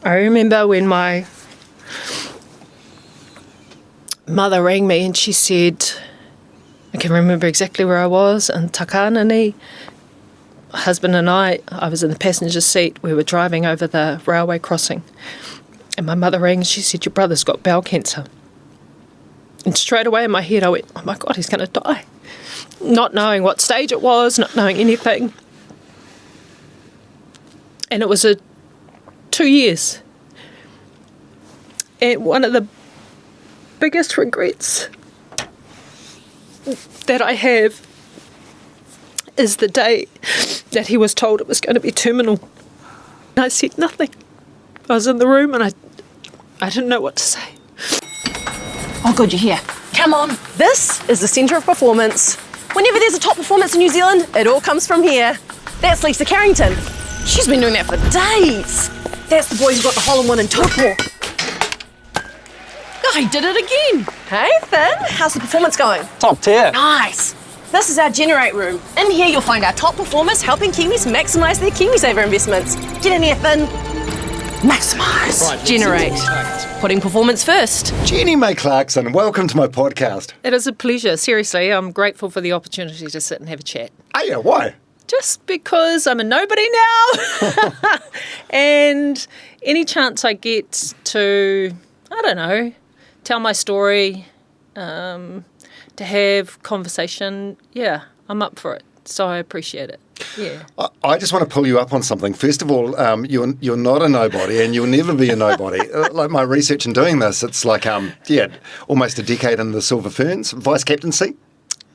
I remember when my mother rang me and she said, I can remember exactly where I was, in Takanani. Husband and I was in the passenger seat. We were driving over the railway crossing. And my mother rang and she said, your brother's got bowel cancer. And straight away in my head I went, oh my God, he's going to die. Not knowing what stage it was, not knowing anything. And it was 2 years. And one of the biggest regrets that I have is the day that he was told it was going to be terminal. I said nothing. I was in the room and I didn't know what to say. Oh, good, you're here. Come on. This is the centre of performance. Whenever there's a top performance in New Zealand, it all comes from here. That's Lisa Carrington. She's been doing that for days. That's the boy who got the hole-in-one in Tokyo. Oh, he did it again. Hey, Finn, how's the performance going? Top tier. Nice. This is our Generate room. In here, you'll find our top performers helping Kiwis maximise their KiwiSaver investments. Get in here, Finn. Maximise. Right, Generate. Putting performance first. Jenny-May Clarkson, welcome to my podcast. It is a pleasure. Seriously, I'm grateful for the opportunity to sit and have a chat. Oh yeah, why? Just because I'm a nobody now. And any chance I get to, I don't know, tell my story, to have conversation, yeah, I'm up for it. So I appreciate it. Yeah. I just want to pull you up on something. First of all, you're not a nobody, and you'll never be a nobody. Like my research in doing this, it's like almost a decade in the Silver Ferns, vice captaincy.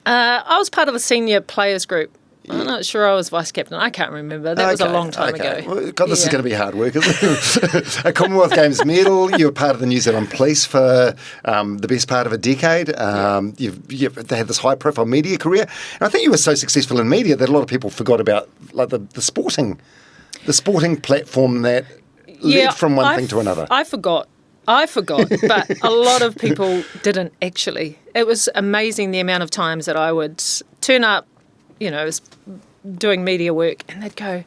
I was part of the senior players group. I'm not sure I was vice captain. I can't remember. That was a long time ago. Well, God, this is going to be hard work, isn't it? A Commonwealth Games medal. You were part of the New Zealand Police for the best part of a decade. They had this high-profile media career. And I think you were so successful in media that a lot of people forgot about like the sporting platform that led from one thing to another. I forgot, but a lot of people didn't actually. It was amazing the amount of times that I would turn up, doing media work, and they'd go,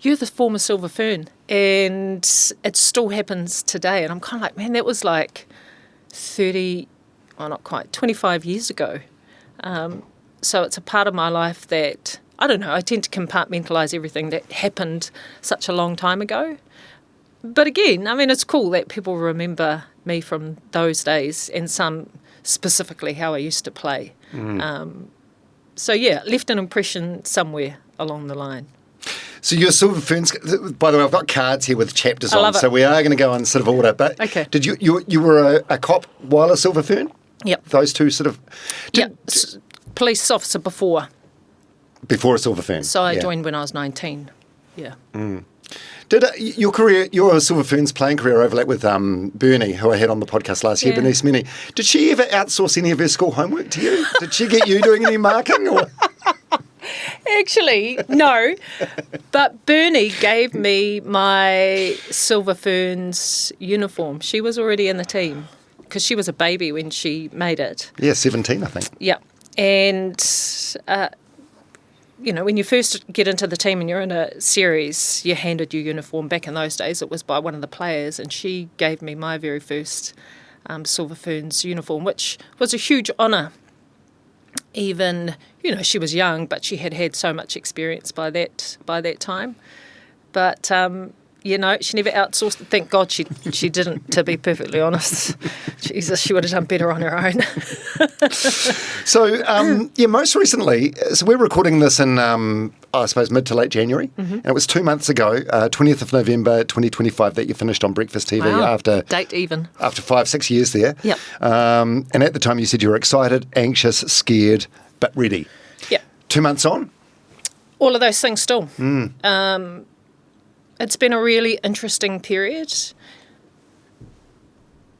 you're the former Silver Fern. And it still happens today. And I'm kind of like, man, that was like 25 years ago. So it's a part of my life that, I don't know, I tend to compartmentalise everything that happened such a long time ago. But again, I mean, it's cool that people remember me from those days, and some specifically how I used to play. So, yeah, left an impression somewhere along the line. So your Silver Ferns, by the way, I've got cards here with chapters on, so we are going to go in sort of order. But okay. Did you were a cop while a Silver Fern? Yep. Those two sort of... Police officer before. Before a Silver Fern. So I joined when I was 19, yeah. Did your Silver Ferns playing career overlap with Bernie, who I had on the podcast last year, Bernice Mini? Did she ever outsource any of her school homework to you? Did she get you doing any marking? Or? Actually, no. But Bernie gave me my Silver Ferns uniform. She was already in the team because she was a baby when she made it. Yeah, 17, I think. Yeah. And... when you first get into the team and you're in a series, you're handed your uniform. Back in those days, it was by one of the players, and she gave me my very first Silver Ferns uniform, which was a huge honour. Even, she was young, but she had so much experience by that time. But she never outsourced it. Thank God she didn't, to be perfectly honest. Jesus, she would have done better on her own. So, most recently, so we're recording this in, I suppose, mid to late January, and it was 2 months ago, 20th of November 2025, that you finished on Breakfast TV after 5-6 years there. Yep. And at the time you said you were excited, anxious, scared, but ready. Yeah. 2 months on? All of those things still. It's been a really interesting period,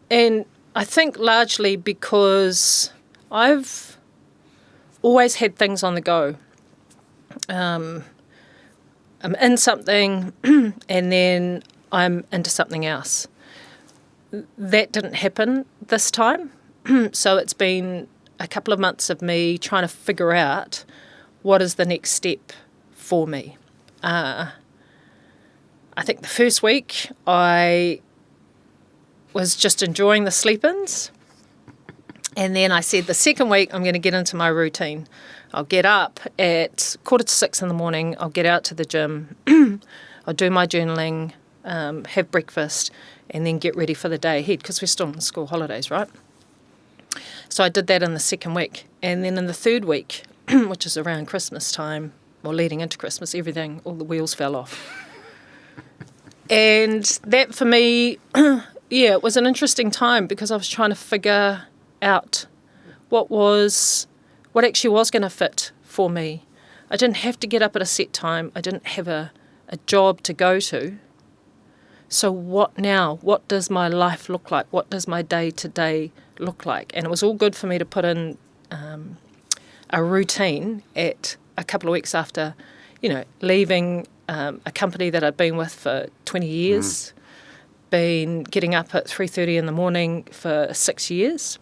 and I think largely because I've always had things on the go. I'm in something and then I'm into something else. That didn't happen this time, so it's been a couple of months of me trying to figure out what is the next step for me. I think the first week I was just enjoying the sleep-ins. And then I said the second week I'm going to get into my routine. I'll get up at 5:45 in the morning. I'll get out to the gym. I'll do my journaling, have breakfast, and then get ready for the day ahead because we're still on school holidays, right? So I did that in the second week. And then in the third week, which is around Christmas time, or leading into Christmas, all the wheels fell off. And that for me, it was an interesting time because I was trying to figure out what actually was going to fit for me. I didn't have to get up at a set time. I didn't have a job to go to. So what now? What does my life look like? What does my day-to-day look like? And it was all good for me to put in a routine at a couple of weeks after, leaving a company that I'd been with for 20 years, been getting up at 3:30 in the morning for 6 years.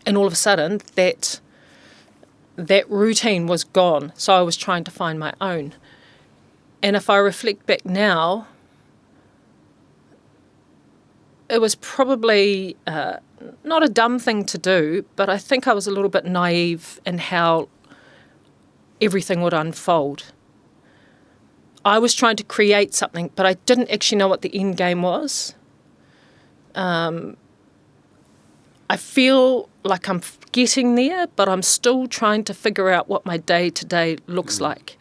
And all of a sudden, that routine was gone. So I was trying to find my own. And if I reflect back now, it was probably not a dumb thing to do, but I think I was a little bit naive in how everything would unfold. I was trying to create something, but I didn't actually know what the end game was. I feel like I'm getting there, but I'm still trying to figure out what my day-to-day looks like.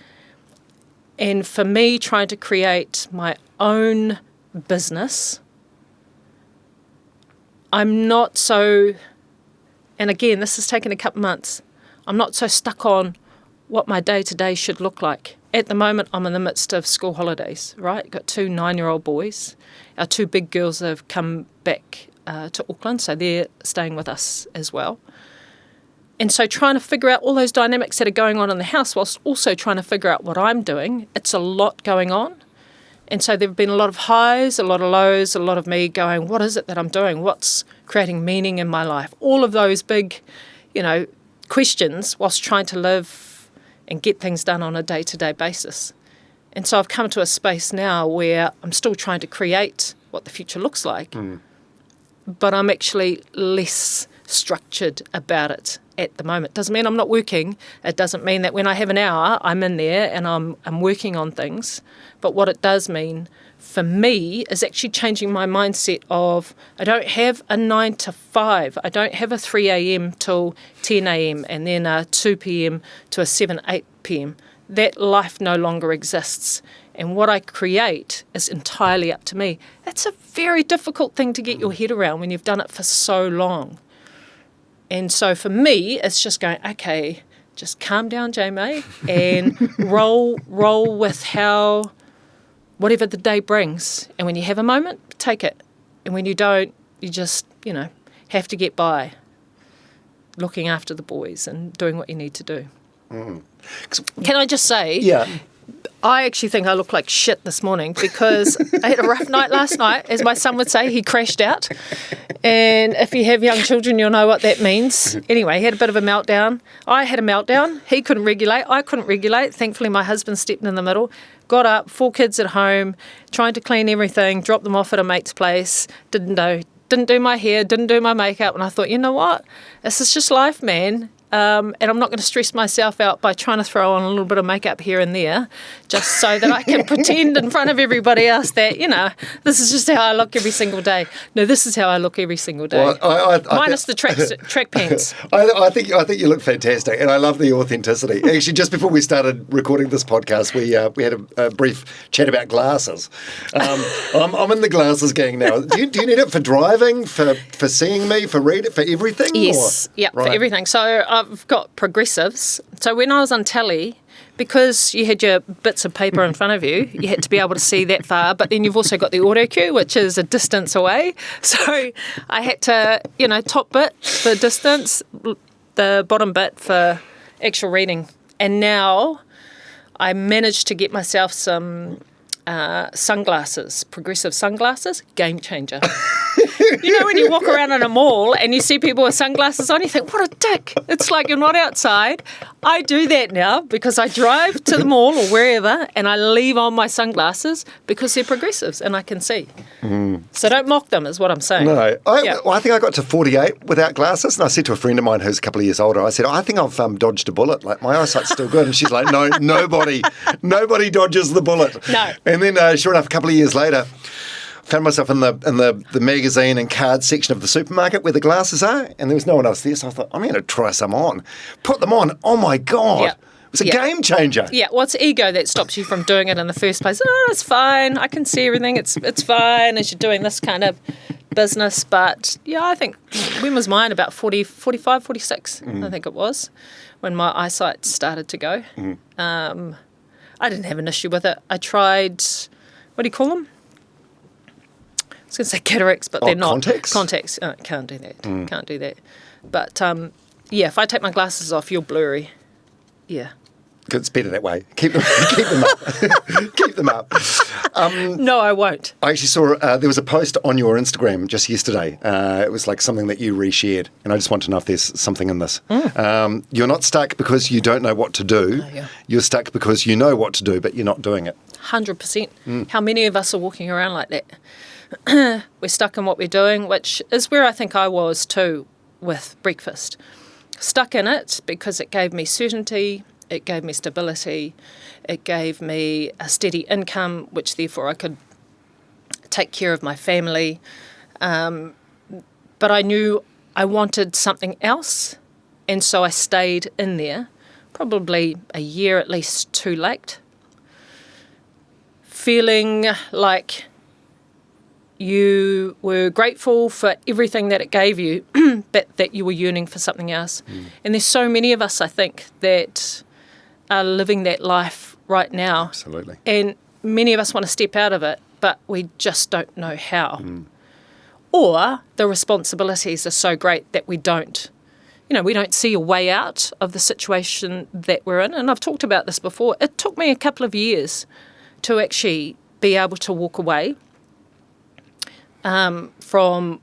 And for me, trying to create my own business, I'm not so, and again, this has taken a couple months, I'm not so stuck on what my day-to-day should look like. At the moment, I'm in the midst of school holidays, right? Got 2 9-year-old boys. Our 2 big girls have come back to Auckland, so they're staying with us as well. And so trying to figure out all those dynamics that are going on in the house whilst also trying to figure out what I'm doing, it's a lot going on. And so there have been a lot of highs, a lot of lows, a lot of me going, what is it that I'm doing? What's creating meaning in my life? All of those big, questions whilst trying to live and get things done on a day-to-day basis. And so I've come to a space now where I'm still trying to create what the future looks like, but I'm actually less structured about it at the moment. Doesn't mean I'm not working. It doesn't mean that when I have an hour, I'm in there and I'm working on things. But what it does mean for me is actually changing my mindset of I don't have a 9 to 5. I don't have a 3 a.m. till 10 a.m. and then a 2 p.m. to a 7, 8 p.m. That life no longer exists. And what I create is entirely up to me. That's a very difficult thing to get your head around when you've done it for so long. And so for me, it's just going, okay, just calm down, Jenny-May, and roll with whatever the day brings. And when you have a moment, take it. And when you don't, you just, have to get by looking after the boys and doing what you need to do. Can I just say, I actually think I look like shit this morning because I had a rough night last night. As my son would say, he crashed out. And if you have young children, you'll know what that means. Anyway, he had a bit of a meltdown. I had a meltdown. He couldn't regulate. I couldn't regulate. Thankfully, my husband stepped in the middle. Got up, 4 kids at home, trying to clean everything, dropped them off at a mate's place. Didn't do my hair, didn't do my makeup. And I thought, you know what? This is just life, man. And I'm not going to stress myself out by trying to throw on a little bit of makeup here and there just so that I can pretend in front of everybody else that, this is just how I look every single day. No, this is how I look every single day. Well, Minus the track pants. I think you look fantastic, and I love the authenticity. Actually, just before we started recording this podcast, we had a brief chat about glasses. I'm in the glasses gang now. Do you need it for driving, for seeing me, for reading, for everything? Yes, for everything. So I've got progressives. So when I was on telly, because you had your bits of paper in front of you, you had to be able to see that far, but then you've also got the auto cue, which is a distance away. So I had to, top bit for distance, the bottom bit for actual reading. And now I managed to get myself some sunglasses, progressive sunglasses, game changer. You know, when you walk around in a mall and you see people with sunglasses on, you think, what a dick. It's like you're not outside. I do that now because I drive to the mall or wherever and I leave on my sunglasses because they're progressives and I can see. So don't mock them is what I'm saying. No. I think I got to 48 without glasses, and I said to a friend of mine who's a couple of years older, I said, I think I've dodged a bullet. Like, my eyesight's still good. And she's like, no, nobody dodges the bullet. No. And then, sure enough, a couple of years later, found myself in the magazine and card section of the supermarket where the glasses are, and there was no one else there, so I thought, I'm going to try some on. Put them on. Oh, my God. Yeah. It was a game changer. Yeah, well, it's ego that stops you from doing it in the first place. Oh, it's fine. I can see everything. It's fine as you're doing this kind of business. But, yeah, I think, when was mine? About 45, 46, I think it was, when my eyesight started to go. I didn't have an issue with it. I tried, what do you call them? I was going to say cataracts, but they're not. Contacts? Contacts. Oh, can't do that. Can't do that. But, yeah, if I take my glasses off, you're blurry. Yeah. It's better that way. Keep them up. Keep them up. No, I won't. I actually saw there was a post on your Instagram just yesterday. It was like something that you reshared, and I just want to know if there's something in this. You're not stuck because you don't know what to do. Oh, yeah. You're stuck because you know what to do, but you're not doing it. 100%. How many of us are walking around like that? We're stuck in what we're doing, which is where I think I was too with breakfast. Stuck in it because it gave me certainty, it gave me stability, it gave me a steady income, which therefore I could take care of my family. But I knew I wanted something else, and so I stayed in there, probably a year at least too late, feeling like you were grateful for everything that it gave you, but that you were yearning for something else. And there's so many of us, I think, that are living that life right now. Absolutely. And many of us want to step out of it, but we just don't know how. Or the responsibilities are so great that we don't see a way out of the situation that we're in. And I've talked about this before. It took me a couple of years to actually be able to walk away from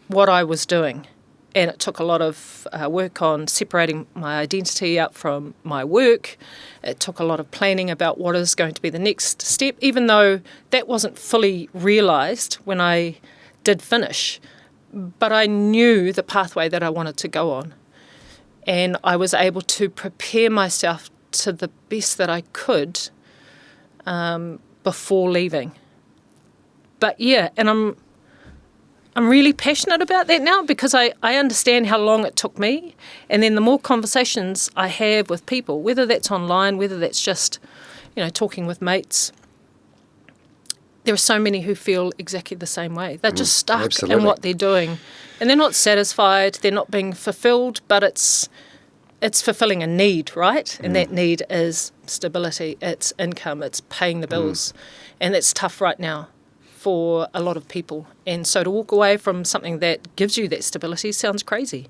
what I was doing. And it took a lot of work on separating my identity out from my work. It took a lot of planning about what is going to be the next step, even though that wasn't fully realised when I did finish. But I knew the pathway that I wanted to go on. And I was able to prepare myself to the best that I could before leaving. But yeah, and I'm really passionate about that now because I understand how long it took me. And then the more conversations I have with people, whether that's online, whether that's just, talking with mates, there are so many who feel exactly the same way. They're just stuck absolutely. in what they're doing. And they're not satisfied, they're not being fulfilled, but it's fulfilling a need, right? And that need is stability, it's income, it's paying the bills. And that's tough right now for a lot of people. And so to walk away from something that gives you that stability sounds crazy.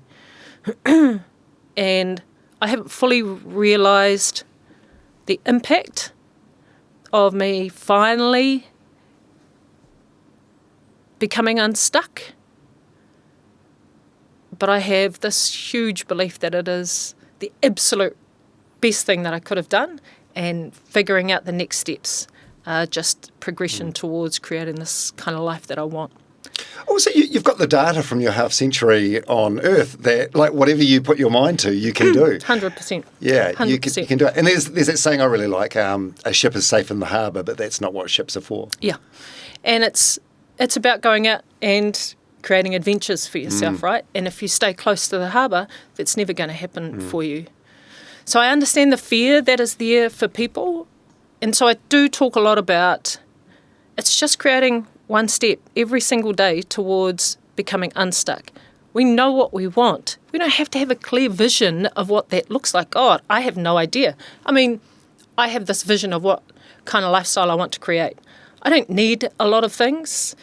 And I haven't fully realised the impact of me finally becoming unstuck. But I have this huge belief that it is the absolute best thing that I could have done, and figuring out the next steps are just progression towards creating this kind of life that I want. Also, you've got the data from your half century on Earth that, like, whatever you put your mind to, you can do. 100%. Yeah, 100%. You can do it. And there's that saying I really like, a ship is safe in the harbour, but that's not what ships are for. Yeah. And it's about going out and creating adventures for yourself, right? And if you stay close to the harbour, that's never going to happen for you. So I understand the fear that is there for people. And so I do talk a lot about it's just creating one step every single day towards becoming unstuck. We know what we want. We don't have to have a clear vision of what that looks like. God, I have no idea. I mean, I have this vision of what kind of lifestyle I want to create. I don't need a lot of things.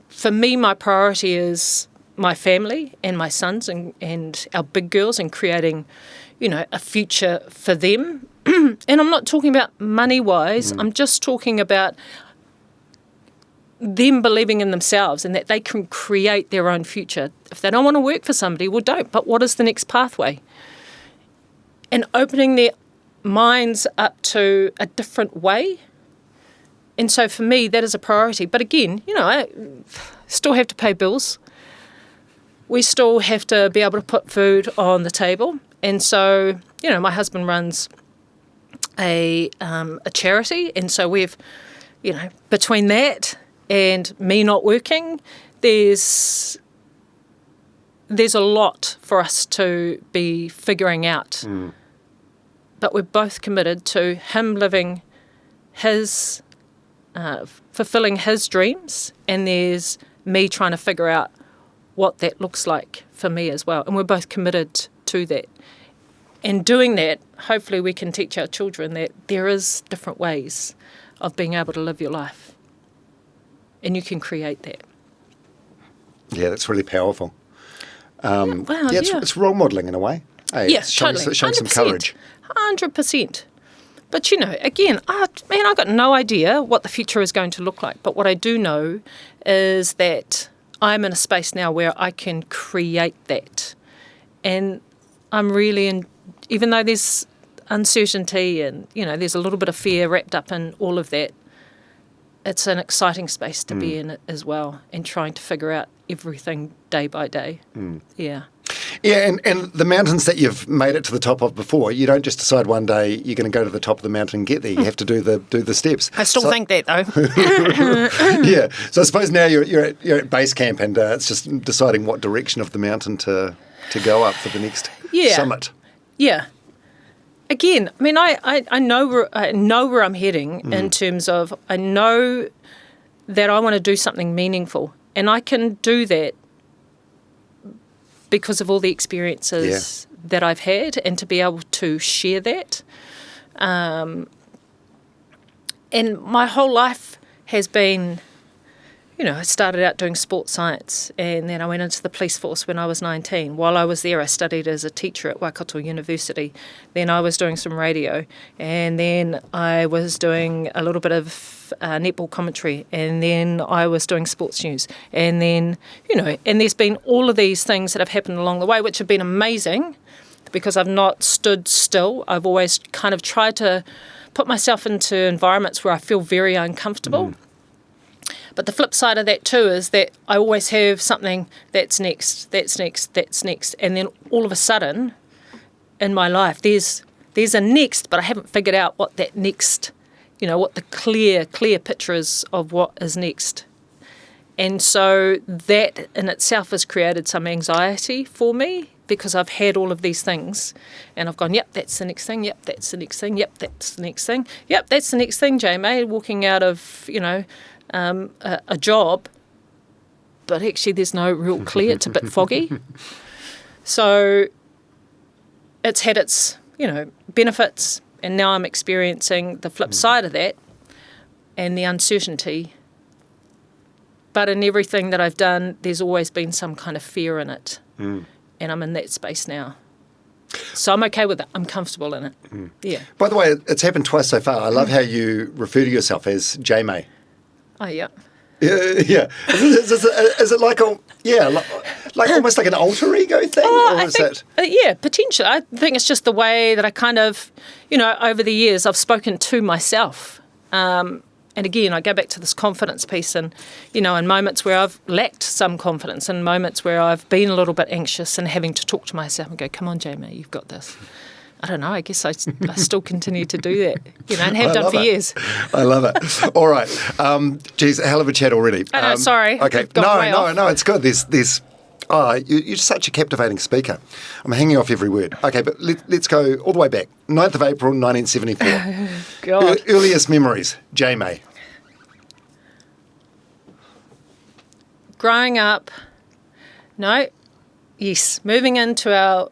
For me, my priority is my family and my sons and our big girls, and creating, a future for them. And I'm not talking about money-wise. I'm just talking about them believing in themselves and that they can create their own future. If they don't want to work for somebody, well, don't. But what is the next pathway? And opening their minds up to a different way. And so for me, that is a priority. But again, I still have to pay bills. We still have to be able to put food on the table. And so, my husband runs a charity. And so we've, between that and me not working, there's a lot for us to be figuring out. But we're both committed to him living his, fulfilling his dreams, and there's me trying to figure out what that looks like for me as well. And we're both committed to that. And doing that, hopefully we can teach our children that there is different ways of being able to live your life. And you can create that. Yeah, that's really powerful. It's role modelling in a way. Hey, it's showing some courage. 100%. But, again, I've got no idea what the future is going to look like. But what I do know is that I'm in a space now where I can create that. And I'm really, even though there's uncertainty and, there's a little bit of fear wrapped up in all of that, it's an exciting space to be in as well, and trying to figure out everything day by day. Yeah. Yeah, and the mountains that you've made it to the top of before, you don't just decide one day you're going to go to the top of the mountain and get there. You have to do the steps. I still think that, though. Yeah. So I suppose now you're at base camp, and it's just deciding what direction of the mountain to go up for the next summit. Yeah. Again, I know where I'm heading in terms of, I know that I want to do something meaningful, and I can do that because of all the experiences that I've had, and to be able to share that. And my whole life has been, I started out doing sports science, and then I went into the police force when I was 19. While I was there, I studied as a teacher at Waikato University. Then I was doing some radio, and then I was doing a little bit of netball commentary, and then I was doing sports news. And then, and there's been all of these things that have happened along the way, which have been amazing, because I've not stood still. I've always kind of tried to put myself into environments where I feel very uncomfortable. But the flip side of that too is that I always have something that's next. And then all of a sudden in my life, there's a next, but I haven't figured out what that next, what the clear picture is of what is next. And so that in itself has created some anxiety for me, because I've had all of these things and I've gone, yep, that's the next thing. Yep, that's the next thing. Yep, that's the next thing. Yep, that's the next thing, Jenny-May, walking out of, a job, but actually there's no real clear, it's a bit foggy. So it's had its, benefits, and now I'm experiencing the flip side of that and the uncertainty. But in everything that I've done, there's always been some kind of fear in it. And I'm in that space now. So I'm okay with it. I'm comfortable in it. Yeah. By the way, it's happened twice so far. I love how you refer to yourself as J-May. Oh, yeah. Yeah. Is it like like almost like an alter ego thing? Potentially. I think it's just the way that I kind of, over the years I've spoken to myself. And again, I go back to this confidence piece, and, in moments where I've lacked some confidence, and moments where I've been a little bit anxious and having to talk to myself and go, come on, Jamie, you've got this. I don't know, I guess I still continue to do that, and have done for years. I love it. All right. Geez, a hell of a chat already. I know, sorry. Okay. No, it's good. You're such a captivating speaker. I'm hanging off every word. Okay, but let's go all the way back. 9th of April, 1974. God. Earliest memories, J-May. Growing up, moving into our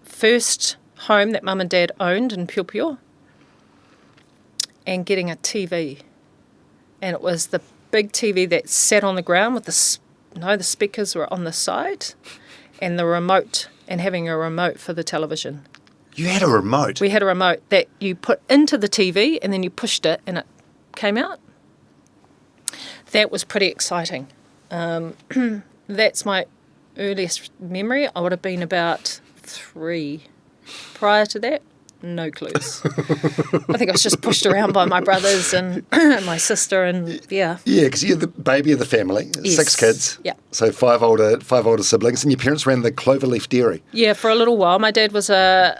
first home that Mum and Dad owned in Pīvlle, and getting a TV. And it was the big TV that sat on the ground with the speakers were on the side, and the remote, and having a remote for the television. You had a remote? We had a remote that you put into the TV, and then you pushed it and it came out. that was pretty exciting. That's my earliest memory. I would have been about 3. Prior to that, no clues. I think I was just pushed around by my brothers and my sister, and yeah. Yeah, because you're the baby of the family, Yes. 6 kids. Yeah. So 5 older siblings, and your parents ran the Cloverleaf Dairy. Yeah, for a little while. My dad was a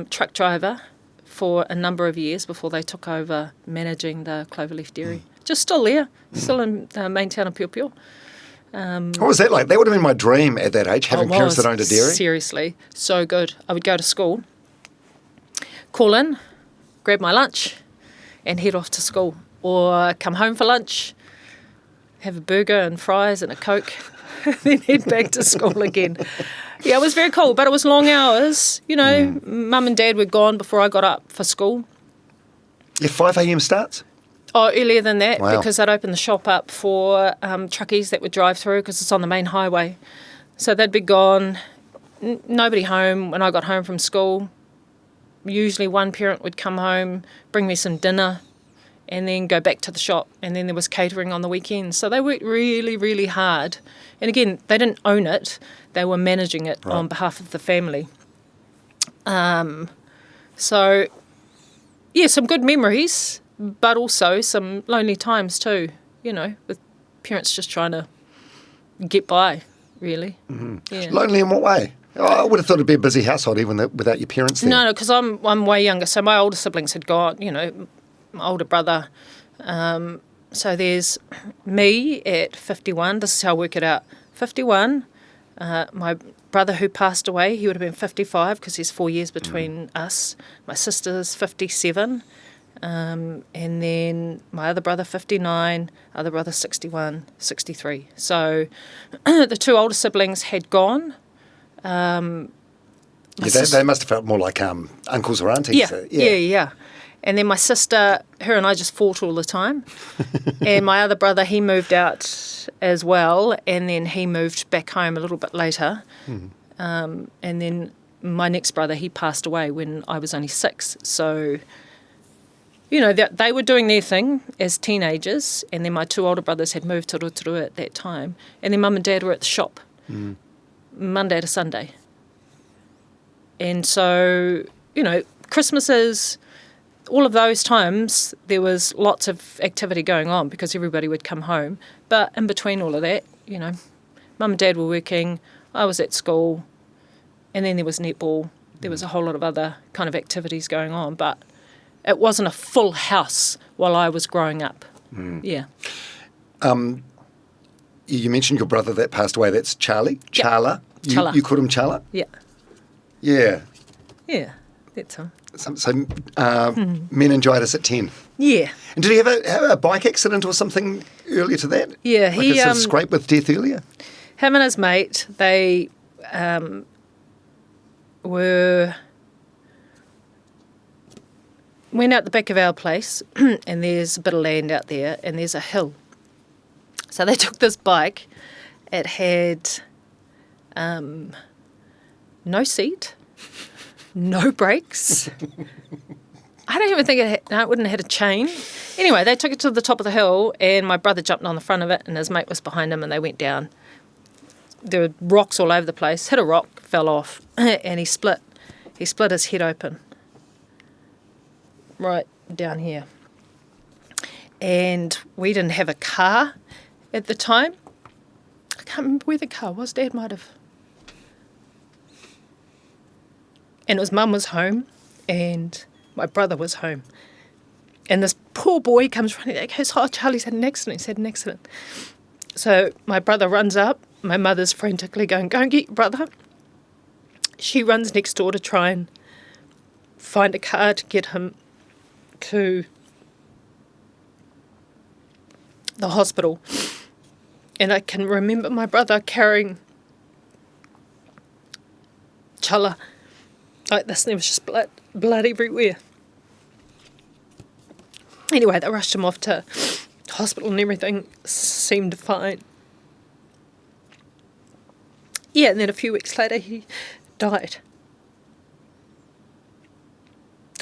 truck driver for a number of years before they took over managing the Cloverleaf Dairy. Just still there, still in the main town of Pīvlle. What was that like? That would have been my dream at that age, having parents that owned a dairy. Seriously, so good. I would go to school, call in, grab my lunch, and head off to school. Or come home for lunch, have a burger and fries and a Coke, then head back to school again. Yeah, it was very cool, but it was long hours. You know, Mum and Dad were gone before I got up for school. Yeah, 5 a.m. starts? Oh, earlier than that, Wow. because they'd open the shop up for truckies that would drive through, because it's on the main highway. So they'd be gone, nobody home when I got home from school. Usually one parent would come home, bring me some dinner, and then go back to the shop. And then there was catering on the weekends. So they worked really, really hard. And again, they didn't own it. They were managing it on behalf of the family. So, yeah, some good memories, but also some lonely times too, you know, with parents just trying to get by, really. Yeah. Lonely in what way? Oh, I would have thought it'd be a busy household even without your parents there. No, because I'm way younger. So my older siblings had gone, you know, my older brother. So there's me at 51. This is how I work it out. 51. My brother who passed away, he would have been 55 because there's 4 years between us. My sister's 57. And then my other brother 59, other brother 61, 63. So the 2 older siblings had gone. Yeah, they must have felt more like uncles or aunties. Yeah. And then my sister, her and I just fought all the time. And my other brother, he moved out as well, and then he moved back home a little bit later. And then my next brother, he passed away when I was only 6. So, you know, they were doing their thing as teenagers, and then my 2 older brothers had moved to Rotorua at that time. And then Mum and Dad were at the shop. Monday to Sunday. And so, you know, Christmases, all of those times, there was lots of activity going on because everybody would come home. But in between all of that, you know, Mum and Dad were working, I was at school, and then there was netball. There was a whole lot of other kind of activities going on, but it wasn't a full house while I was growing up. Yeah. You mentioned your brother that passed away. That's Charlie? Yep. Charla? Charla. You called him Charla? Yeah. Yeah. Yeah, that's him. So meningitis at 10. Yeah. And did he have a bike accident or something earlier to that? Yeah, Like he... a sort of scrape with death earlier? Him and his mate, they went out the back of our place, and there's a bit of land out there, and there's a hill. So they took this bike. It had no seat, no brakes. I don't even think it wouldn't have had a chain. Anyway, they took it to the top of the hill, and my brother jumped on the front of it, and his mate was behind him, and they went down. There were rocks all over the place. Hit a rock, fell off, and he split his head open. Right down here. And we didn't have a car at the time. I can't remember where the car was. Dad might have. And his mum was home, and my brother was home. And this poor boy comes running. He goes, "Oh, Charlie's had an accident. He's had an accident." So my brother runs up. My mother's frantically going, "Go and get your brother." She runs next door to try and find a car to get him to the hospital. And I can remember my brother carrying Chala like this, and there was just blood everywhere. Anyway, they rushed him off to hospital and everything seemed fine. Yeah, and then a few weeks later he died.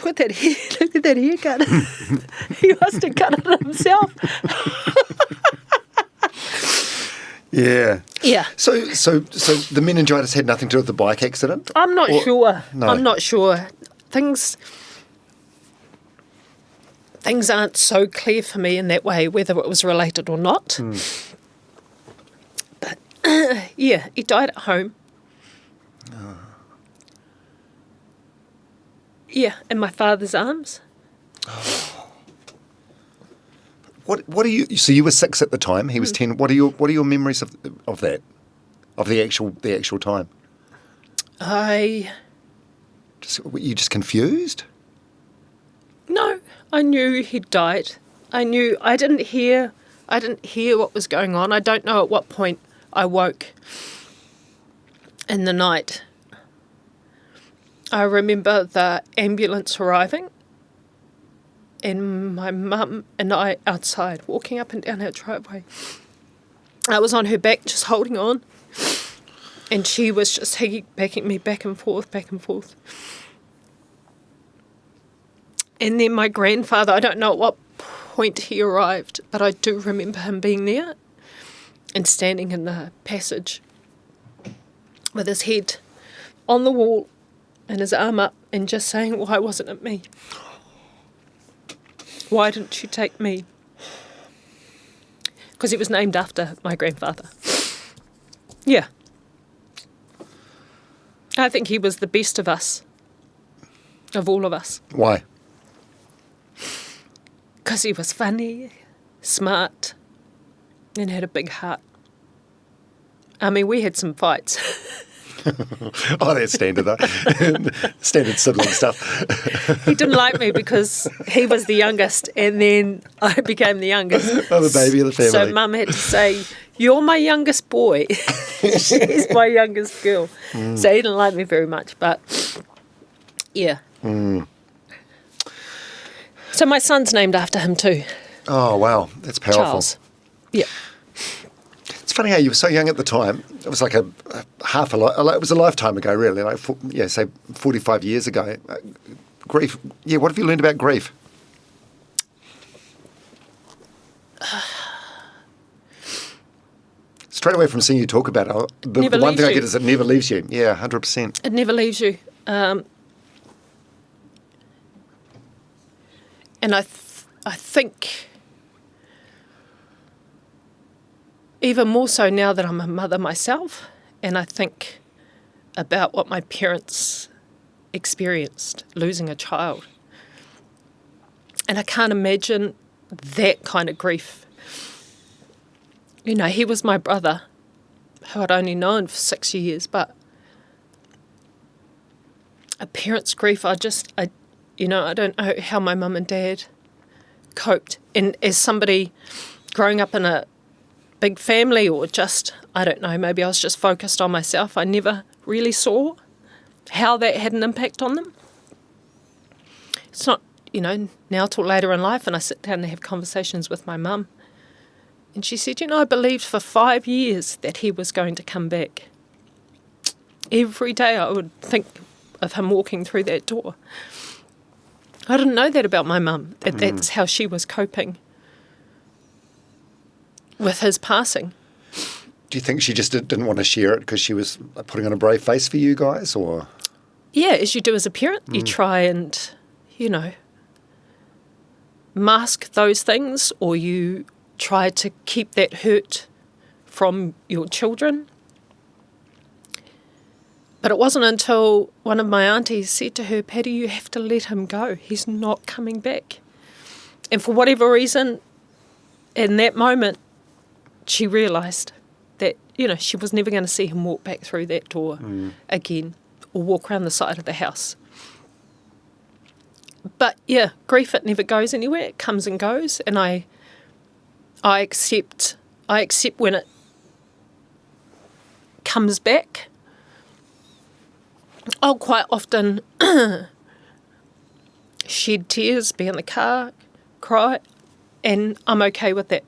Look at that haircut. He must have cut it himself. Yeah. Yeah. So the meningitis had nothing to do with the bike accident? I'm not sure. No. I'm not sure. Things aren't so clear for me in that way, whether it was related or not. But, yeah, he died at home. Yeah, in my father's arms. What are you? So you were 6 at the time. He was 10. What are your memories of that? Of the actual time? Were you just confused? No, I knew he'd died. I didn't hear what was going on. I don't know at what point I woke in the night. I remember the ambulance arriving and my mum and I outside walking up and down our driveway. I was on her back just holding on and she was just backing me back and forth. And then my grandfather, I don't know at what point he arrived, but I do remember him being there and standing in the passage with his head on the wall and his arm up and just saying, why wasn't it me? Why didn't you take me? Because he was named after my grandfather. Yeah. I think he was the best of us, of all of us. Why? Because he was funny, smart, and had a big heart. I mean, we had some fights. Oh, that's standard though. Standard sibling stuff. He didn't like me because he was the youngest and then I became the youngest. Oh, the baby of the family. So Mum had to say, you're my youngest boy. She's my youngest girl. So he didn't like me very much, but yeah. So my son's named after him too. Oh, wow. That's powerful. Charles. Yeah. It's funny how you were so young at the time. It was like it was a lifetime ago, really. Like, say 45 years ago. Grief. Yeah, what have you learned about grief? Straight away from seeing you talk about it, the one thing I get is it never leaves you. Yeah, 100%. It never leaves you. And I think even more so now that I'm a mother myself, and I think about what my parents experienced losing a child. And I can't imagine that kind of grief. You know, he was my brother, who I'd only known for 6 years, but a parent's grief, I don't know how my mum and dad coped. And as somebody growing up in a big family, or just, I don't know, maybe I was just focused on myself, I never really saw how that had an impact on them. It's not, now till later in life, and I sit down and have conversations with my mum, and she said, I believed for 5 years that he was going to come back. Every day I would think of him walking through that door. I didn't know that about my mum, that that's how she was coping with his passing. Do you think she just didn't want to share it because she was putting on a brave face for you guys, or? Yeah, as you do as a parent, you try and, mask those things, or you try to keep that hurt from your children. But it wasn't until one of my aunties said to her, Patty, you have to let him go. He's not coming back. And for whatever reason, in that moment, she realised that, she was never going to see him walk back through that door again, or walk around the side of the house. But yeah, grief, it never goes anywhere. It comes and goes, and I accept when it comes back. I'll quite often shed tears, be in the car, cry, and I'm okay with that.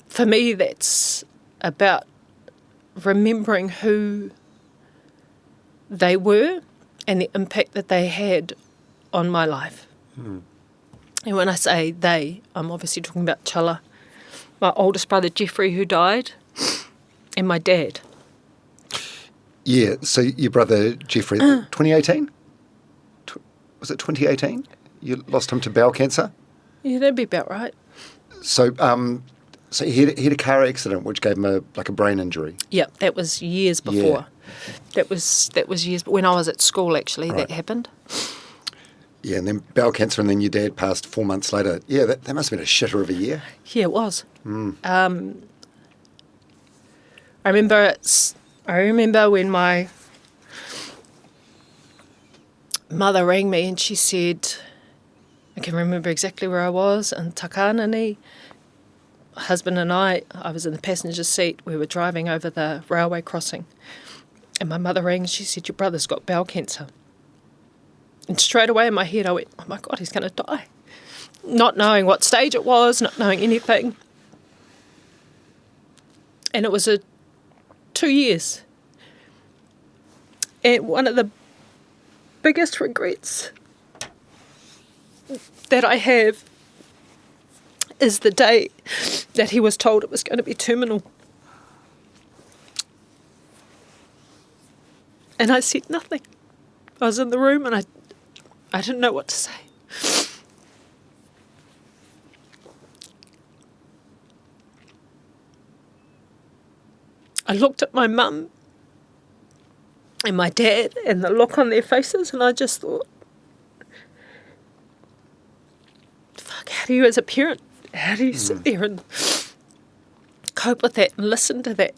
For me, that's about remembering who they were and the impact that they had on my life. And when I say they, I'm obviously talking about Chilla, my oldest brother Jeffrey, who died, and my dad. Yeah, so your brother Jeffrey, 2018? Was it 2018? You lost him to bowel cancer? Yeah, that'd be about right. So so he had a car accident which gave him a brain injury. Yeah, that was years before. That was years, when I was at school, actually, that happened. Yeah, and then bowel cancer, and then your dad passed 4 months later. Yeah, that must have been a shitter of a year. Yeah, it was. I remember when my mother rang me and she said, I can remember exactly where I was, in Takanani. Husband and I was in the passenger seat. We were driving over the railway crossing. And my mother rang and she said, your brother's got bowel cancer. And straight away in my head I went, oh my God, he's going to die. Not knowing what stage it was, not knowing anything. And it was 2 years. And one of the biggest regrets that I have is the day that he was told it was going to be terminal. And I said nothing. I was in the room and I didn't know what to say. I looked at my mum and my dad and the look on their faces, and I just thought, fuck, how do you as a parent, how do you sit there and cope with that and listen to that?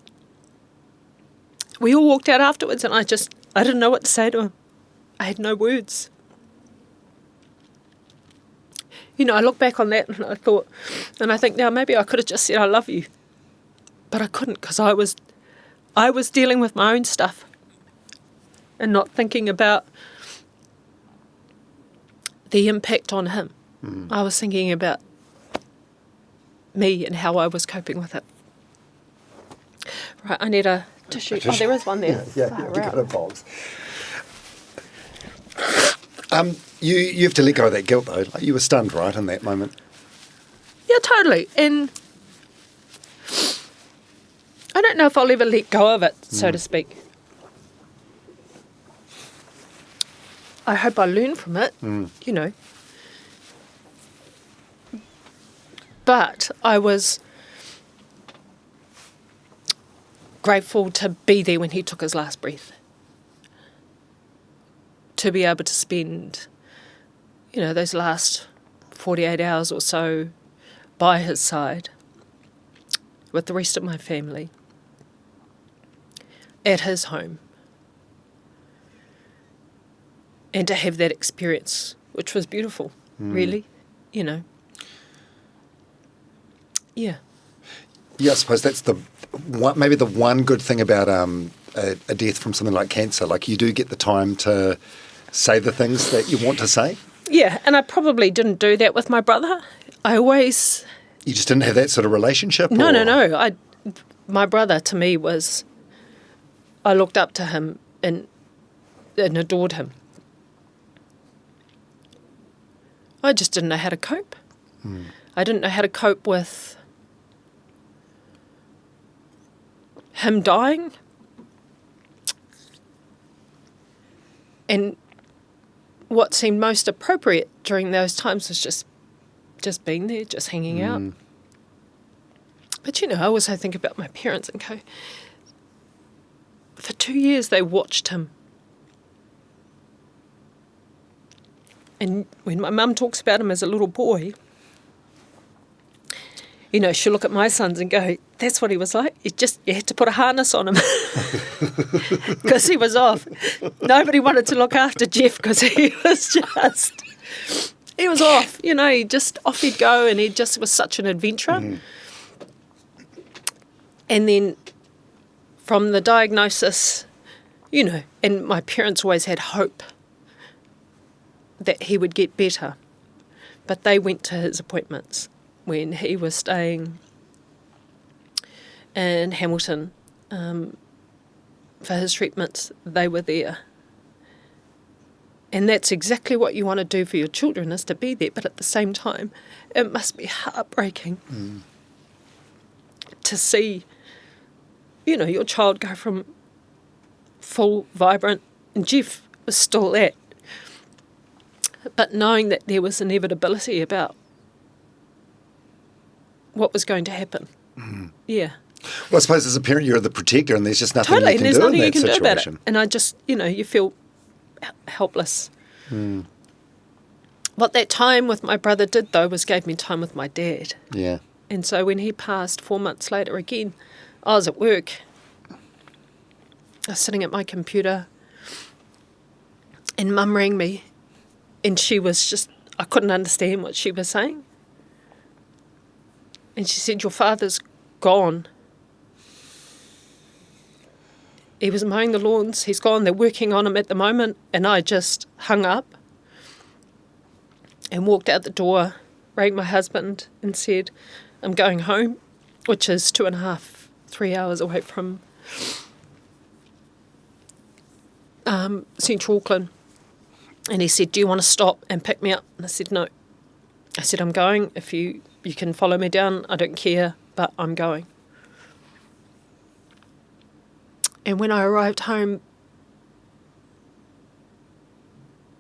We all walked out afterwards and I didn't know what to say to him. I had no words. You know, I look back on that and I thought, and I think now maybe I could have just said I love you. But I couldn't, because I was dealing with my own stuff and not thinking about the impact on him. I was thinking about me and how I was coping with it. Right, I need a tissue. Oh, there is one there. Yeah, you got a box. You have to let go of that guilt, though. Like, you were stunned, right, in that moment? Yeah, totally. And I don't know if I'll ever let go of it, so to speak. I hope I learn from it, you know. But I was grateful to be there when he took his last breath. To be able to spend, you know, those last 48 hours or so by his side with the rest of my family at his home. And to have that experience, which was beautiful, really, you know. Yeah. Yeah, I suppose that's maybe the one good thing about a death from something like cancer. Like, you do get the time to say the things that you want to say. Yeah, and I probably didn't do that with my brother. You just didn't have that sort of relationship? No. My brother, to me, I looked up to him and adored him. I just didn't know how to cope. I didn't know how to cope with him dying. And what seemed most appropriate during those times was just being there, just hanging out. But, you know, I also think about my parents and go, for 2 years they watched him. And when my mum talks about him as a little boy, you know, she'll look at my sons and go, that's what he was like. You had to put a harness on him because he was off. Nobody wanted to look after Jeff because he was off. You know, off he'd go, and he just was such an adventurer. And then from the diagnosis, you know, and my parents always had hope that he would get better. But they went to his appointments when he was staying in Hamilton for his treatments. They were there. And that's exactly what you want to do for your children, is to be there. But at the same time, it must be heartbreaking to see your child go from full, vibrant, and Jeff was still that. But knowing that there was inevitability about what was going to happen. Yeah. Well, I suppose as a parent, you're the protector, and there's just nothing Totally, you can and there's do nothing in you that can do about it. situation. And I just, you feel helpless. What that time with my brother did, though, was gave me time with my dad. Yeah. And so when he passed 4 months later again, I was at work. I was sitting at my computer, and Mum rang me, and she was just, I couldn't understand what she was saying. And she said, your father's gone. He was mowing the lawns, he's gone, they're working on him at the moment. And I just hung up and walked out the door, rang my husband and said, I'm going home, which is 2.5, 3 hours away from Central Auckland. And he said, do you want to stop and pick me up? And I said, no. I said, I'm going. If you can follow me down, I don't care, but I'm going. And when I arrived home,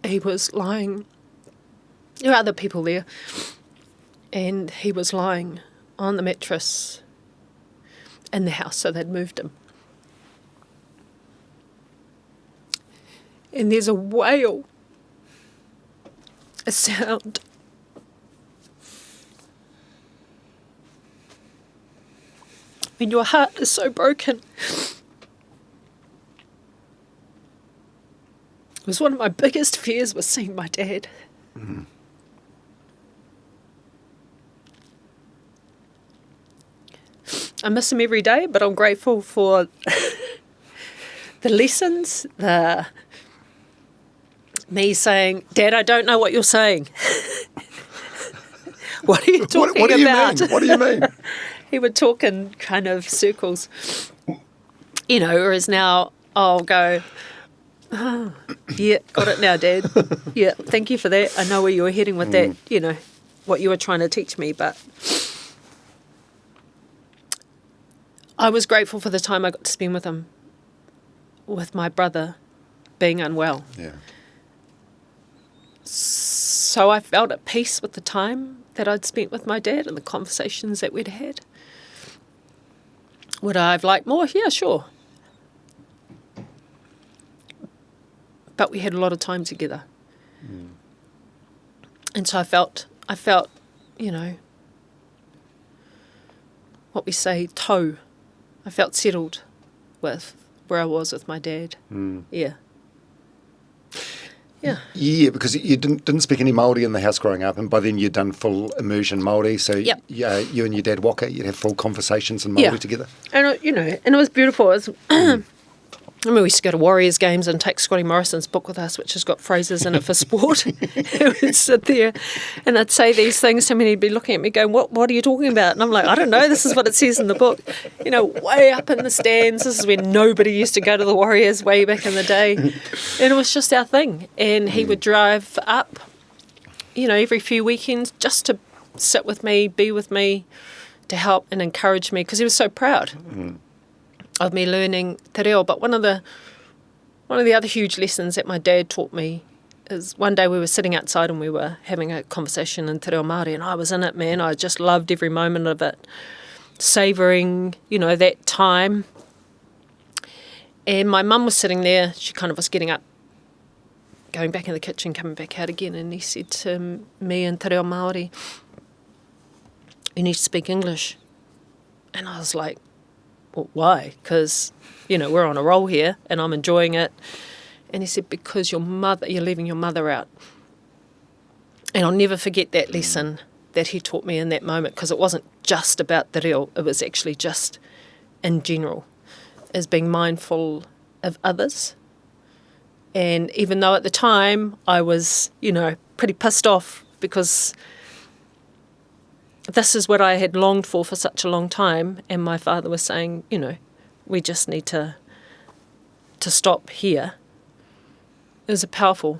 he was lying. There were other people there. And he was lying on the mattress in the house, so they'd moved him. And there's a wail, a sound. When your heart is so broken. It was one of my biggest fears, was seeing my dad. I miss him every day, but I'm grateful for the lessons, me saying, Dad, I don't know what you're saying. What are you talking what do you about? mean? What do you mean? He would talk in kind of circles, whereas now I'll go, oh, yeah, got it now, Dad. Yeah, thank you for that. I know where you were heading with that, what you were trying to teach me, but I was grateful for the time I got to spend with him, with my brother being unwell. Yeah. So I felt at peace with the time that I'd spent with my dad and the conversations that we'd had. Would I have liked more? Yeah, sure. But we had a lot of time together. And so I felt, what we say, tau. I felt settled with where I was with my dad. Yeah. Yeah. Yeah, because you didn't speak any Māori in the house growing up, and by then you'd done full immersion Māori, so Yep. You and your dad Waka, you'd have full conversations in Māori together. And, and it was beautiful. It was, we used to go to Warriors games and take Scotty Morrison's book with us, which has got phrases in it for sport. And we'd sit there and I'd say these things to him and he'd be looking at me going, what are you talking about? And I'm like, I don't know, this is what it says in the book. Way up in the stands. This is when nobody used to go to the Warriors way back in the day. And it was just our thing. And he would drive up, every few weekends just to sit with me, be with me, to help and encourage me, because he was so proud of me learning te reo. But one of the other huge lessons that my dad taught me is one day we were sitting outside and we were having a conversation in te reo Māori, and I was in it, man. I just loved every moment of it, savouring, that time. And my mum was sitting there. She kind of was getting up, going back in the kitchen, coming back out again, and he said to me in te reo Māori, you need to speak English. And I was like, well, why? Because, we're on a roll here and I'm enjoying it. And he said, because you're leaving your mother out. And I'll never forget that lesson that he taught me in that moment, because it wasn't just about te reo, it was actually just in general, as being mindful of others. And even though at the time I was, pretty pissed off, because this is what I had longed for such a long time, and my father was saying, we just need to stop here. It was a powerful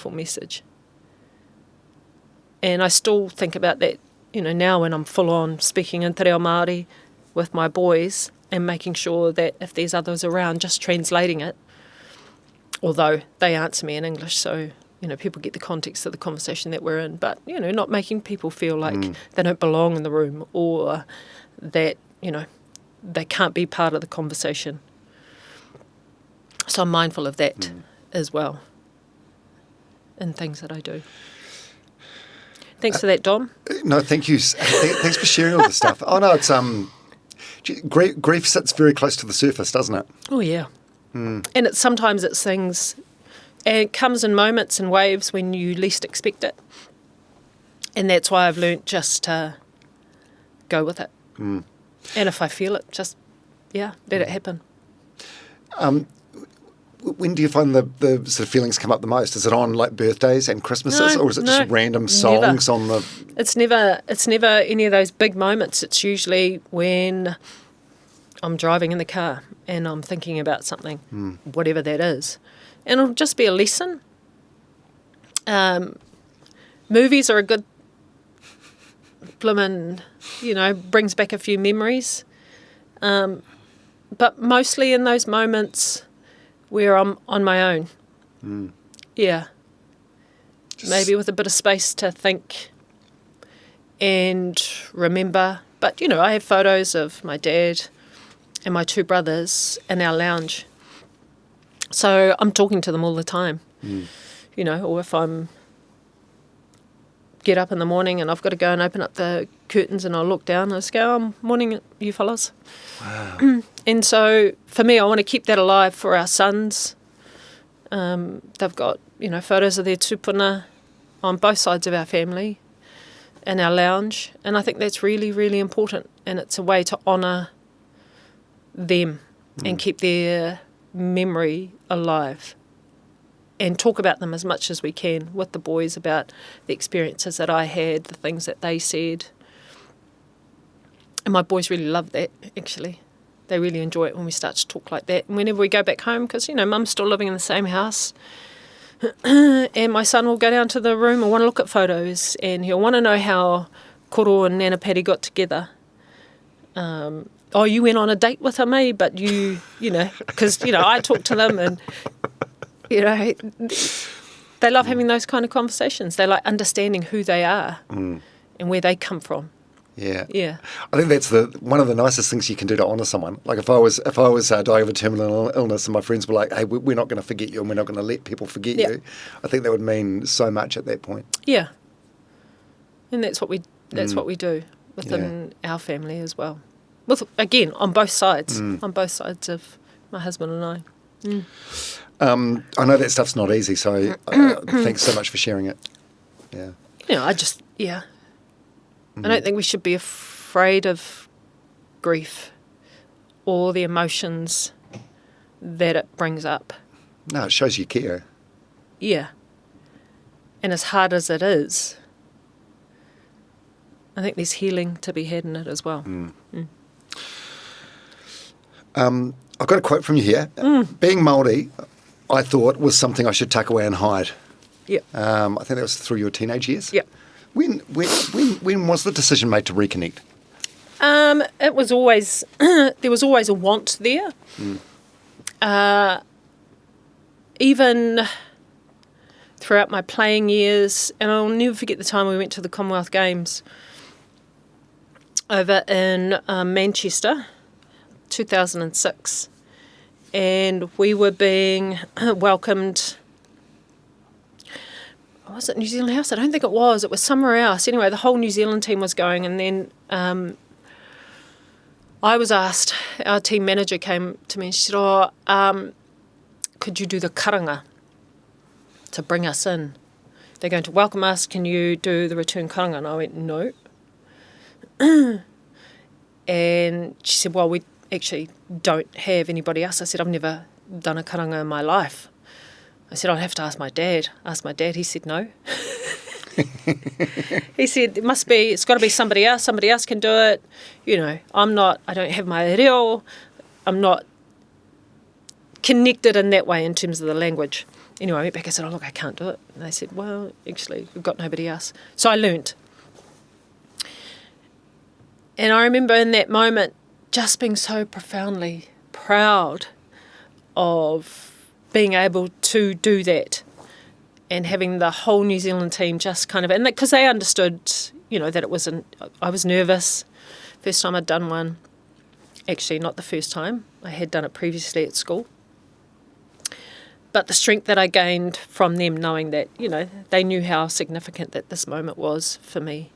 message. And I still think about that, now when I'm full on speaking in te reo Māori with my boys, and making sure that if there's others around, just translating it, although they answer me in English, so, people get the context of the conversation that we're in, but, not making people feel like they don't belong in the room or that, they can't be part of the conversation. So I'm mindful of that as well in things that I do. Thanks for that, Dom. No, thank you. Thanks for sharing all this stuff. Oh, no, it's... Grief sits very close to the surface, doesn't it? Oh, yeah. And sometimes it's things, and it comes in moments and waves when you least expect it. And that's why I've learnt just to go with it. And if I feel it, just, let it happen. When do you find the sort of feelings come up the most? Is it on like birthdays and Christmases, or is it just random songs on the... It's never any of those big moments. It's usually when I'm driving in the car and I'm thinking about something, whatever that is. And it'll just be a lesson. Movies are a good bloomin', brings back a few memories. But mostly in those moments where I'm on my own. Yeah. Maybe with a bit of space to think and remember. But, I have photos of my dad and my two brothers in our lounge. So I'm talking to them all the time. Or if I'm get up in the morning and I've got to go and open up the curtains and I'll look down and I just go, morning, you fellas. Wow. And so for me, I want to keep that alive for our sons. They've got, photos of their tupuna on both sides of our family in our lounge. And I think that's really, really important. And it's a way to honour them and keep their memory alive. And talk about them as much as we can with the boys about the experiences that I had, the things that they said. And my boys really love that, actually. They really enjoy it when we start to talk like that. And whenever we go back home, because, Mum's still living in the same house, and my son will go down to the room and want to look at photos, and he'll want to know how Koro and Nana Patty got together. You went on a date with him, eh? But because, I talk to them and... they love having those kind of conversations. They like understanding who they are and where they come from. Yeah. Yeah. I think that's one of the nicest things you can do to honour someone. Like if I was dying of a terminal illness and my friends were like, hey, we're not going to forget you and we're not going to let people forget you, I think that would mean so much at that point. Yeah. And that's what we do within our family as well. Again, on both sides of my husband and I. I know that stuff's not easy, so thanks so much for sharing it. Yeah. I don't think we should be afraid of grief or the emotions that it brings up. No, it shows you care. Yeah. And as hard as it is, I think there's healing to be had in it as well. I've got a quote from you here. Being Māori, I thought, was something I should tuck away and hide. Yeah. I think that was through your teenage years. Yeah. When was the decision made to reconnect? It was always there was always a want there. Even throughout my playing years, and I'll never forget the time we went to the Commonwealth Games over in Manchester, 2006, and we were being welcomed. Was it New Zealand House? I don't think it was. It was somewhere else. Anyway, the whole New Zealand team was going, and then I was asked, our team manager came to me and she said, could you do the karanga to bring us in? They're going to welcome us. Can you do the return karanga? And I went, no. And she said, well, we actually don't have anybody else. I said, I've never done a karanga in my life. I said, I'd have to ask my dad. He said, no. He said, it's got to be somebody else. Somebody else can do it. I don't have my reo. I'm not connected in that way in terms of the language. Anyway, I went back and said, look, I can't do it. And they said, well, actually, we've got nobody else. So I learnt. And I remember in that moment, just being so profoundly proud of being able to do that and having the whole New Zealand team just kind of, and because they understood, that it wasn't, I was nervous. First time I'd done one. Actually, not the first time. I had done it previously at school. But the strength that I gained from them knowing that, they knew how significant that this moment was for me.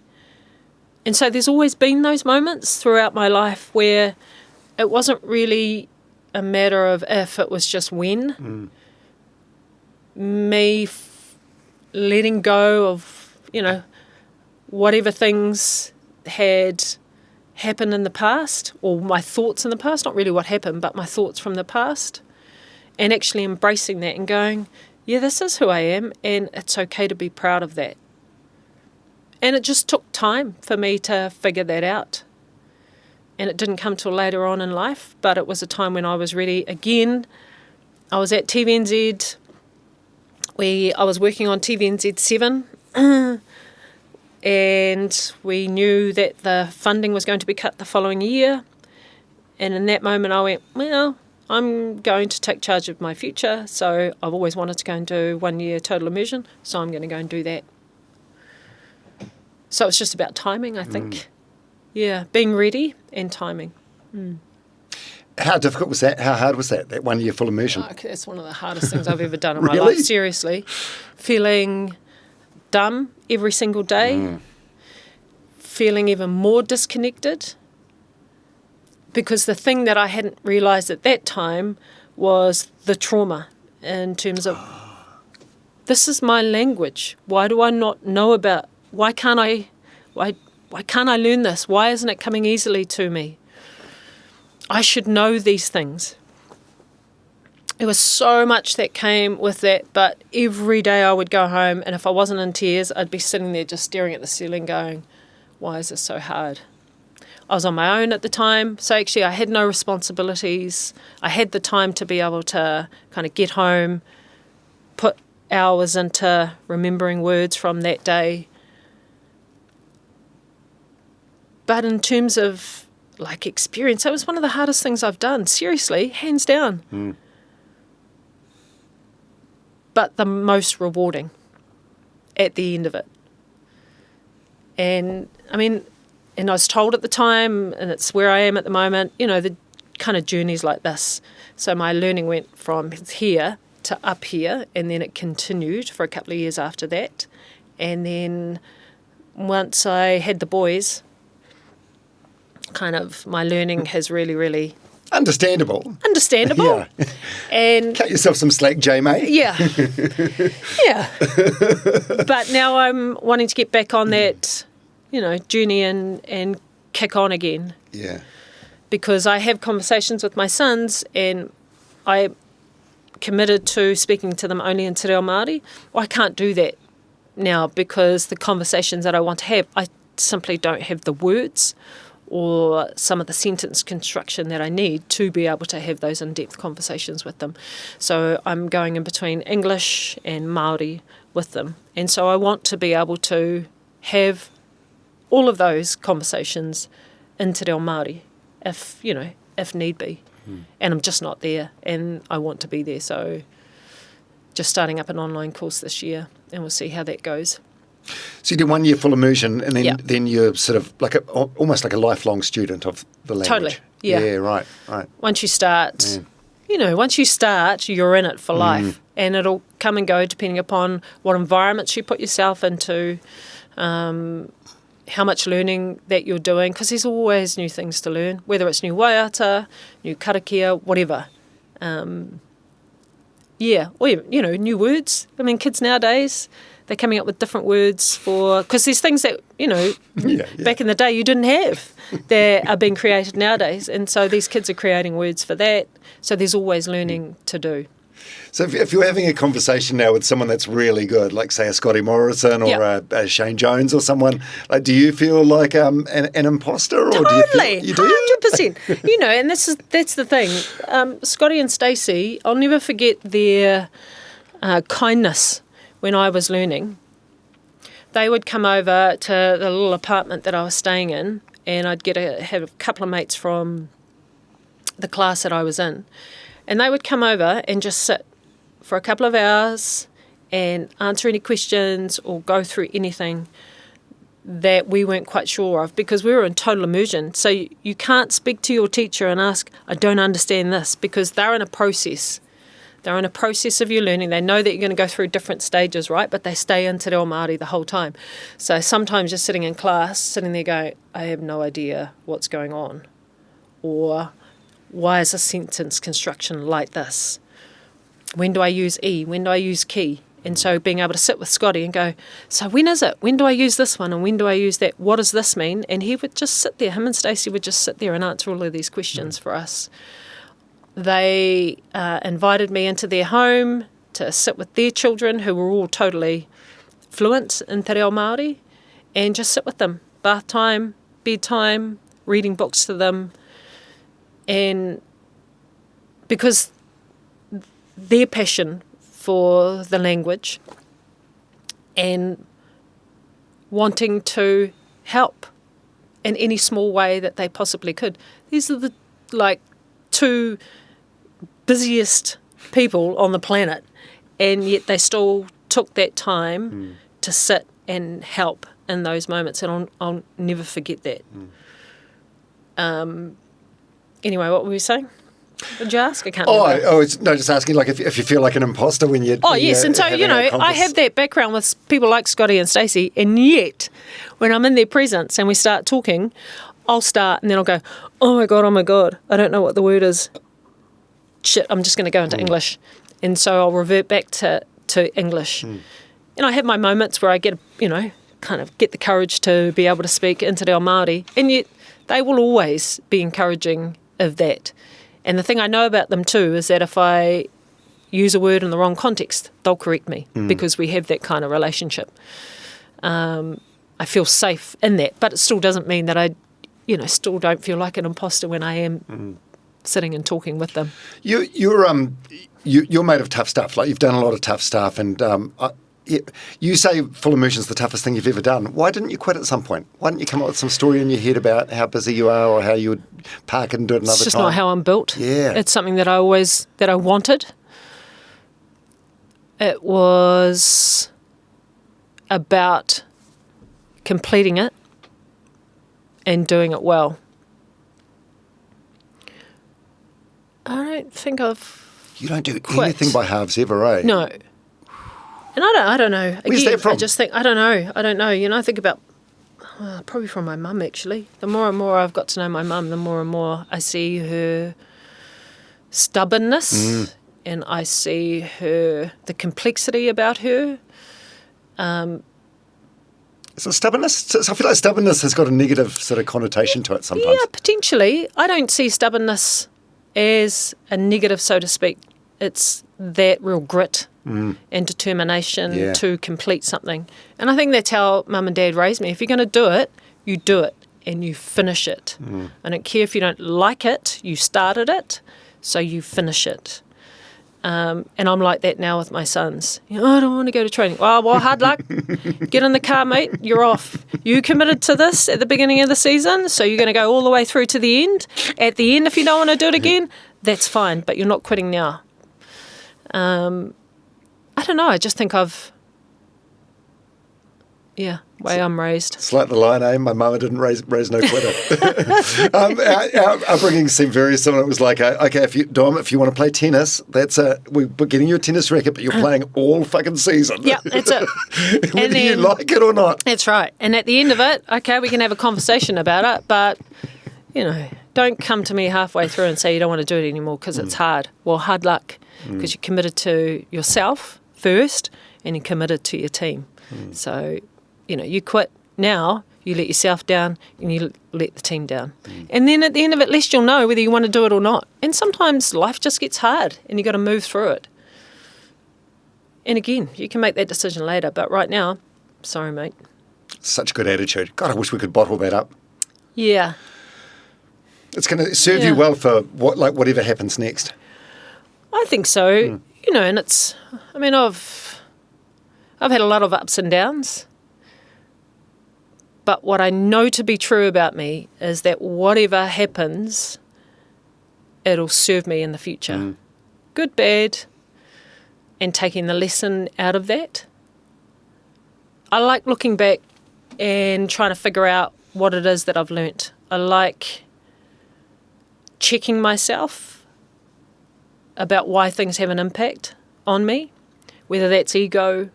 And so there's always been those moments throughout my life where it wasn't really a matter of if, it was just when. Me letting go of, whatever things had happened in the past, or my thoughts in the past, not really what happened, but my thoughts from the past, and actually embracing that and going, yeah, this is who I am, and it's okay to be proud of that. And it just took time for me to figure that out. And it didn't come till later on in life, but it was a time when I was ready. Again, I was at TVNZ. I was working on TVNZ 7, and we knew that the funding was going to be cut the following year. And in that moment I went, well, I'm going to take charge of my future, so I've always wanted to go and do 1 year total immersion, so I'm going to go and do that. So it's just about timing, I think. Yeah, being ready and timing. How difficult was that? How hard was that 1 year full immersion? Oh, that's one of the hardest things I've ever done in my life, seriously. Feeling dumb every single day, feeling even more disconnected, because the thing that I hadn't realised at that time was the trauma in terms of, this is my language. Why do I not know about, why can't I learn this? Why isn't it coming easily to me? I should know these things. There was so much that came with that, but every day I would go home, and if I wasn't in tears, I'd be sitting there just staring at the ceiling going, why is this so hard? I was on my own at the time, so actually I had no responsibilities. I had the time to be able to kind of get home, put hours into remembering words from that day. But in terms of experience, it was one of the hardest things I've done, seriously, hands down. But the most rewarding at the end of it. And I was told at the time, and it's where I am at the moment, the kind of journeys like this. So my learning went from here to up here, and then it continued for a couple of years after that. And then once I had the boys, kind of my learning has really, really... Understandable. Yeah. And cut yourself some slack, Jenny-May. Yeah. Yeah. But now I'm wanting to get back on that, journey and kick on again. Yeah. Because I have conversations with my sons, and I committed to speaking to them only in te reo Māori. Well, I can't do that now because the conversations that I want to have, I simply don't have the words or some of the sentence construction that I need to be able to have those in-depth conversations with them. So I'm going in between English and Māori with them. And so I want to be able to have all of those conversations in te reo Māori if need be. And I'm just not there, and I want to be there. So just starting up an online course this year, and we'll see how that goes. So you did 1 year full immersion, and then you're sort of almost like a lifelong student of the language. Totally, yeah. Yeah, right. Once you start, you're in it for life, and it'll come and go depending upon what environments you put yourself into, how much learning that you're doing, because there's always new things to learn, whether it's new waiata, new karakia, whatever. Or new words. Kids nowadays, they're coming up with different words because there's things that, back in the day you didn't have that are being created nowadays. And so these kids are creating words for that. So there's always learning to do. So if you're having a conversation now with someone that's really good, like say a Scotty Morrison or a Shane Jones or someone, do you feel like an imposter? Or totally, do you feel, 100%. And that's the thing. Scotty and Stacey, I'll never forget their kindness when I was learning. They would come over to the little apartment that I was staying in, and I'd have a couple of mates from the class that I was in. And they would come over and just sit for a couple of hours and answer any questions or go through anything that we weren't quite sure of, because we were in total immersion. So you can't speak to your teacher and ask, I don't understand this, because they're in a process. They're in a process of your learning. They know that you're going to go through different stages, right? But they stay in te reo Māori the whole time. So sometimes you're sitting in class, sitting there going, I have no idea what's going on. Or why is a sentence construction like this? When do I use e? When do I use ki? And so being able to sit with Scotty and go, so when is it? When do I use this one? And when do I use that? What does this mean? And he would just sit there. Him and Stacey would just sit there and answer all of these questions for us. They invited me into their home to sit with their children, who were all totally fluent in te reo Māori, and just sit with them. Bath time, bedtime, reading books to them. And because their passion for the language and wanting to help in any small way that they possibly could. These are the two busiest people on the planet, and yet they still took that time to sit and help in those moments, and I'll never forget that. Anyway, what were we saying? Did you ask? I can't remember. Just asking, like, if you feel like an imposter when you. Yes, and so I have that background with people like Scotty and Stacey, and yet when I'm in their presence and we start talking, I'll start and then I'll go, oh my god, I don't know what the word is. Shit, I'm just going to go into English, and so I'll revert back to English. And I have my moments where I get, kind of get the courage to be able to speak in te reo Māori, and yet they will always be encouraging of that. And the thing I know about them too is that if I use a word in the wrong context, they'll correct me because we have that kind of relationship. I feel safe in that, but it still doesn't mean that I, still don't feel like an imposter when I am sitting and talking with them. You're made of tough stuff. Like, you've done a lot of tough stuff, and you say full immersion is the toughest thing you've ever done. Why didn't you quit at some point? Why didn't you come up with some story in your head about how busy you are, or how you would park it and do it another time? It's just not how I'm built. Yeah. It's something that I wanted. It was about completing it and doing it well. I don't think You don't do anything by halves ever, eh? No. And I don't know. Where's that from? I just think, I don't know. I think about, probably from my mum, actually. The more and more I've got to know my mum, the more and more I see her stubbornness, and I see the complexity about her. So stubbornness? I feel like stubbornness has got a negative sort of connotation to it sometimes. Yeah, potentially. I don't see stubbornness as a negative, so to speak. It's that real grit and determination to complete something. And I think that's how Mum and Dad raised me. If you're going to do it, you do it and you finish it. I don't care if you don't like it, you started it, so you finish it. And I'm like that now with my sons. I don't want to go to training. Well, hard luck. Get in the car, mate. You're off. You committed to this at the beginning of the season, so you're going to go all the way through to the end. At the end, if you don't want to do it again, that's fine, but you're not quitting now. I don't know. I just think way I'm raised. It's like the line, eh? My mama didn't raise no quitter. Our upbringing seemed very similar. It was like, okay, if you want to play tennis, we're getting you a tennis racket, but you're playing all fucking season. Yeah, that's it. Whether you like it or not. That's right. And at the end of it, okay, we can have a conversation about it, but, don't come to me halfway through and say you don't want to do it anymore because it's hard. Well, hard luck, because you're committed to yourself first and you're committed to your team. So, you quit now, you let yourself down and you let the team down. And then at the end of it, at least you'll know whether you want to do it or not. And sometimes life just gets hard and you've got to move through it. And again, you can make that decision later, but right now, sorry, mate. Such good attitude. God, I wish we could bottle that up. Yeah. It's going to serve you well for whatever happens next. I think so. And it's, I've had a lot of ups and downs. But what I know to be true about me is that whatever happens, it'll serve me in the future. Good, bad, and taking the lesson out of that. I like looking back and trying to figure out what it is that I've learnt. I like checking myself about why things have an impact on me, whether that's ego,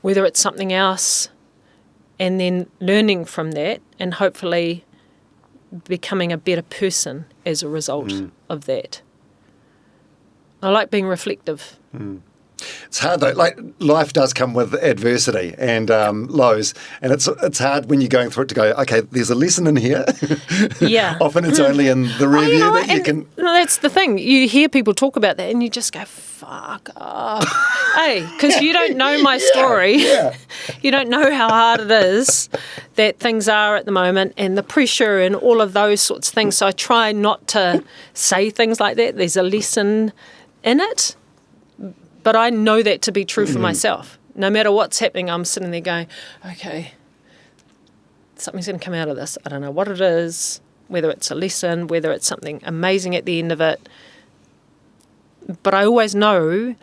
whether it's something else, and then learning from that and hopefully becoming a better person as a result of that. I like being reflective. It's hard though. Like, life does come with adversity and lows, and it's hard when you're going through it to go, okay, there's a lesson in here. Yeah. Often it's only in the review that you can. No, that's the thing. You hear people talk about that, and you just go, "Fuck off," hey, because you don't know my story. Yeah. You don't know how hard it is that things are at the moment, and the pressure, and all of those sorts of things. So I try not to say things like that. There's a lesson in it. But I know that to be true for myself. No matter what's happening, I'm sitting there going, okay, something's going to come out of this. I don't know what it is, whether it's a lesson, whether it's something amazing at the end of it. But I always know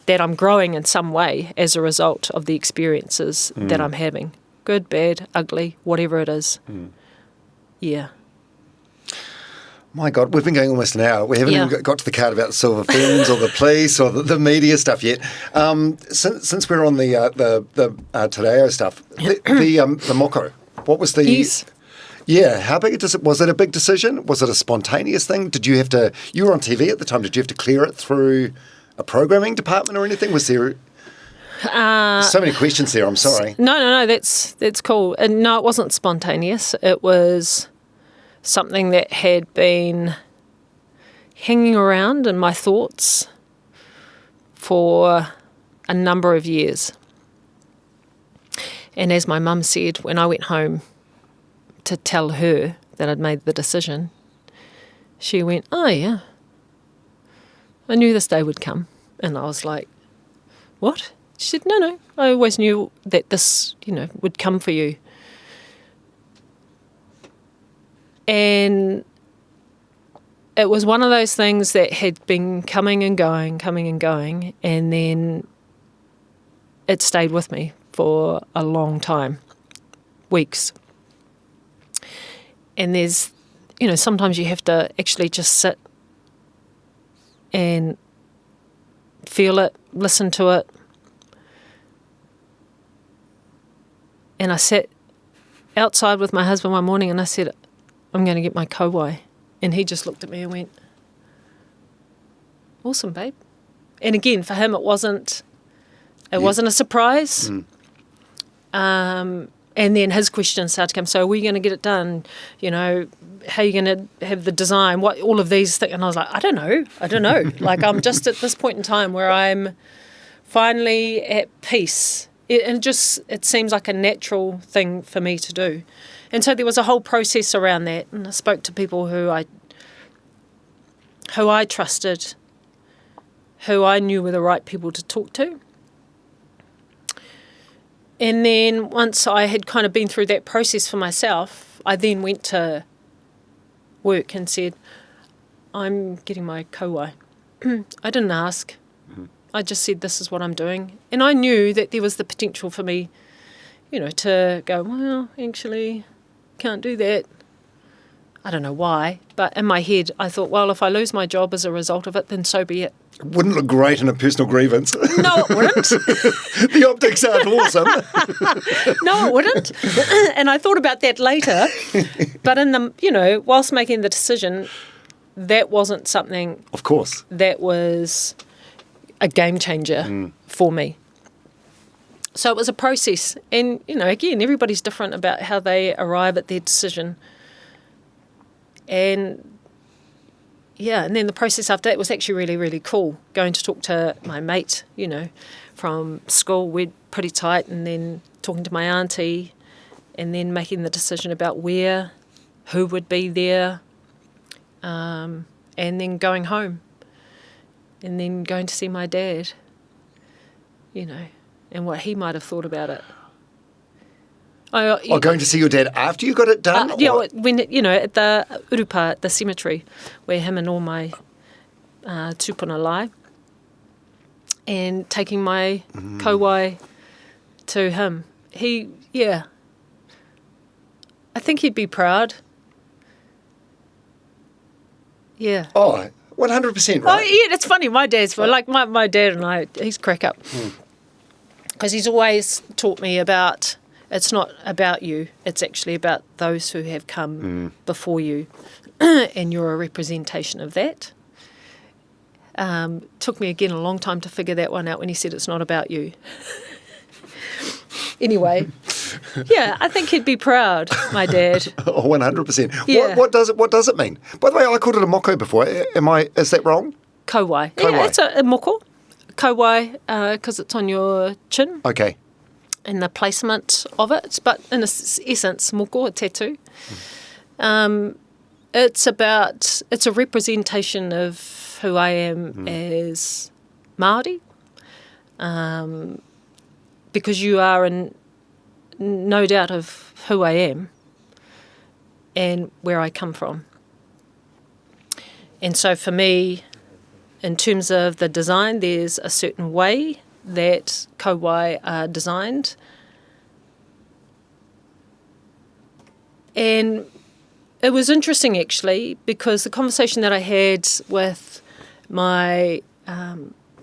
that I'm growing in some way as a result of the experiences that I'm having. Good, bad, ugly, whatever it is. Yeah. My God, we've been going almost an hour. We haven't even got to the card about the Silver Ferns or the police or the media stuff yet. Since we're on the Te Reo stuff, the moko, what was the... Yes. Yeah, how big was it a big decision? Was it a spontaneous thing? Did you have to... You were on TV at the time. Did you have to clear it through a programming department or anything? Was there... so many questions there, I'm sorry. No, that's cool. And no, it wasn't spontaneous. It was something that had been hanging around in my thoughts for a number of years. And as my mum said, when I went home to tell her that I'd made the decision, she went, "Oh yeah, I knew this day would come." And I was like, "What?" She said, No, I always knew that this, would come for you. And it was one of those things that had been coming and going, and then it stayed with me for a long time, weeks. And there's, sometimes you have to actually just sit and feel it, listen to it. And I sat outside with my husband one morning and I said, "I'm going to get my kōwhai." And he just looked at me and went, "Awesome, babe." And again, for him, it wasn't a surprise. And then his questions started to come. So are we going to get it done? How are you going to have the design? What, all of these things. And I was like, I don't know. Like, I'm just at this point in time where I'm finally at peace. It seems like a natural thing for me to do. And so there was a whole process around that. And I spoke to people who I trusted, who I knew were the right people to talk to. And then once I had kind of been through that process for myself, I then went to work and said, "I'm getting my kōwhai." I didn't ask. I just said, "This is what I'm doing." And I knew that there was the potential for me, to go, "Well, actually, can't do that." I don't know why, but in my head, I thought, well, if I lose my job as a result of it, then so be it. It wouldn't look great in a personal grievance. No, it wouldn't. The optics aren't awesome. No, it wouldn't. And I thought about that later. But whilst making the decision, that wasn't something, of course, that was a game changer for me. So it was a process. And, again, everybody's different about how they arrive at their decision. And, and then the process after that was actually really, really cool. Going to talk to my mate, from school, we're pretty tight, and then talking to my auntie, and then making the decision about who would be there, and then going home, and then going to see my dad, and what he might have thought about it. Or going to see your dad after you got it done? When at the urupa, the cemetery, where him and all my tupuna lie, and taking my kōwhai to him. I think he'd be proud. Yeah. Oh, 100%, right? Oh, yeah, it's funny. My dad's, like my dad and I, he's crack up. Because he's always taught me about, it's not about you, it's actually about those who have come before you, and you're a representation of that. Took me again a long time to figure that one out when he said it's not about you. Anyway, yeah, I think he'd be proud, my dad. Oh, 100%. Yeah. What does it mean? By the way, I called it a moko before. Is that wrong? Kōwhai. Kōwhai. Yeah, it's a moko. Kōwhai, because it's on your chin. Okay. And the placement of it. But in essence, moko, a tattoo. It's a representation of who I am as Māori. Because you are in no doubt of who I am and where I come from. And so for me, in terms of the design, there's a certain way that kōwhai are designed. And it was interesting, actually, because the conversation that I had with my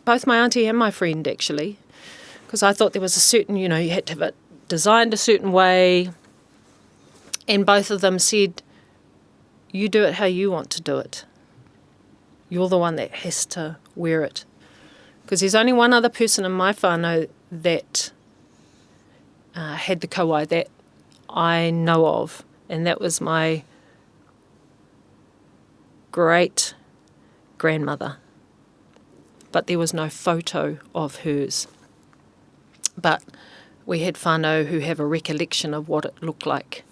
both my auntie and my friend, actually, because I thought there was a certain, you had to have it designed a certain way, and both of them said, you do it how you want to do it. You're the one that has to wear it. Because there's only one other person in my whānau that had the kōwhai that I know of, and that was my great-grandmother. But there was no photo of hers. But we had whānau who have a recollection of what it looked like.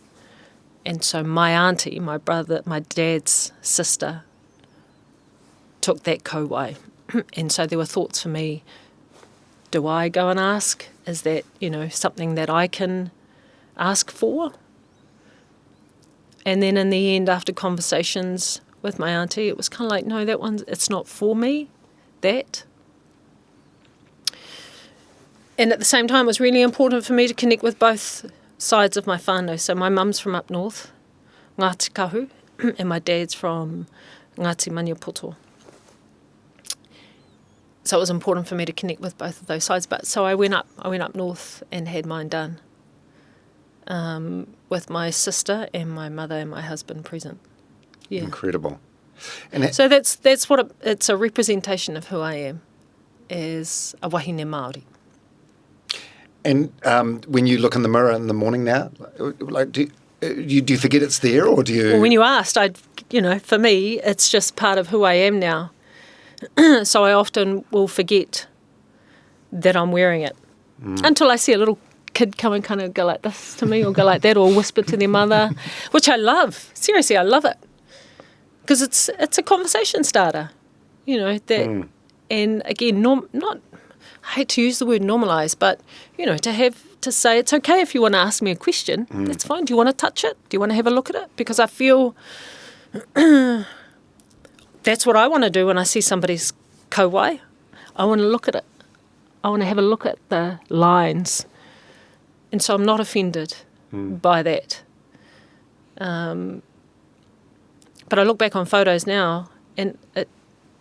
And so my auntie, my brother, my dad's sister, took that kōwhai. And so there were thoughts for me, do I go and ask? Is that, something that I can ask for? And then in the end, after conversations with my auntie, it was kind of like, no, it's not for me, that. And at the same time, it was really important for me to connect with both sides of my whānau. So my mum's from up north, Ngāti Kahu, and my dad's from Ngāti Maniapoto. So it was important for me to connect with both of those sides. But so I went up north and had mine done with my sister and my mother and my husband present. Yeah. Incredible. So that's what it's a representation of who I am as a wahine Māori. And when you look in the mirror in the morning now, like do you forget it's there, or do you? Well, when you asked, for me, it's just part of who I am now. So I often will forget that I'm wearing it until I see a little kid come and kind of go like this to me, or go like that, or whisper to their mother, which I love. Seriously, I love it because it's a conversation starter, that. And again, not. I hate to use the word normalise, but, to say it's okay if you want to ask me a question, that's fine. Do you want to touch it? Do you want to have a look at it? Because I feel that's what I want to do when I see somebody's kōwhai. I want to look at it. I want to have a look at the lines. And so I'm not offended by that. But I look back on photos now and it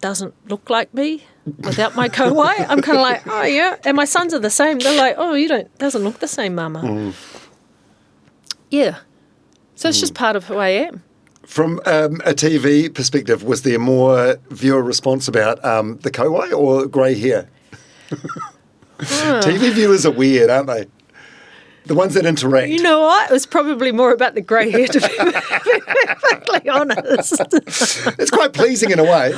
doesn't look like me without my kōwhai. I'm kind of like, oh yeah, and my sons are the same. They're like, oh, doesn't look the same, Mama. Yeah, so it's just part of who I am. From a TV perspective, was there more viewer response about the kōwhai or grey hair? TV viewers are weird, aren't they? The ones that interact. You know what? It was probably more about the grey hair, to be perfectly honest. It's quite pleasing in a way.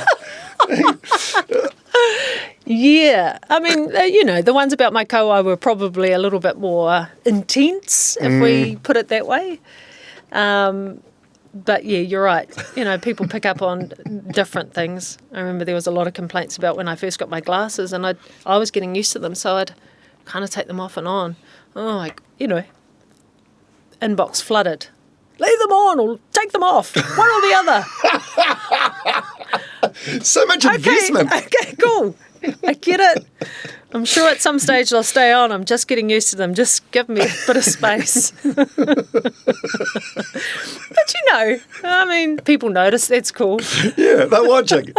Yeah. I mean, the ones about my kōwhai were probably a little bit more intense, if we put it that way. But yeah, you're right. People pick up on different things. I remember there was a lot of complaints about when I first got my glasses, and I was getting used to them, so I'd kind of take them off and on. Oh, inbox flooded. Leave them on or take them off, one or the other. So much investment. Okay, cool. I get it. I'm sure at some stage they'll stay on. I'm just getting used to them. Just give me a bit of space. But people notice. That's cool. Yeah, they're watching.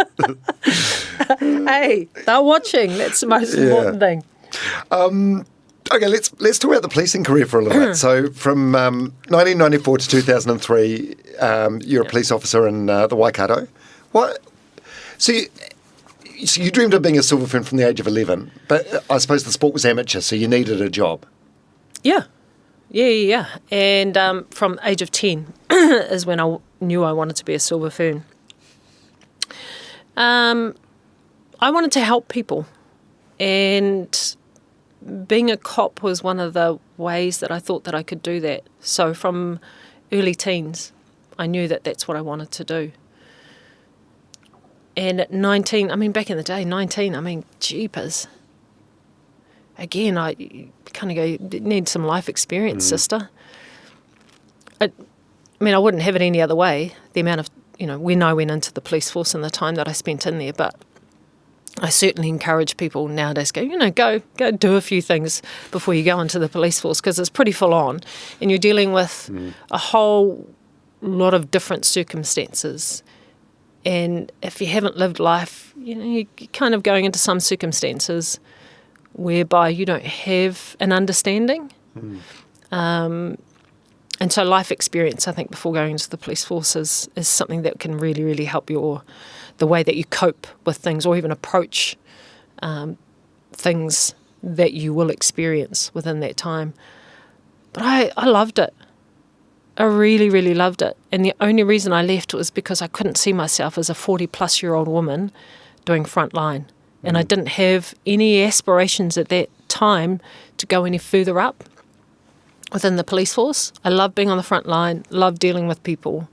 Hey, they're watching. That's the most important thing. Okay, let's talk about the policing career for a little bit. So from 1994 to 2003, you're a police officer in the Waikato. What? So you dreamed of being a Silver Fern from the age of 11, but I suppose the sport was amateur, so you needed a job. Yeah. And from the age of 10 is when I knew I wanted to be a Silver Fern. I wanted to help people, and being a cop was one of the ways that I thought that I could do that. So from early teens, I knew that that's what I wanted to do. And at 19, back in the day, 19, jeepers. Again, I kind of go, need some life experience, sister. I wouldn't have it any other way. The amount of, when I went into the police force and the time that I spent in there, but I certainly encourage people nowadays, go do a few things before you go into the police force, because it's pretty full on, and you're dealing with a whole lot of different circumstances. And if you haven't lived life, you're kind of going into some circumstances whereby you don't have an understanding. And so life experience, I think, before going into the police force is something that can really, really help the way that you cope with things, or even approach things that you will experience within that time. But I loved it. I really, really loved it. And the only reason I left was because I couldn't see myself as a 40-plus-year-old woman doing frontline. And I didn't have any aspirations at that time to go any further up within the police force. I loved being on the front line, loved dealing with people.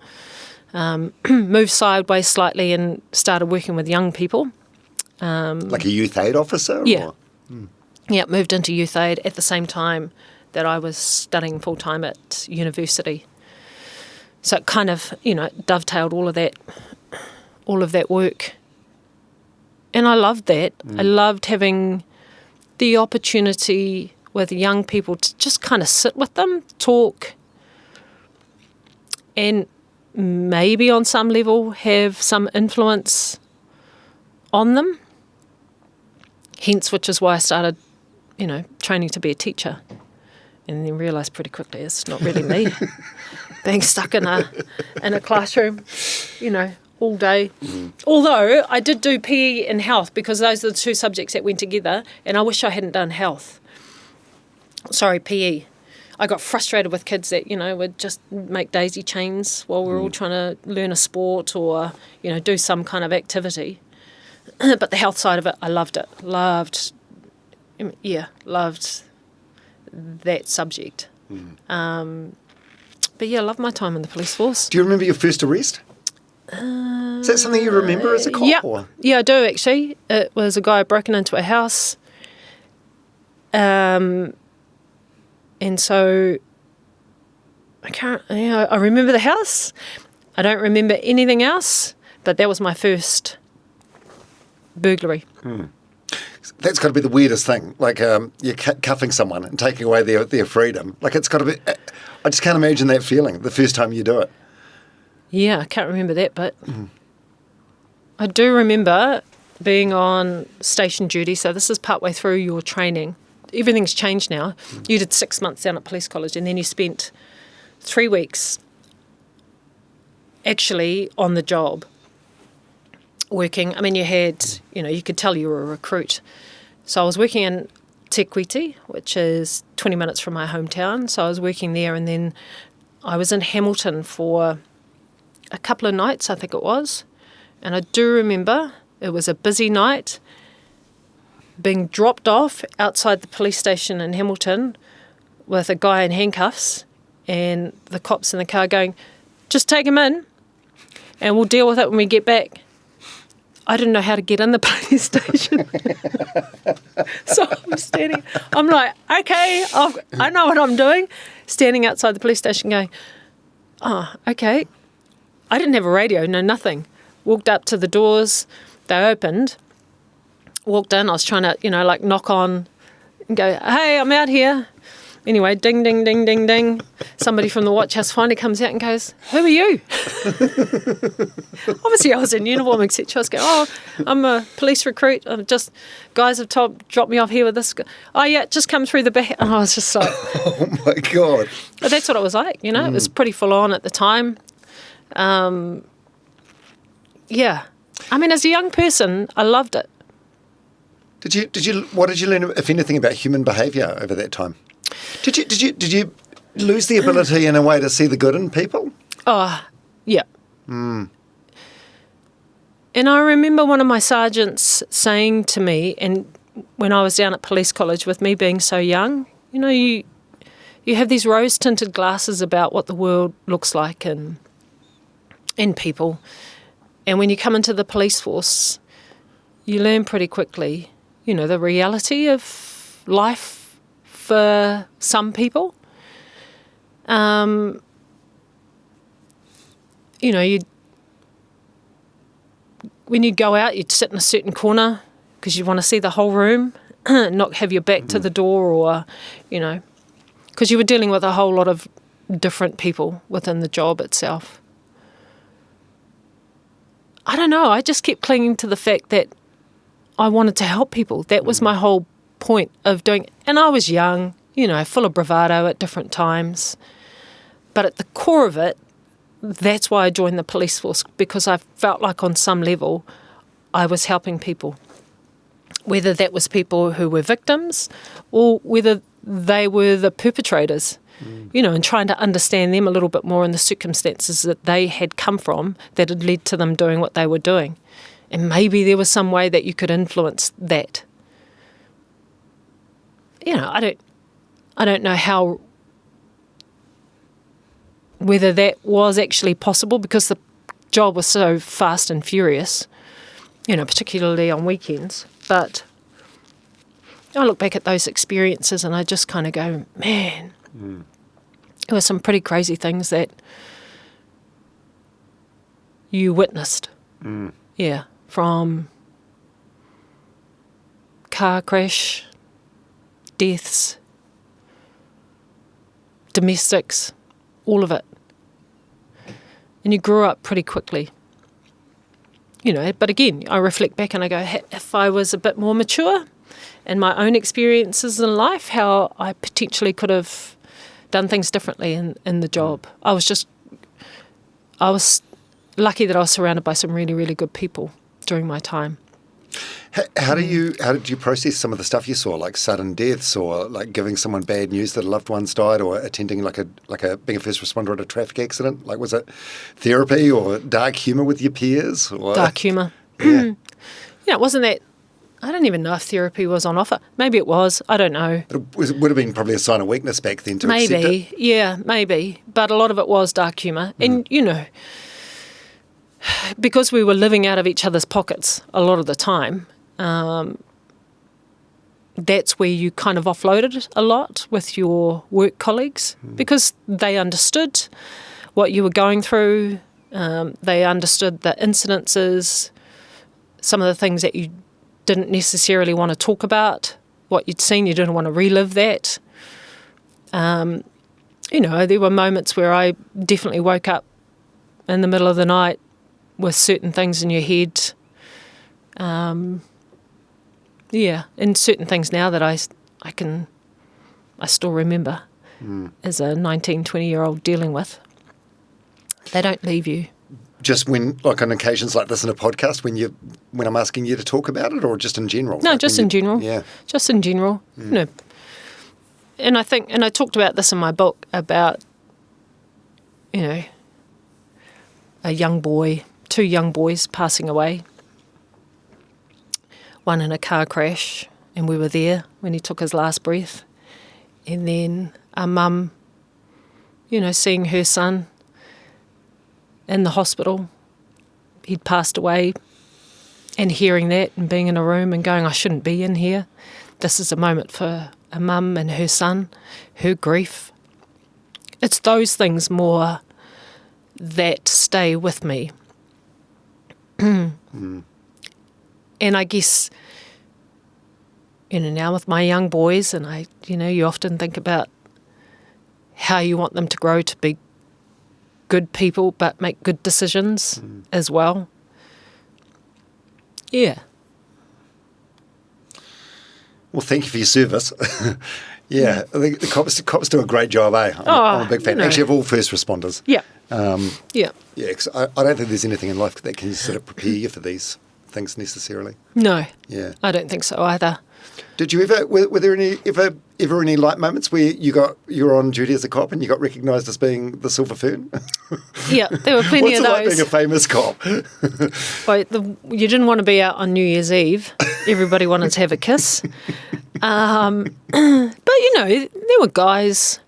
Moved sideways slightly and started working with young people. Like a youth aid officer? Yeah. Yeah, moved into youth aid at the same time that I was studying full-time at university. So it kind of, dovetailed all of that work. And I loved that. I loved having the opportunity with young people to just kind of sit with them, talk, and maybe on some level have some influence on them. Hence, which is why I started, training to be a teacher. And then realised pretty quickly it's not really me. Being stuck in a classroom, all day. Although I did do PE and health, because those are the two subjects that went together, and I wish I hadn't done PE. I got frustrated with kids that, would just make daisy chains while we're all trying to learn a sport or, do some kind of activity. But the health side of it, I loved it. Loved that subject. But yeah, I loved my time in the police force. Do you remember your first arrest? Is that something you remember as a cop? Yeah, or? Yeah, I do actually. It was a guy broken into a house. And so I remember the house. I don't remember anything else, but that was my first burglary. That's got to be the weirdest thing. Like you're cuffing someone and taking away their freedom. Like it's got to be. I just can't imagine that feeling the first time you do it. Yeah, I can't remember that, but I do remember being on station duty. So this is partway through your training. Everything's changed now. You did 6 months down at police college, and then you spent 3 weeks actually on the job working. You had, you could tell you were a recruit. So I was working in Te Kuiti, which is 20 minutes from my hometown. So I was working there, and then I was in Hamilton for a couple of nights, I think it was. And I do remember it was a busy night, being dropped off outside the police station in Hamilton with a guy in handcuffs, and the cops in the car going, just take him in and we'll deal with it when we get back. I didn't know how to get in the police station. So I'm standing, I'm like, okay, I know what I'm doing. Standing outside the police station going, oh, okay. I didn't have a radio, no nothing. Walked up to the doors, they opened, walked in, I was trying to, like knock on and go, hey, I'm out here. Anyway, ding, ding, ding, ding, ding. Somebody from the watch house finally comes out and goes, who are you? Obviously, I was in uniform, etc. I was going, oh, I'm a police recruit. Guys have dropped me off here with this guy. Oh, yeah, just come through the back. And I was just like... Oh, my God. But that's what it was like, It was pretty full on at the time. Yeah. I mean, as a young person, I loved it. What did you learn, if anything, about human behaviour over that time? Did you lose the ability in a way to see the good in people? Oh, yeah. And I remember one of my sergeants saying to me, and when I was down at police college with me being so young, you have these rose-tinted glasses about what the world looks like and people. And when you come into the police force, you learn pretty quickly, the reality of life for some people. When you go out, you'd sit in a certain corner because you want to see the whole room, not have your back to the door or, because you were dealing with a whole lot of different people within the job itself. I don't know, I just kept clinging to the fact that I wanted to help people. That was my whole point of doing it. And I was young, full of bravado at different times. But at the core of it, that's why I joined the police force, because I felt like on some level I was helping people. Whether that was people who were victims or whether they were the perpetrators, and trying to understand them a little bit more in the circumstances that they had come from that had led to them doing what they were doing. And maybe there was some way that you could influence that. I don't know whether that was actually possible, because the job was so fast and furious, particularly on weekends. But I look back at those experiences and I just kind of go, man, there were some pretty crazy things that you witnessed. Yeah, from car crash, deaths, domestics, all of it. And you grew up pretty quickly. But again, I reflect back and I go, if I was a bit more mature in my own experiences in life, how I potentially could have done things differently in the job. I was lucky that I was surrounded by some really, really good people during my time. How did you process some of the stuff you saw, like sudden deaths, or like giving someone bad news that a loved one's died, or attending being a first responder at a traffic accident? Like, was it therapy or dark humour with your peers? Or? Dark humour. Yeah. It wasn't that. I don't even know if therapy was on offer. Maybe it was. I don't know. It would have been probably a sign of weakness back then to accept it. Maybe, yeah, maybe. But a lot of it was dark humour. And, because we were living out of each other's pockets a lot of the time, that's where you kind of offloaded a lot with your work colleagues, because they understood what you were going through. They understood the incidences, some of the things that you didn't necessarily want to talk about, what you'd seen, you didn't want to relive that. There were moments where I definitely woke up in the middle of the night with certain things in your head. And certain things now that I still remember as a 19, 20-year-old dealing with. They don't leave you. Just when, like on occasions like this in a podcast, when I'm asking you to talk about it, or just in general? No, just in general. Yeah. Just in general. And I talked about this in my book about, a young boy, 2 young boys passing away. One in a car crash, and we were there when he took his last breath. And then a mum, seeing her son in the hospital. He'd passed away And hearing that and being in a room and going, I shouldn't be in here. This is a moment for a mum and her son, her grief. It's those things more that stay with me. And I guess, now with my young boys, and you often think about how you want them to grow to be good people, but make good decisions as well. Yeah. Well, thank you for your service. Yeah, I think the cops do a great job, eh? I'm a big fan. Actually, of all first responders. Yeah. Yeah, because I don't think there's anything in life that can sort of prepare you for these things necessarily. No. Yeah. I don't think so either. Did you ever, were there ever any light moments where you were on duty as a cop and you got recognised as being the Silver Fern? Yeah, there were plenty of those. What's it like being a famous cop? You didn't want to be out on New Year's Eve. Everybody wanted to have a kiss. But, there were guys,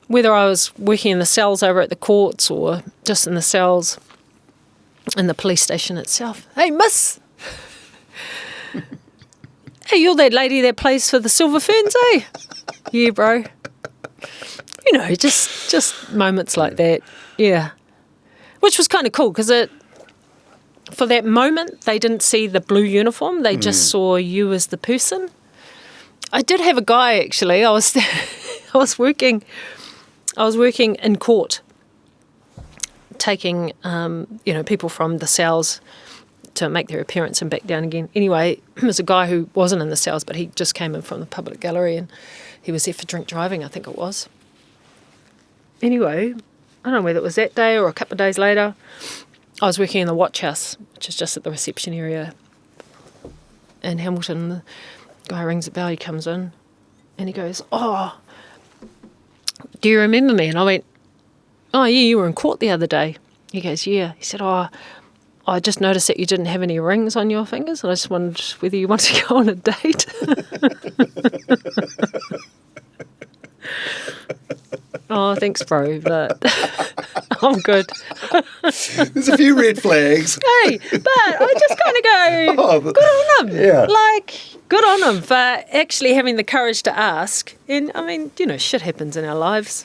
whether I was working in the cells over at the courts or just in the cells in the police station itself. Hey, miss! Hey, you're that lady that plays for the Silver Ferns, eh? Yeah, bro. Just moments like that, yeah. Which was kind of cool because for that moment, they didn't see the blue uniform. They just saw you as the person. I did have a guy, actually. I was working in court, taking, people from the cells to make their appearance and back down again. Anyway, there was a guy who wasn't in the cells, but he just came in from the public gallery and he was there for drink driving, I think it was. Anyway, I don't know whether it was that day or a couple of days later, I was working in the watch house, which is just at the reception area in Hamilton. The guy rings the bell, he comes in and he goes, "Oh, do you remember me?" And I went, "Oh, yeah, you were in court the other day." He goes, "Yeah." He said, "Oh, I just noticed that you didn't have any rings on your fingers, and I just wondered whether you wanted to go on a date." Oh, thanks, bro, but I'm good. There's a few red flags. Hey, but I just kind of go, good on them. Yeah. Good on them for actually having the courage to ask. And, shit happens in our lives.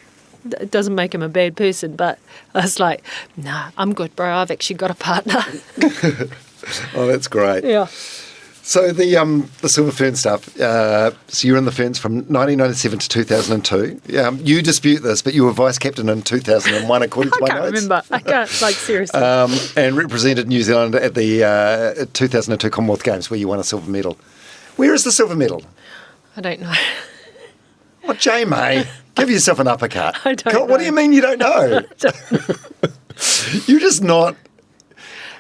It doesn't make him a bad person, but I was like, nah, I'm good, bro. I've actually got a partner. Oh, that's great. Yeah. So the Silver Fern stuff, so you were in the Ferns from 1997 to 2002. You dispute this, but you were vice captain in 2001, according to my notes. I can't remember. I can't, seriously. And represented New Zealand at the 2002 Commonwealth Games, where you won a silver medal. Where is the silver medal? I don't know. What, Jenny-May? Give yourself an uppercut. I don't know. What do you mean you don't know? You're just not...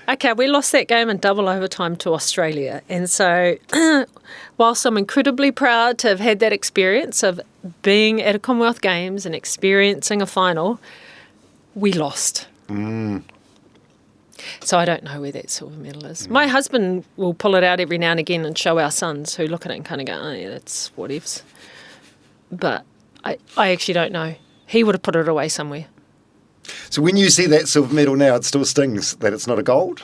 Okay, we lost that game in double overtime to Australia. And so whilst I'm incredibly proud to have had that experience of being at a Commonwealth Games and experiencing a final, we lost. So I don't know where that silver medal is. My husband will pull it out every now and again and show our sons, who look at it and kind of go, "Oh, yeah, that's whatevs." But I actually don't know. He would have put it away somewhere. So when you see that silver medal now, it still stings that it's not a gold?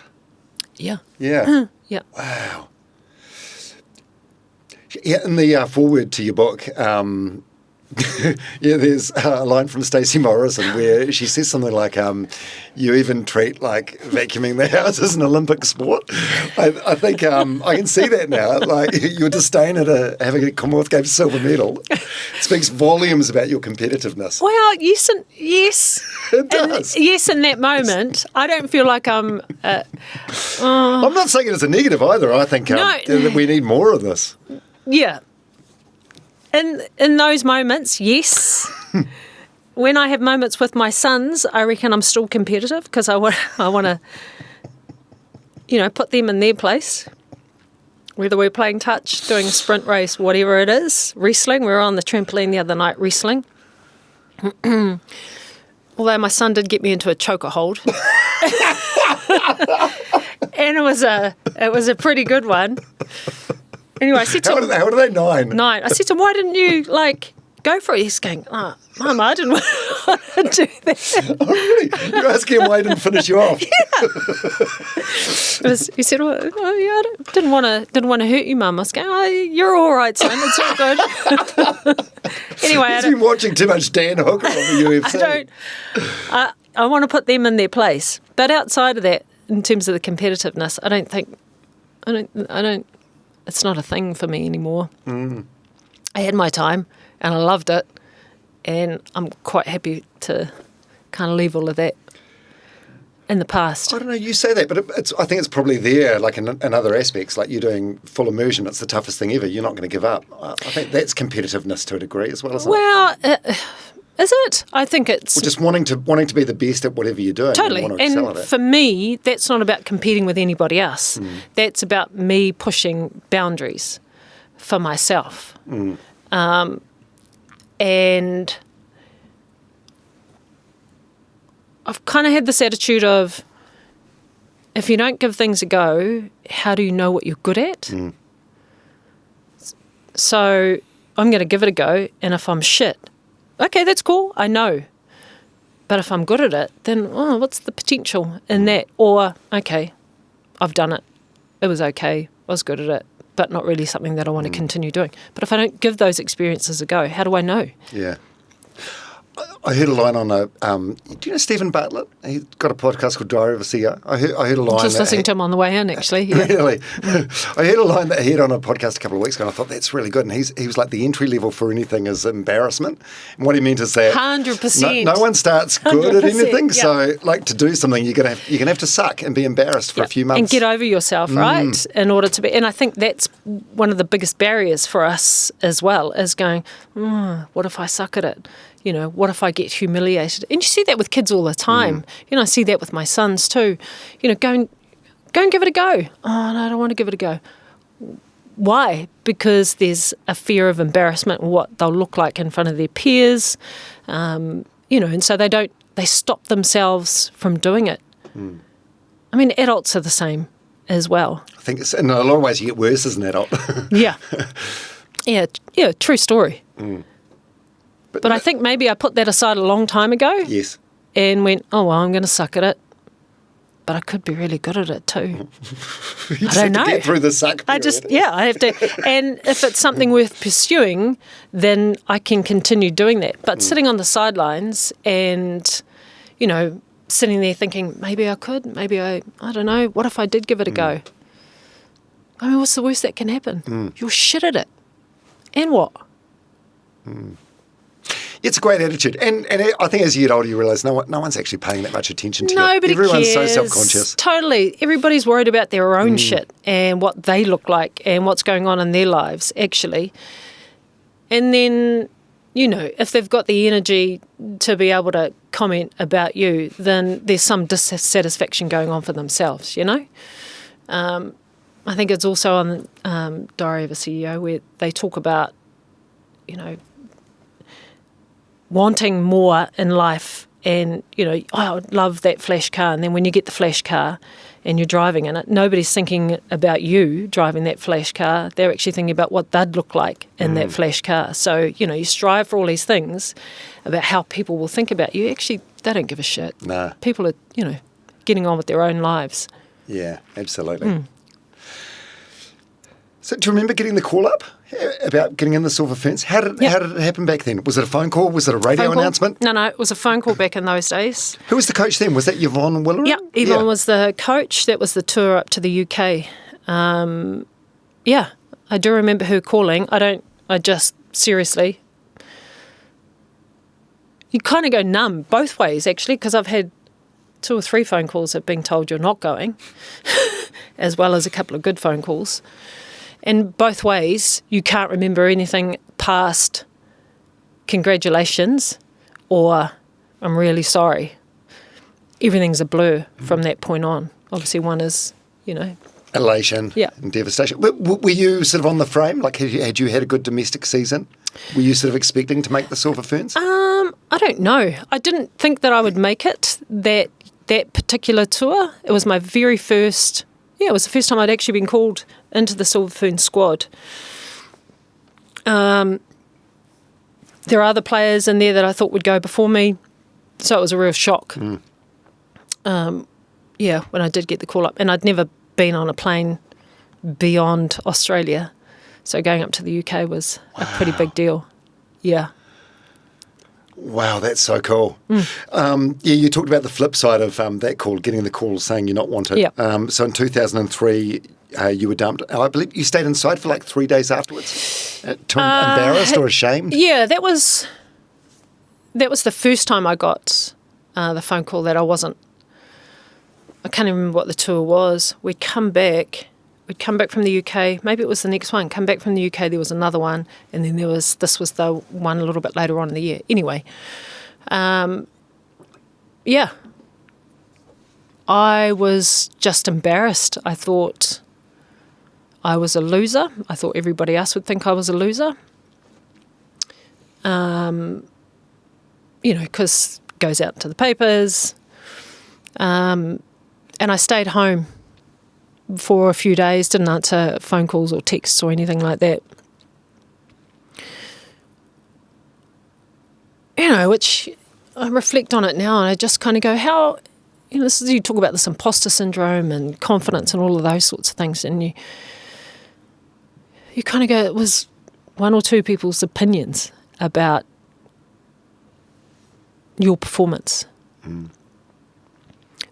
Yeah. Yeah. Yeah. Wow. Yeah, in the foreword to your book, there's a line from Stacey Morrison where she says something like, you even treat vacuuming the house as an Olympic sport. I think I can see that now. Your disdain at having a Commonwealth Games silver medal speaks volumes about your competitiveness. Well, yes. It does. And yes, in that moment, I don't feel like I'm... I'm not saying it as a negative either. I think that we need more of this. Yeah. In those moments, yes. When I have moments with my sons, I reckon I'm still competitive because I want to, put them in their place. Whether we're playing touch, doing a sprint race, whatever it is, wrestling. We were on the trampoline the other night wrestling. Although my son did get me into a choker hold. And it was a pretty good one. Anyway, I said to him, how old are they? 9? 9. I said to him, "Why didn't you, go for it?" He's going, "Oh, Mum, I didn't want to do that. Oh, really? You're asking him why he didn't finish you off? He said, "Well, yeah, I didn't want to hurt you, Mum." I was going, "Oh, you're all right, son. It's all good." Anyway, He's been watching too much Dan Hooker on the UFC. I want to put them in their place, but outside of that, in terms of the competitiveness, I don't. It's not a thing for me anymore. I had my time, and I loved it, and I'm quite happy to kind of leave all of that in the past. I don't know, you say that, but I think it's probably there, like in other aspects, like you're doing full immersion, it's the toughest thing ever, you're not going to give up. I think that's competitiveness to a degree as well, isn't it? Well, is it? I think it's... Well, just wanting to be the best at whatever you're doing. Totally. And, want to excel at it. For me, that's not about competing with anybody else. That's about me pushing boundaries for myself. And I've kind of had this attitude of, if you don't give things a go, how do you know what you're good at? So I'm going to give it a go, and if I'm shit, okay, that's cool, I know. But if I'm good at it, then what's the potential in that? Or, okay, I've done it. It was okay, I was good at it, but not really something that I want to continue doing. But if I don't give those experiences a go, how do I know? Yeah. I heard a line on do you know Stephen Bartlett? He's got a podcast called Diary of a CEO. I heard a line. Just listening to him on the way in, actually. Yeah. Really? I heard a line that he had on a podcast a couple of weeks ago, and I thought that's really good. And he was like, the entry level for anything is embarrassment. And what he meant is that 100%. No one starts good at anything. Yeah. So, like, to do something, you're gonna have to suck and be embarrassed for a few months and get over yourself, right? In order to be, and I think that's one of the biggest barriers for us as well, is going, what if I suck at it? You know, what if I get humiliated? And you see that with kids all the time. You know, I see that with my sons too. You know, go and give it a go. Oh, no, I don't want to give it a go. Why? Because there's a fear of embarrassment and what they'll look like in front of their peers. You know, and so they stop themselves from doing it. I mean, adults are the same as well. I think in a lot of ways you get worse as an adult. Yeah, true story. But I think maybe I put that aside a long time ago. Yes. And went, oh, well, I'm going to suck at it. But I could be really good at it too. You I don't know. To get through the suck period. I have to. And if it's something worth pursuing, then I can continue doing that. But sitting on the sidelines and, you know, sitting there thinking, maybe I could, maybe I don't know, what if I did give it a go? I mean, what's the worst that can happen? You're shit at it. And what? It's a great attitude. And I think as you get older, you realise no one's actually paying that much attention to it. Nobody Everyone's cares. so self-conscious. Totally. Everybody's worried about their own shit and what they look like and what's going on in their lives, actually. And then, you know, if they've got the energy to be able to comment about you, then there's some dissatisfaction going on for themselves, you know? I think it's also on Diary of a CEO where they talk about, you know, wanting more in life and, you know, I would love that flash car. And then when you get the flash car and you're driving in it, nobody's thinking about you driving that flash car. They're actually thinking about what they'd look like in that flash car. So, you know, you strive for all these things about how people will think about you. Actually, they don't give a shit. Nah. People are, you know, getting on with their own lives. Yeah, absolutely. So do you remember getting the call up about getting in the Silver Ferns? How did it happen back then? Was it a phone call? Was it a radio announcement? No, it was a phone call back in those days. Who was the coach then? Was that Yvonne Willery? Yeah, Yvonne was the coach. That was the tour up to the UK. I do remember her calling. Seriously. You kind of go numb both ways, actually, because I've had 2 or 3 phone calls of being told you're not going, as well as a couple of good phone calls. And both ways, you can't remember anything past congratulations or I'm really sorry. Everything's a blur from that point on. Obviously, one is, you know... elation and devastation. Were you sort of on the frame? Like, had you had a good domestic season? Were you sort of expecting to make the Silver Ferns? I don't know. I didn't think that I would make it, that particular tour. It was my very first... Yeah, it was the first time I'd actually been called into the Silver Ferns squad. There are other players in there that I thought would go before me. So it was a real shock. When I did get the call up. And I'd never been on a plane beyond Australia. So going up to the UK was a pretty big deal. Yeah. Wow, that's so cool. You talked about the flip side of that call, getting the call saying you're not wanted. Yeah. So in 2003, you were dumped. I believe you stayed inside for like 3 days afterwards. Embarrassed or ashamed? Yeah, that was the first time I got the phone call that I wasn't. I can't even remember what the tour was. We'd come back from the UK. Maybe it was the next one. Come back from the UK, there was another one, and then this was the one a little bit later on in the year. Anyway, I was just embarrassed. I thought I was a loser. I thought everybody else would think I was a loser. Because it goes out into the papers. And I stayed home for a few days, didn't answer phone calls or texts or anything like that. Which I reflect on it now and I just kind of go, how, you talk about this imposter syndrome and confidence and all of those sorts of things, and you kind of go, it was one or two people's opinions about your performance.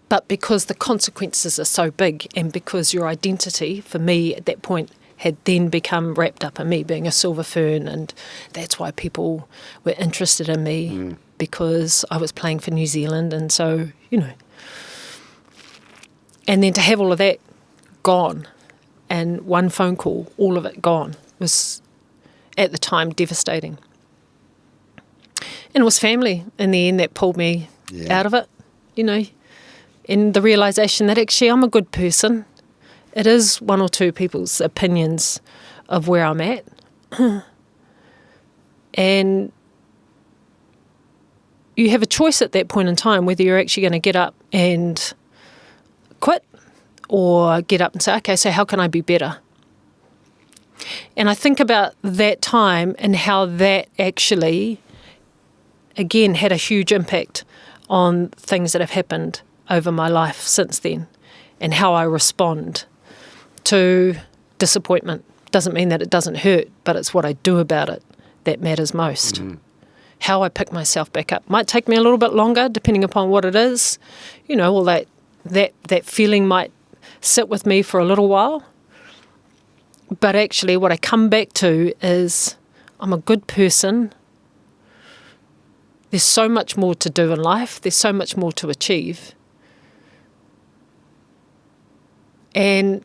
But because the consequences are so big and because your identity, for me at that point, had then become wrapped up in me being a Silver Fern, and that's why people were interested in me because I was playing for New Zealand, and so, And then to have all of that gone and one phone call, all of it gone, was at the time devastating. And it was family in the end that pulled me out of it, and the realisation that actually I'm a good person. It is one or two people's opinions of where I'm at. And you have a choice at that point in time whether you're actually going to get up and quit or get up and say, okay, so how can I be better? And I think about that time and how that actually, again, had a huge impact on things that have happened over my life since then and how I respond to disappointment. Doesn't mean that it doesn't hurt, but it's what I do about it that matters most. How I pick myself back up. Might take me a little bit longer depending upon what it is. All that feeling might sit with me for a little while. But actually what I come back to is I'm a good person. There's so much more to do in life. There's so much more to achieve. And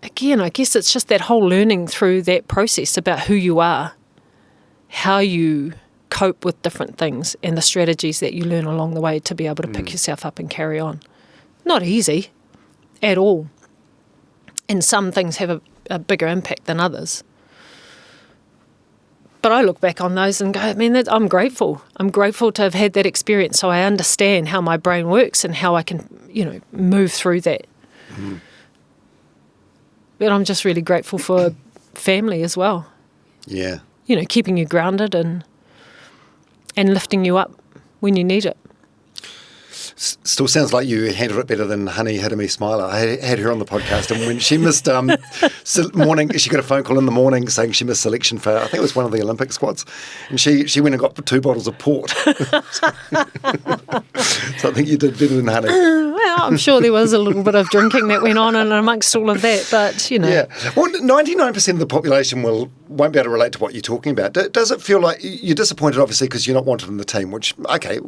again, I guess it's just that whole learning through that process about who you are, how you cope with different things, and the strategies that you learn along the way to be able to pick yourself up and carry on. Not easy at all. And some things have a bigger impact than others. But I look back on those and go, I'm grateful. I'm grateful to have had that experience so I understand how my brain works and how I can, move through that. But I'm just really grateful for family as well. Yeah. Keeping you grounded and lifting you up when you need it. Still sounds like you handled it better than Honey Hitomi Smiler. I had her on the podcast, and when she missed morning, she got a phone call in the morning saying she missed selection for, I think it was one of the Olympic squads, and she went and got 2 bottles of port. So I think you did better than Honey. Well, I'm sure there was a little bit of drinking that went on and amongst all of that, but Yeah. Well, 99% of the population won't be able to relate to what you're talking about. Does it feel like you're disappointed, obviously, because you're not wanted in the team, which, okay,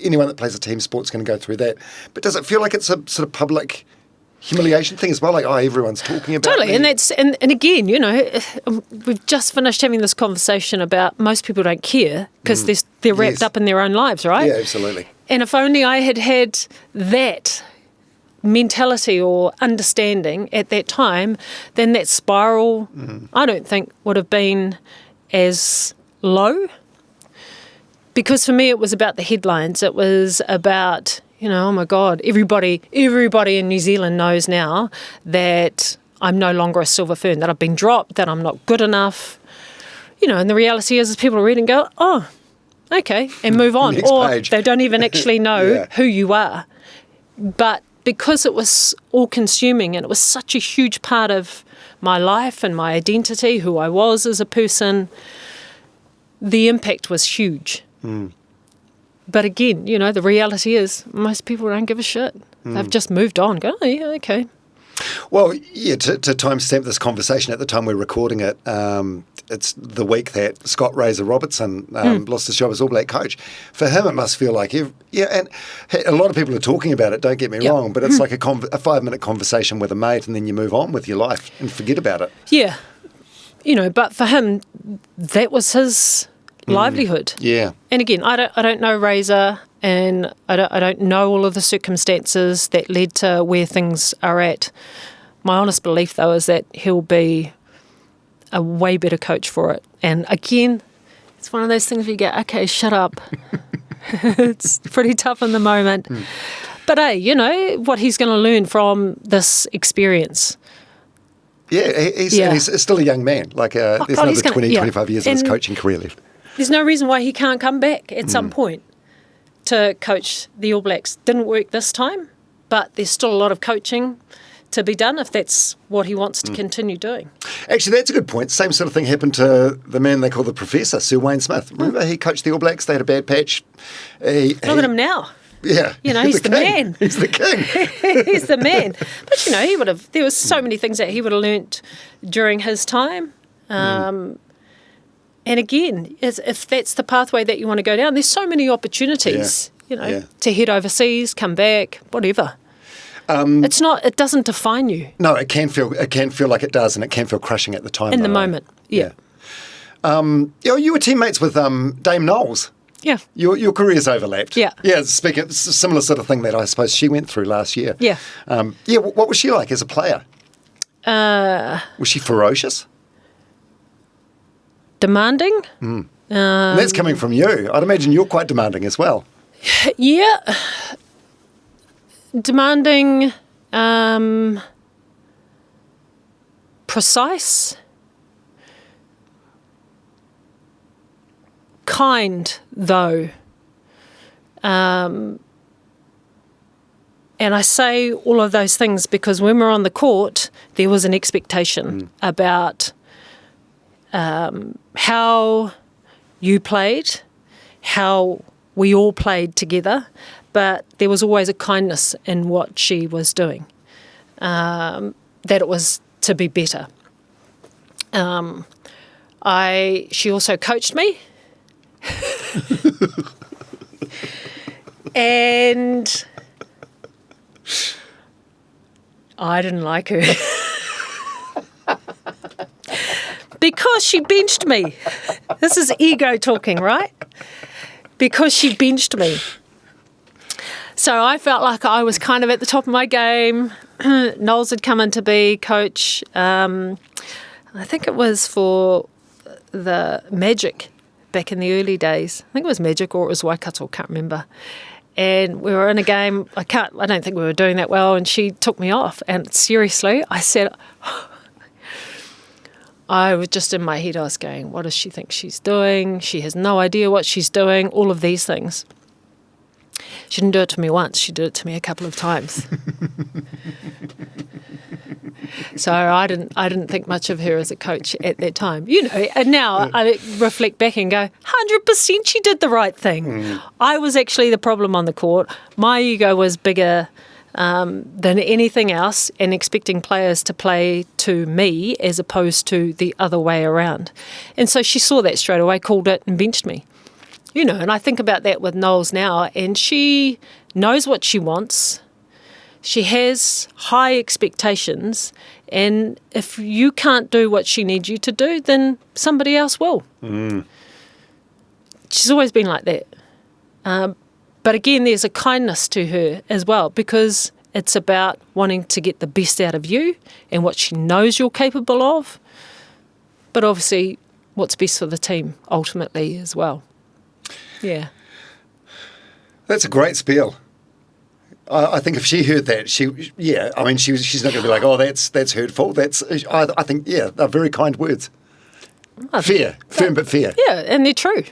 anyone that plays a team sport's going to go through that. But does it feel like it's a sort of public humiliation thing as well? Like, everyone's talking about totally, me. and that's and again, we've just finished having this conversation about most people don't care because they're wrapped up in their own lives, right? Yeah, absolutely. And if only I had that mentality or understanding at that time, then that spiral, I don't think, would have been as low. Because for me, it was about the headlines. It was about, oh my God, everybody in New Zealand knows now that I'm no longer a Silver Fern, that I've been dropped, that I'm not good enough. And the reality is people read and go, oh, okay, and move on. Next Or page. they don't even actually know Yeah. who you are. But because it was all-consuming and it was such a huge part of my life and my identity, who I was as a person, the impact was huge. But again, you know, the reality is most people don't give a shit. They've just moved on. Go, oh, yeah, okay. Well, yeah, to timestamp this conversation at the time we're recording it, it's the week that Scott Razor-Robertson lost his job as All Black coach. For him, it must feel like, and a lot of people are talking about it, don't get me wrong, but it's like a 5-minute conversation with a mate and then you move on with your life and forget about it. Yeah. You know, but for him, that was his livelihood. Yeah. And again, I don't know Razor, and I don't know all of the circumstances that led to where things are at. My honest belief, though, is that he'll be a way better coach for it. And again, it's one of those things where you go, okay, shut up. It's pretty tough in the moment. But hey, you know, what he's going to learn from this experience. Yeah, he's still a young man. Like, there's God, another he's gonna- 25 years of his And coaching career left. There's no reason why he can't come back at some point to coach the All Blacks. Didn't work this time, but there's still a lot of coaching to be done if that's what he wants to continue doing. Actually, that's a good point. Same sort of thing happened to the man they call the Professor, Sir Wayne Smith. Remember, he coached the All Blacks. They had a bad patch. Look at him now. Yeah. You know, he's the king. man. He's the king. He's the man. But, you know, there was so many things that he would have learnt during his time. And again, if that's the pathway that you want to go down, there's so many opportunities, to head overseas, come back, whatever. It doesn't define you. No, it can feel like it does, and it can feel crushing at the time. In the moment, yeah. You were teammates with Dame Knowles. Yeah. Your careers overlapped. Yeah. Yeah, it's a similar sort of thing that I suppose she went through last year. Yeah. What was she like as a player? Was she ferocious? Demanding. And that's coming from you. I'd imagine you're quite demanding as well. Yeah. Demanding, precise, kind, though. And I say all of those things because when we're on the court, there was an expectation about how you played, how we all played together, but there was always a kindness in what she was doing, that it was to be better. She also coached me. And I didn't like her. Because she benched me. This is ego talking, right? Because she benched me. So I felt like I was kind of at the top of my game. Knowles had come in to be coach. I think it was for the Magic back in the early days. I think it was Magic or it was Waikato, can't remember. And we were in a game, I don't think we were doing that well, and she took me off. And seriously, I said, I was just in my head, I was going, what does she think she's doing? She has no idea what she's doing, all of these things. She didn't do it to me once, she did it to me a couple of times. So I didn't think much of her as a coach at that time. You know, and now I reflect back and go, 100% she did the right thing. I was actually the problem on the court. My ego was bigger than anything else, and expecting players to play to me as opposed to the other way around. And so she saw that straight away, called it and benched me. You know, and I think about that with Knowles now, and she knows what she wants. She has high expectations, and if you can't do what she needs you to do, then somebody else will. She's always been like that. But again, there's a kindness to her as well, because it's about wanting to get the best out of you and what she knows you're capable of, but obviously what's best for the team ultimately as well. Yeah. That's a great spiel. I think if she heard that, she's not going to be like, oh, that's hurtful. I think, they're very kind words. Fair, firm but fair. Yeah, and they're true.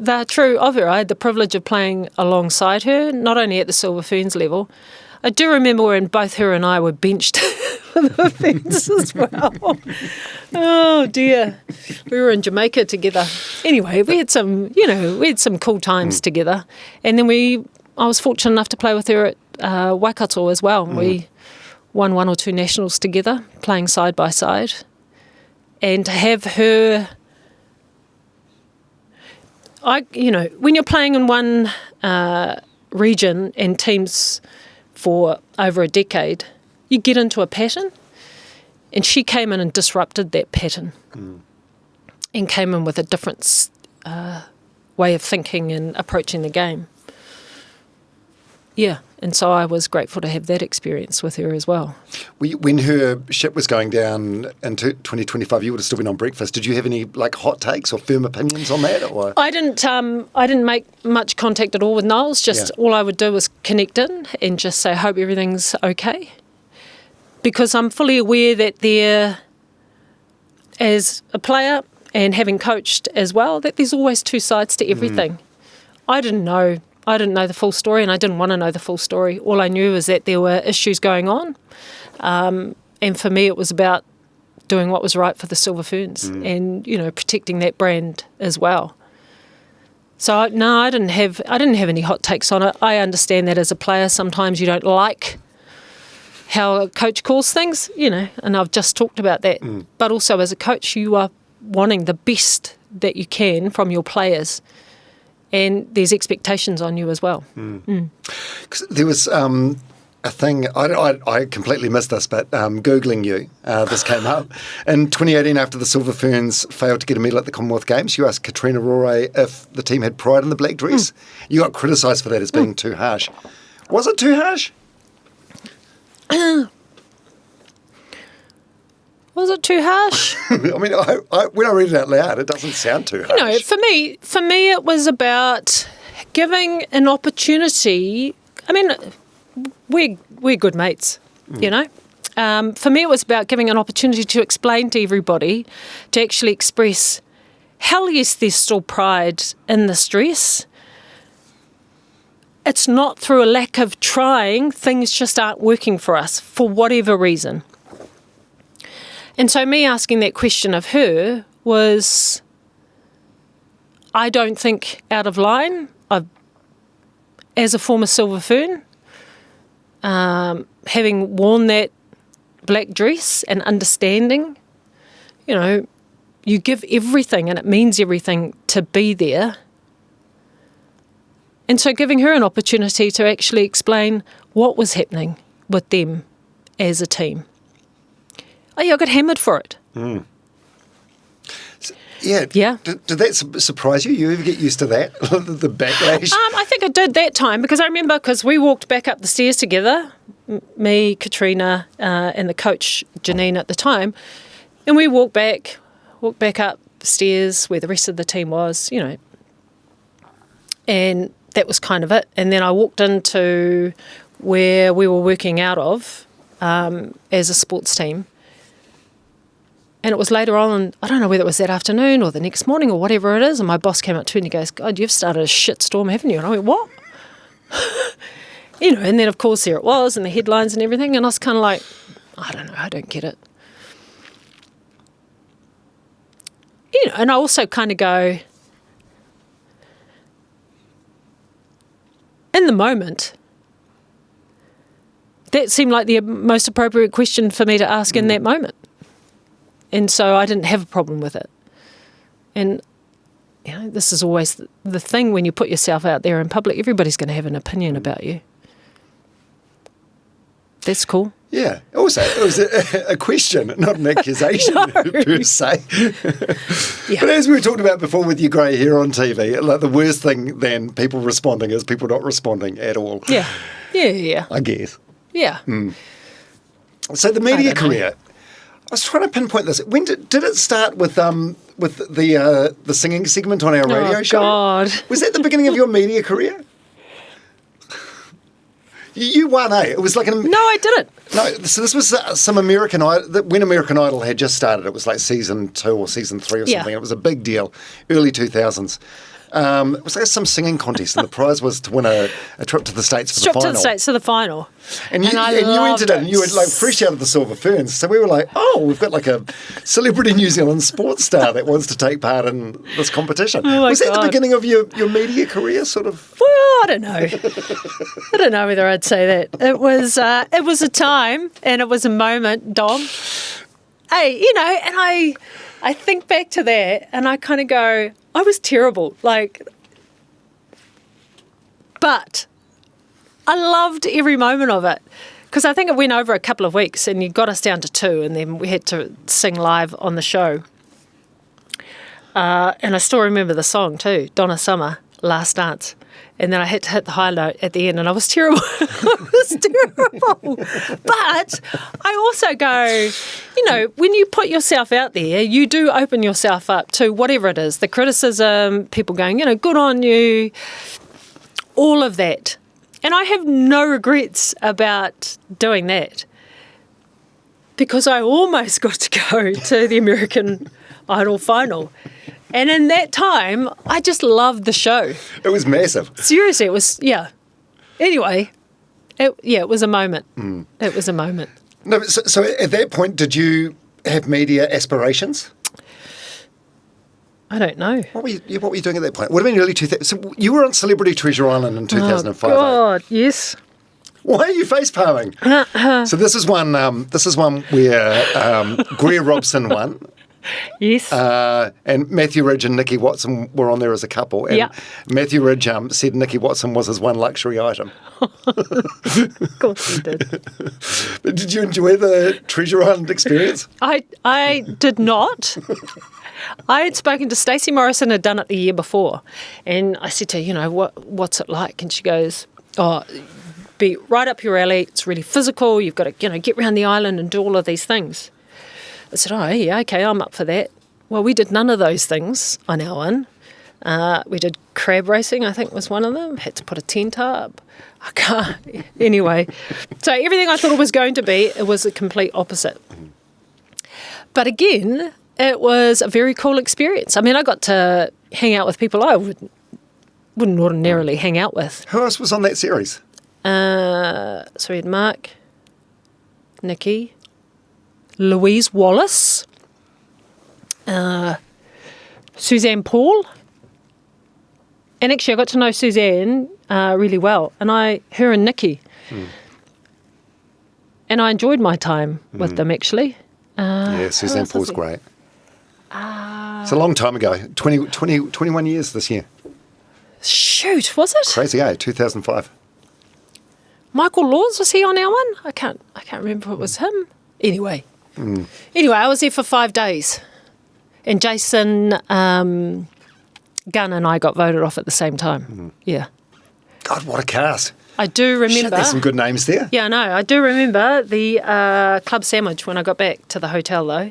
They're true of her. I had the privilege of playing alongside her, not only at the Silver Ferns level. I do remember when both her and I were benched for the Ferns as well. Oh dear, we were in Jamaica together. Anyway, we had some cool times together, and then I was fortunate enough to play with her at Waikato as well. We won 1 or 2 nationals together, playing side by side, and to have her. When you're playing in one region and teams for over a decade, you get into a pattern. And she came in and disrupted that pattern and came in with a different way of thinking and approaching the game. Yeah, and so I was grateful to have that experience with her as well. When her ship was going down into 2025, you would have still been on breakfast. Did you have any hot takes or firm opinions on that? Or? I didn't make much contact at all with Niles. Just all I would do was connect in and just say, I hope everything's okay. Because I'm fully aware that there, as a player and having coached as well, that there's always 2 sides to everything. I didn't know the full story, and I didn't want to know the full story. All I knew was that there were issues going on, and for me it was about doing what was right for the Silver Ferns and protecting that brand as well. So no, I didn't have any hot takes on it. I understand that as a player sometimes you don't like how a coach calls things, and I've just talked about that. But also as a coach, you are wanting the best that you can from your players, and there's expectations on you as well. 'Cause there was a thing, I completely missed this, but Googling you, this came up. In 2018, after the Silver Ferns failed to get a medal at the Commonwealth Games, you asked Katrina Rore if the team had pride in the black dress. You got criticised for that as being too harsh. Was it too harsh? Was it too harsh? I mean, when I read it out loud, it doesn't sound too harsh. For me, it was about giving an opportunity. I mean, we're good mates, For me, it was about giving an opportunity to explain to everybody, to actually express, hell yes, there's still pride in this dress. It's not through a lack of trying, things just aren't working for us for whatever reason. And so me asking that question of her was, I don't think out of line. As a former Silver Fern, having worn that black dress and understanding, you give everything and it means everything to be there. And so giving her an opportunity to actually explain what was happening with them as a team. I got hammered for it. Yeah. Did that surprise you? You ever get used to that, the backlash? I think I did that time because I remember we walked back up the stairs together, me, Katrina, and the coach, Janine, at the time, and we walked back up the stairs where the rest of the team was, and that was kind of it. And then I walked into where we were working out of as a sports team. And it was later on, I don't know whether it was that afternoon or the next morning or whatever it is, and my boss came up to me and he goes, God, you've started a shitstorm, haven't you? And I went, what? And then of course there it was and the headlines and everything, and I was kind of like, I don't know, I don't get it. And I also kind of go, in the moment, that seemed like the most appropriate question for me to ask in that moment. And so I didn't have a problem with it. And, this is always the thing when you put yourself out there in public, everybody's going to have an opinion about you. That's cool. Yeah. Also, it was a question, not an accusation per se. Yeah. But as we were talking about before with your grey hair on TV, the worst thing than people responding is people not responding at all. Yeah. Yeah. I guess. Yeah. So the media career, I was trying to pinpoint this. When did it start with the singing segment on our radio show? God. Was that the beginning of your media career? You won, eh? It was like No, I didn't. No, so this was some American Idol. When American Idol had just started, it was like season 2 or season 3 or something. Yeah. It was a big deal, early 2000s. It was like some singing contest, and the prize was to win a trip to the States for the final. Trip to the States to the final. And you loved entered it, and you were like fresh out of the Silver Ferns. So we were like, oh, we've got like a celebrity New Zealand sports star that wants to take part in this competition. Oh my was that God. the beginning of your media career, sort of? Well, I don't know. I don't know whether I'd say that. It was a time and it was a moment, Dom. Hey, and I think back to that and I kind of go, I was terrible. But I loved every moment of it because I think it went over a couple of weeks and you got us down to 2 and then we had to sing live on the show. And I still remember the song too, Donna Summer, Last Dance. And then I had to hit the high note at the end and I was terrible. I was terrible. But I also go, when you put yourself out there, you do open yourself up to whatever it is, the criticism, people going, good on you, all of that. And I have no regrets about doing that because I almost got to go to the American Idol final. And in that time, I just loved the show. It was massive. Seriously, it was, yeah. Anyway, it was a moment. It was a moment. No, so at that point, did you have media aspirations? I don't know. What were you doing at that point? Would have been early 2000s. So you were on Celebrity Treasure Island in 2005. Oh, God, yes. Why are you face palming? So this is one. This is one where Greer Robson won. Yes. And Matthew Ridge and Nikki Watson were on there as a couple. And Matthew Ridge said Nikki Watson was his one luxury item. Of course he did. But did you enjoy the Treasure Island experience? I did not. I had spoken to Stacey Morrison, had done it the year before. And I said to her, what's it like? And she goes, be right up your alley. It's really physical. You've got to, get around the island and do all of these things. I said, oh, yeah, okay, I'm up for that. Well, we did none of those things on our one. We did crab racing, I think was one of them. Had to put a tent up. I can't. Anyway, so everything I thought it was going to be, it was a complete opposite. But again, it was a very cool experience. I mean, I got to hang out with people I wouldn't ordinarily hang out with. Who else was on that series? So we had Mark, Nikki, Louise Wallace, Suzanne Paul, and actually I got to know Suzanne really well, and her and Nikki, and I enjoyed my time with them actually. Yeah, Suzanne Paul's great. It's a long time ago, 21 years this year. Shoot, was it? Crazy, 2005. Michael Laws, was he on our one? I can't remember if it was him. Anyway, I was there for 5 days, and Jason Gunn and I got voted off at the same time. Yeah. God, what a cast! I do remember. Shit, there's some good names there. Yeah, I know. I do remember the club sandwich when I got back to the hotel, though.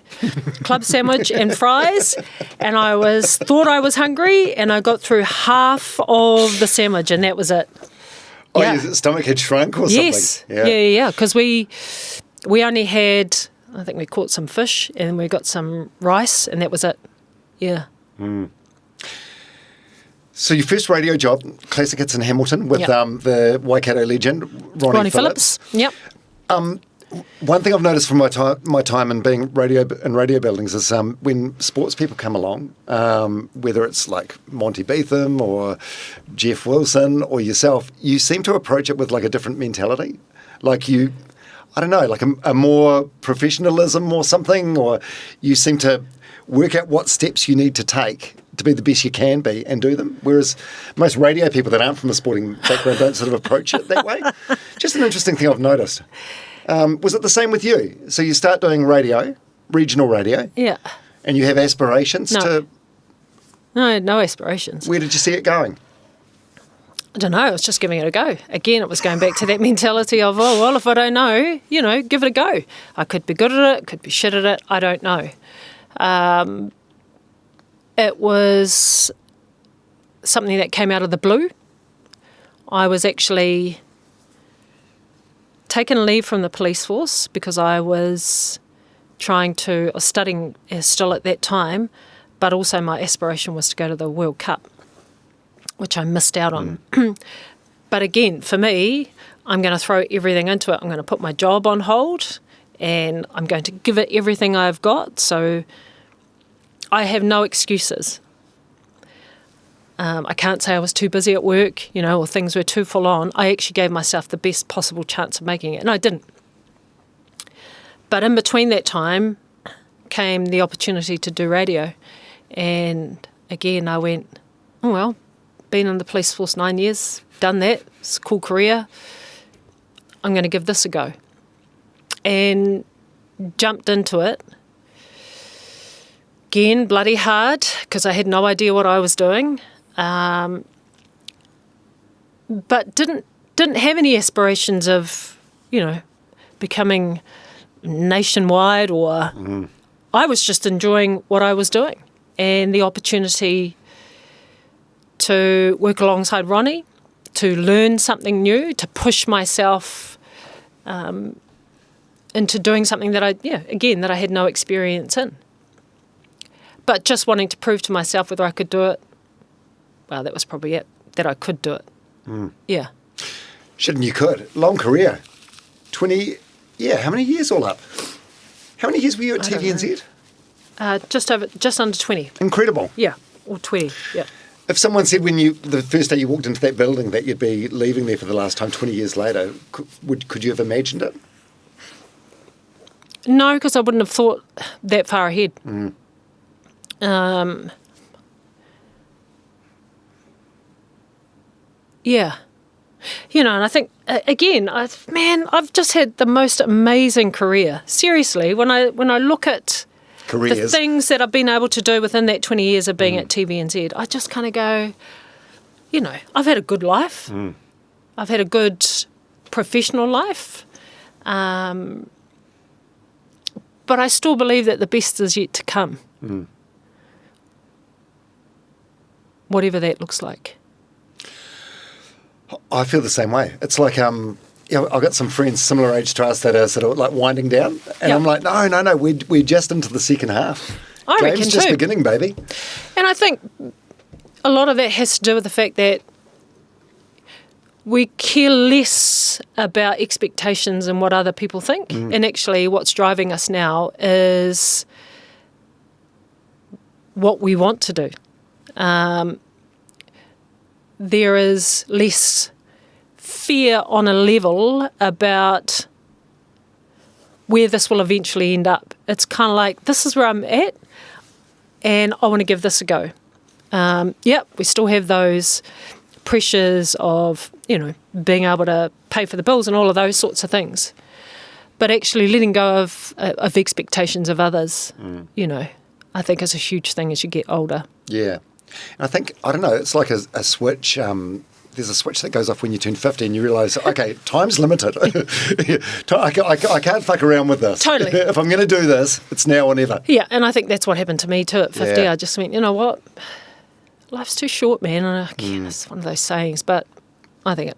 Club sandwich and fries, and thought I was hungry, and I got through half of the sandwich, and that was it. Oh, Yeah. your stomach had shrunk or Yes. something? Yeah. Because we only had, I think we caught some fish and we got some rice and that was it. Yeah. So your first radio job, Classic Hits in Hamilton, with the Waikato legend, Ronnie Phillips. Yep. One thing I've noticed from my time in being radio buildings is when sports people come along, whether it's like Monty Beetham or Jeff Wilson or yourself, you seem to approach it with like a different mentality. Like I don't know, like a more professionalism or something, or you seem to work out what steps you need to take to be the best you can be and do them. Whereas most radio people that aren't from a sporting background don't sort of approach it that way. Just an interesting thing I've noticed. Was it the same with you? So you start doing radio, regional radio. Yeah. And you have aspirations to... No, no aspirations. Where did you see it going? I don't know. I was just giving it a go. Again, it was going back to that mentality of, oh, well, if I don't know, give it a go. I could be good at it, could be shit at it. I don't know. It was something that came out of the blue. I was actually taken leave from the police force because I was studying still at that time, but also my aspiration was to go to the World Cup, which I missed out on. But again, for me, I'm going to throw everything into it. I'm going to put my job on hold and I'm going to give it everything I've got. So I have no excuses. I can't say I was too busy at work, or things were too full on. I actually gave myself the best possible chance of making it, and I didn't. But in between that time came the opportunity to do radio. And again, I went, oh, well, been in the police force 9 years, done that, it's a cool career. I'm going to give this a go. And jumped into it. Again, bloody hard, because I had no idea what I was doing. But didn't have any aspirations of, becoming nationwide or I was just enjoying what I was doing and the opportunity to work alongside Ronnie, to learn something new, to push myself into doing something that I had no experience in. But just wanting to prove to myself whether I could do it, well, that was probably it, that I could do it. Yeah. Shouldn't you could. Long career. 20, how many years all up? How many years were you at TVNZ? Just under 20. Incredible. Yeah, or 20, yeah. If someone said the first day you walked into that building that you'd be leaving there for the last time 20 years later, could you have imagined it? No, because I wouldn't have thought that far ahead. Yeah. And I think, again, I've just had the most amazing career. Seriously, when I look at careers, the things that I've been able to do within that 20 years of being at TVNZ, I just kind of go, I've had a good life. I've had a good professional life. But I still believe that the best is yet to come. Whatever that looks like. I feel the same way. It's like, I've got some friends similar age to us that are sort of like winding down. And I'm like, no, we're just into the second half. I reckon Game's just too. beginning, baby. And I think a lot of that has to do with the fact that we care less about expectations and what other people think. And actually what's driving us now is what we want to do. There is less fear on a level about where this will eventually end up. It's kind of like, this is where I'm at, and I want to give this a go. We still have those pressures of, being able to pay for the bills and all of those sorts of things. But actually letting go of expectations of others, I think is a huge thing as you get older. Yeah. And I think, I don't know, it's like a switch. There's a switch that goes off when you turn 50 and you realise, okay, time's limited. I can't fuck around with this. Totally. If I'm going to do this, it's now or never. Yeah, and I think that's what happened to me too at 50. Yeah. I just went, you know what? Life's too short, man. And it's one of those sayings, but I think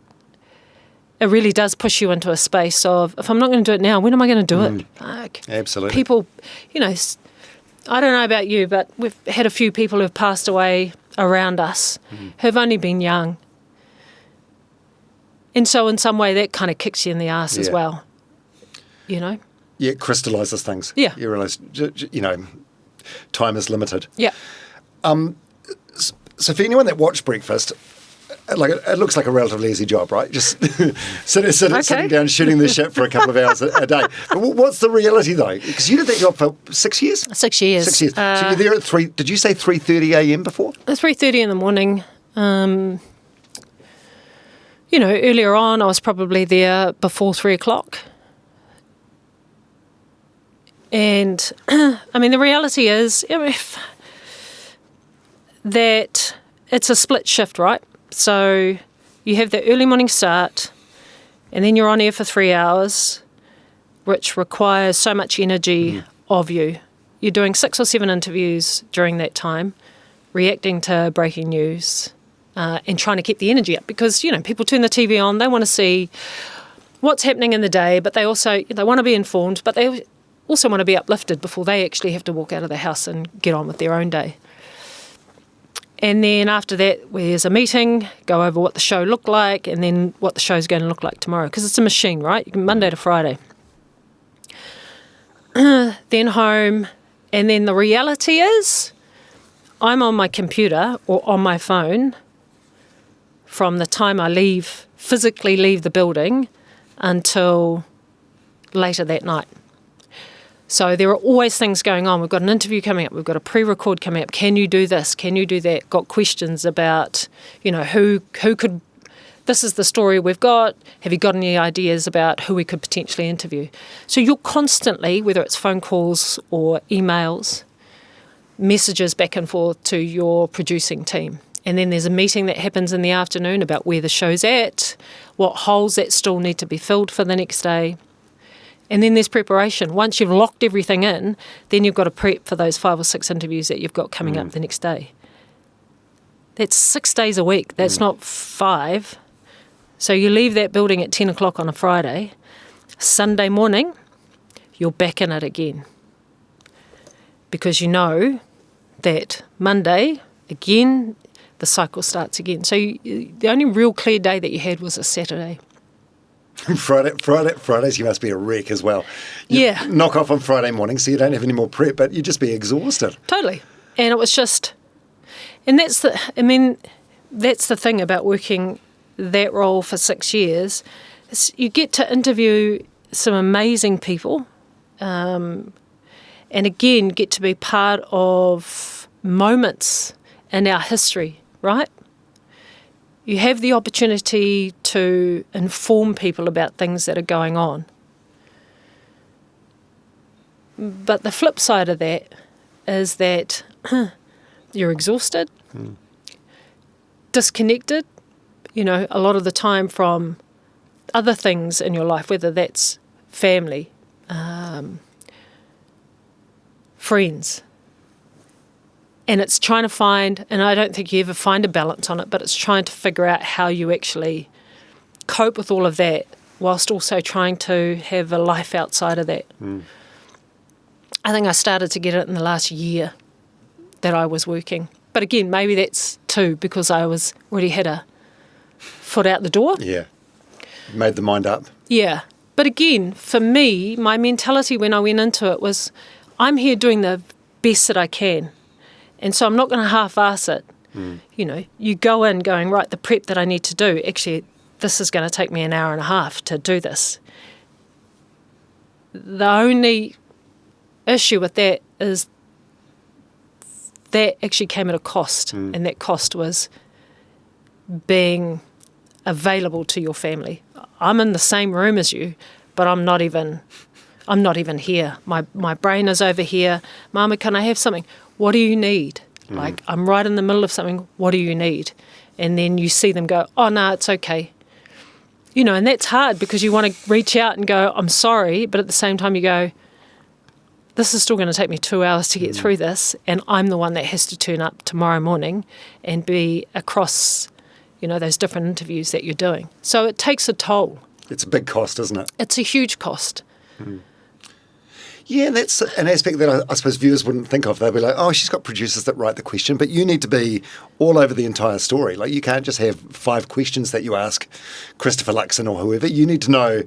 it really does push you into a space of, if I'm not going to do it now, when am I going to do it? Fuck. Absolutely. People, I don't know about you, but we've had a few people who've passed away around us who've only been young. And so in some way that kind of kicks you in the ass as well, Yeah, it crystallises things. Yeah. You realise, time is limited. Yeah. So for anyone that watched Breakfast, it looks like a relatively easy job, right? Just sitting down, shooting this shit for a couple of hours a day. But what's the reality, though? Because you did that job for 6 years? 6 years. 6 years. So you're there at 3, did you say 3:30 a.m. before? 3:30 in the morning. Earlier on, I was probably there before 3 o'clock. And, the reality is that it's a split shift, right? So you have the early morning start, and then you're on air for 3 hours, which requires so much energy of you. You're doing 6 or 7 interviews during that time, reacting to breaking news, and trying to keep the energy up because, people turn the TV on, they want to see what's happening in the day, but they want to be informed, but they also want to be uplifted before they actually have to walk out of the house and get on with their own day. And then after that, there's a meeting, go over what the show looked like, and then what the show's going to look like tomorrow, because it's a machine, right? Monday to Friday. Then home, and then the reality is I'm on my computer or on my phone from the time I physically leave the building until later that night. So there are always things going on. We've got an interview coming up. We've got a pre-record coming up. Can you do this? Can you do that? Got questions about, who could... This is the story we've got. Have you got any ideas about who we could potentially interview? So you're constantly, whether it's phone calls or emails, messages back and forth to your producing team. And then there's a meeting that happens in the afternoon about where the show's at, what holes that still need to be filled for the next day. And then there's preparation. Once you've locked everything in, then you've got to prep for those 5 or 6 interviews that you've got coming up the next day. That's 6 days a week. That's not 5. So you leave that building at 10 o'clock on a Friday. Sunday morning, you're back in it again. Because you know that Monday, again, the cycle starts again. So the only real clear day that you had was a Saturday. Fridays you must be a wreck as well. You knock off on Friday morning so you don't have any more prep, but you'd just be exhausted. Totally. And it was just... And that's the thing about working that role for 6 years. Is you get to interview some amazing people and again get to be part of moments in our history, right? You have the opportunity to inform people about things that are going on. But the flip side of that is that you're exhausted, disconnected, a lot of the time from other things in your life, whether that's family, friends. And it's trying to find, and I don't think you ever find a balance on it, but it's trying to figure out how you actually cope with all of that whilst also trying to have a life outside of that. I think I started to get it in the last year that I was working. But again, maybe that's too because I was already had a foot out the door. Yeah. Made the mind up. Yeah. But again, for me, my mentality when I went into it was I'm here doing the best that I can. And so I'm not going to half-ass it. You go in going, right, the prep that I need to do, actually, this is going to take me an hour and a half to do this. The only issue with that is that actually came at a cost, and that cost was being available to your family. I'm in the same room as you, but I'm not even here. My brain is over here. Mama, can I have something? What do you need? Like, I'm right in the middle of something. What do you need? And then you see them go, oh, no, it's okay. And that's hard because you want to reach out and go, I'm sorry. But at the same time, you go, this is still going to take me 2 hours to get through this. And I'm the one that has to turn up tomorrow morning and be across, those different interviews that you're doing. So it takes a toll. It's a big cost, isn't it? It's a huge cost. Yeah, and that's an aspect that I suppose viewers wouldn't think of. They'll be like, oh, she's got producers that write the question, but you need to be all over the entire story. Like, you can't just have 5 questions that you ask Christopher Luxon or whoever. You need to know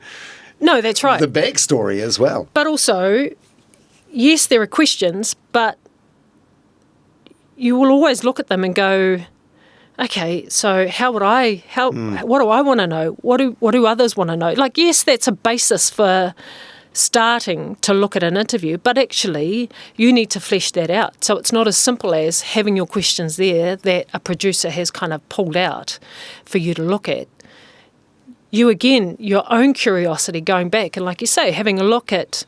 No, that's right. the backstory as well. But also, yes, there are questions, but you will always look at them and go, okay, so what do I want to know? What do others want to know? Like, yes, that's a basis for starting to look at an interview, but actually you need to flesh that out. So it's not as simple as having your questions there that a producer has kind of pulled out for you to look at. You, again, your own curiosity going back and, like you say, having a look at,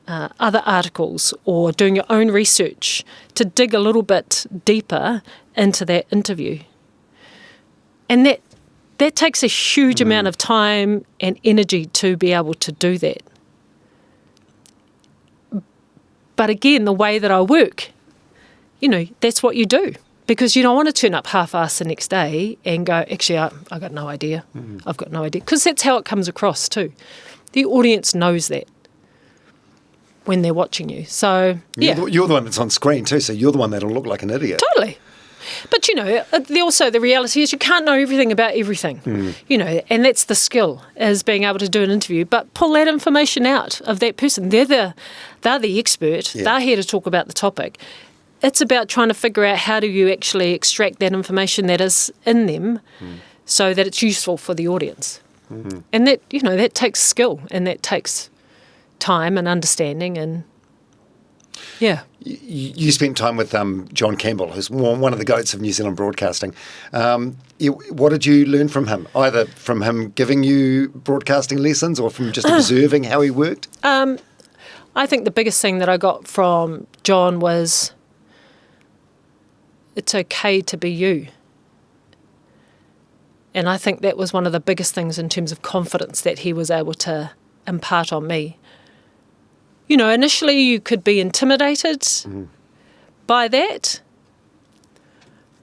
other articles or doing your own research to dig a little bit deeper into that interview. And that takes a huge amount of time and energy to be able to do that. But again, the way that I work, that's what you do. Because you don't want to turn up half-assed the next day and go, actually, I got no idea. I've got no idea. Because that's how it comes across too. The audience knows that when they're watching you. So, yeah. You're the one that's on screen too, so you're the one that'll look like an idiot. Totally. But, the reality is you can't know everything about everything, and that's the skill, is being able to do an interview, but pull that information out of that person. They're the expert. Yeah. They're here to talk about the topic. It's about trying to figure out how do you actually extract that information that is in them so that it's useful for the audience. Mm-hmm. And that takes skill, and that takes time and understanding, and yeah. You spent time with John Campbell, who's one of the goats of New Zealand broadcasting. What did you learn from him? Either from him giving you broadcasting lessons or from just observing how he worked? I think the biggest thing that I got from John was it's okay to be you. And I think that was one of the biggest things in terms of confidence that he was able to impart on me. Initially you could be intimidated by that.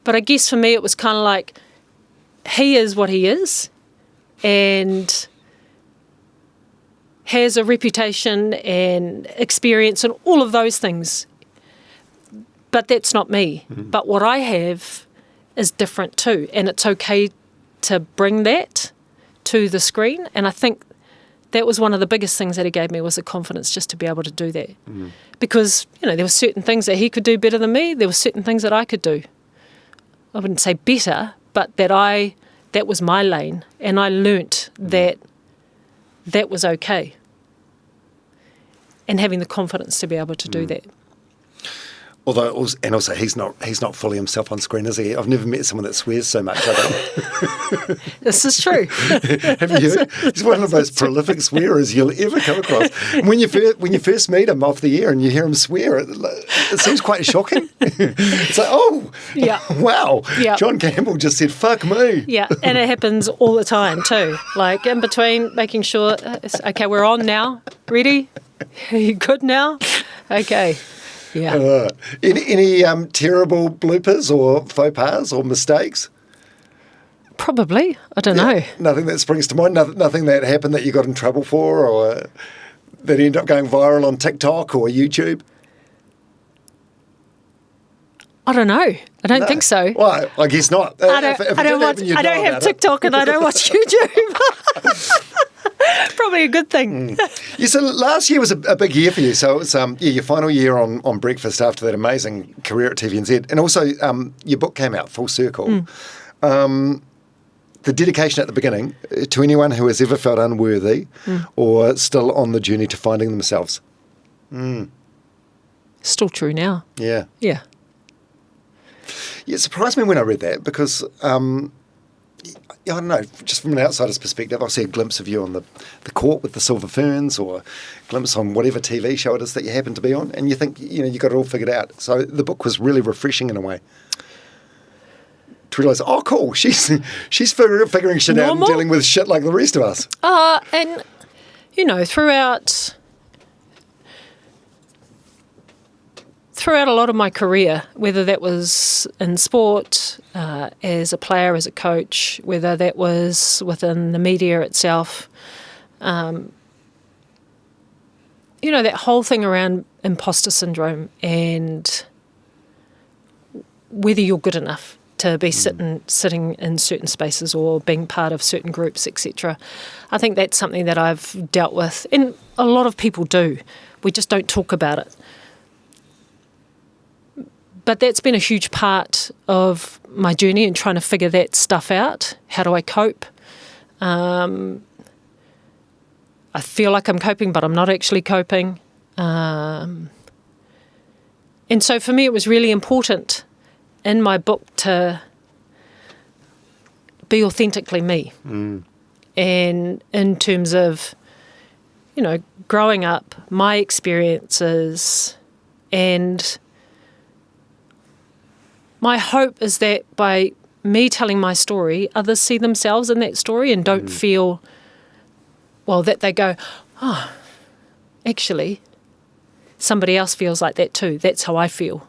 But I guess for me it was kind of like, he is what he is and has a reputation and experience and all of those things. But that's not me. Mm-hmm. But what I have is different too. And it's okay to bring that to the screen. And I think that was one of the biggest things that he gave me, was the confidence just to be able to do that. Mm-hmm. Because, there were certain things that he could do better than me. There were certain things that I could do. I wouldn't say better, but that was my lane. And I learnt that was okay. And having the confidence to be able to do that. Although, also, he's not fully himself on screen, is he? I've never met someone that swears so much. This is true. Have you heard? He's one of the most prolific swearers you'll ever come across. When you first meet him off the air and you hear him swear, it seems quite shocking. It's like, wow, John Campbell just said, fuck me. Yeah, and it happens all the time too. Like in between, making sure, okay, we're on now. Ready? Are you good now? Okay. Yeah. Any terrible bloopers or faux pas or mistakes? Probably. I don't know. Nothing that springs to mind? Nothing that happened that you got in trouble for, or that ended up going viral on TikTok or YouTube? I don't know. I don't think so. Well, I guess not. I don't have TikTok and I don't watch YouTube. Probably a good thing. Yeah, so last year was a big year for you. So it was your final year on Breakfast after that amazing career at TVNZ. And also your book came out, Full Circle. The dedication at the beginning to anyone who has ever felt unworthy or still on the journey to finding themselves. Still true now. Yeah. Yeah. Yeah, it surprised me when I read that because... I don't know, just from an outsider's perspective, I'll see a glimpse of you on the court with the Silver Ferns or a glimpse on whatever TV show it is that you happen to be on, and you think, you got it all figured out. So the book was really refreshing in a way. To realise, oh, cool, she's figuring shit out and dealing with shit like the rest of us. And, throughout a lot of my career, whether that was in sport, as a player, as a coach, whether that was within the media itself, that whole thing around imposter syndrome and whether you're good enough to be sitting in certain spaces or being part of certain groups, etc. I think that's something that I've dealt with, and a lot of people do. We just don't talk about it. But that's been a huge part of my journey in trying to figure that stuff out. How do I cope? I feel like I'm coping, but I'm not actually coping. And so for me, it was really important in my book to be authentically me. And in terms of, growing up, my experiences, and my hope is that by me telling my story, others see themselves in that story and don't feel, that they go, oh, actually, somebody else feels like that too. That's how I feel.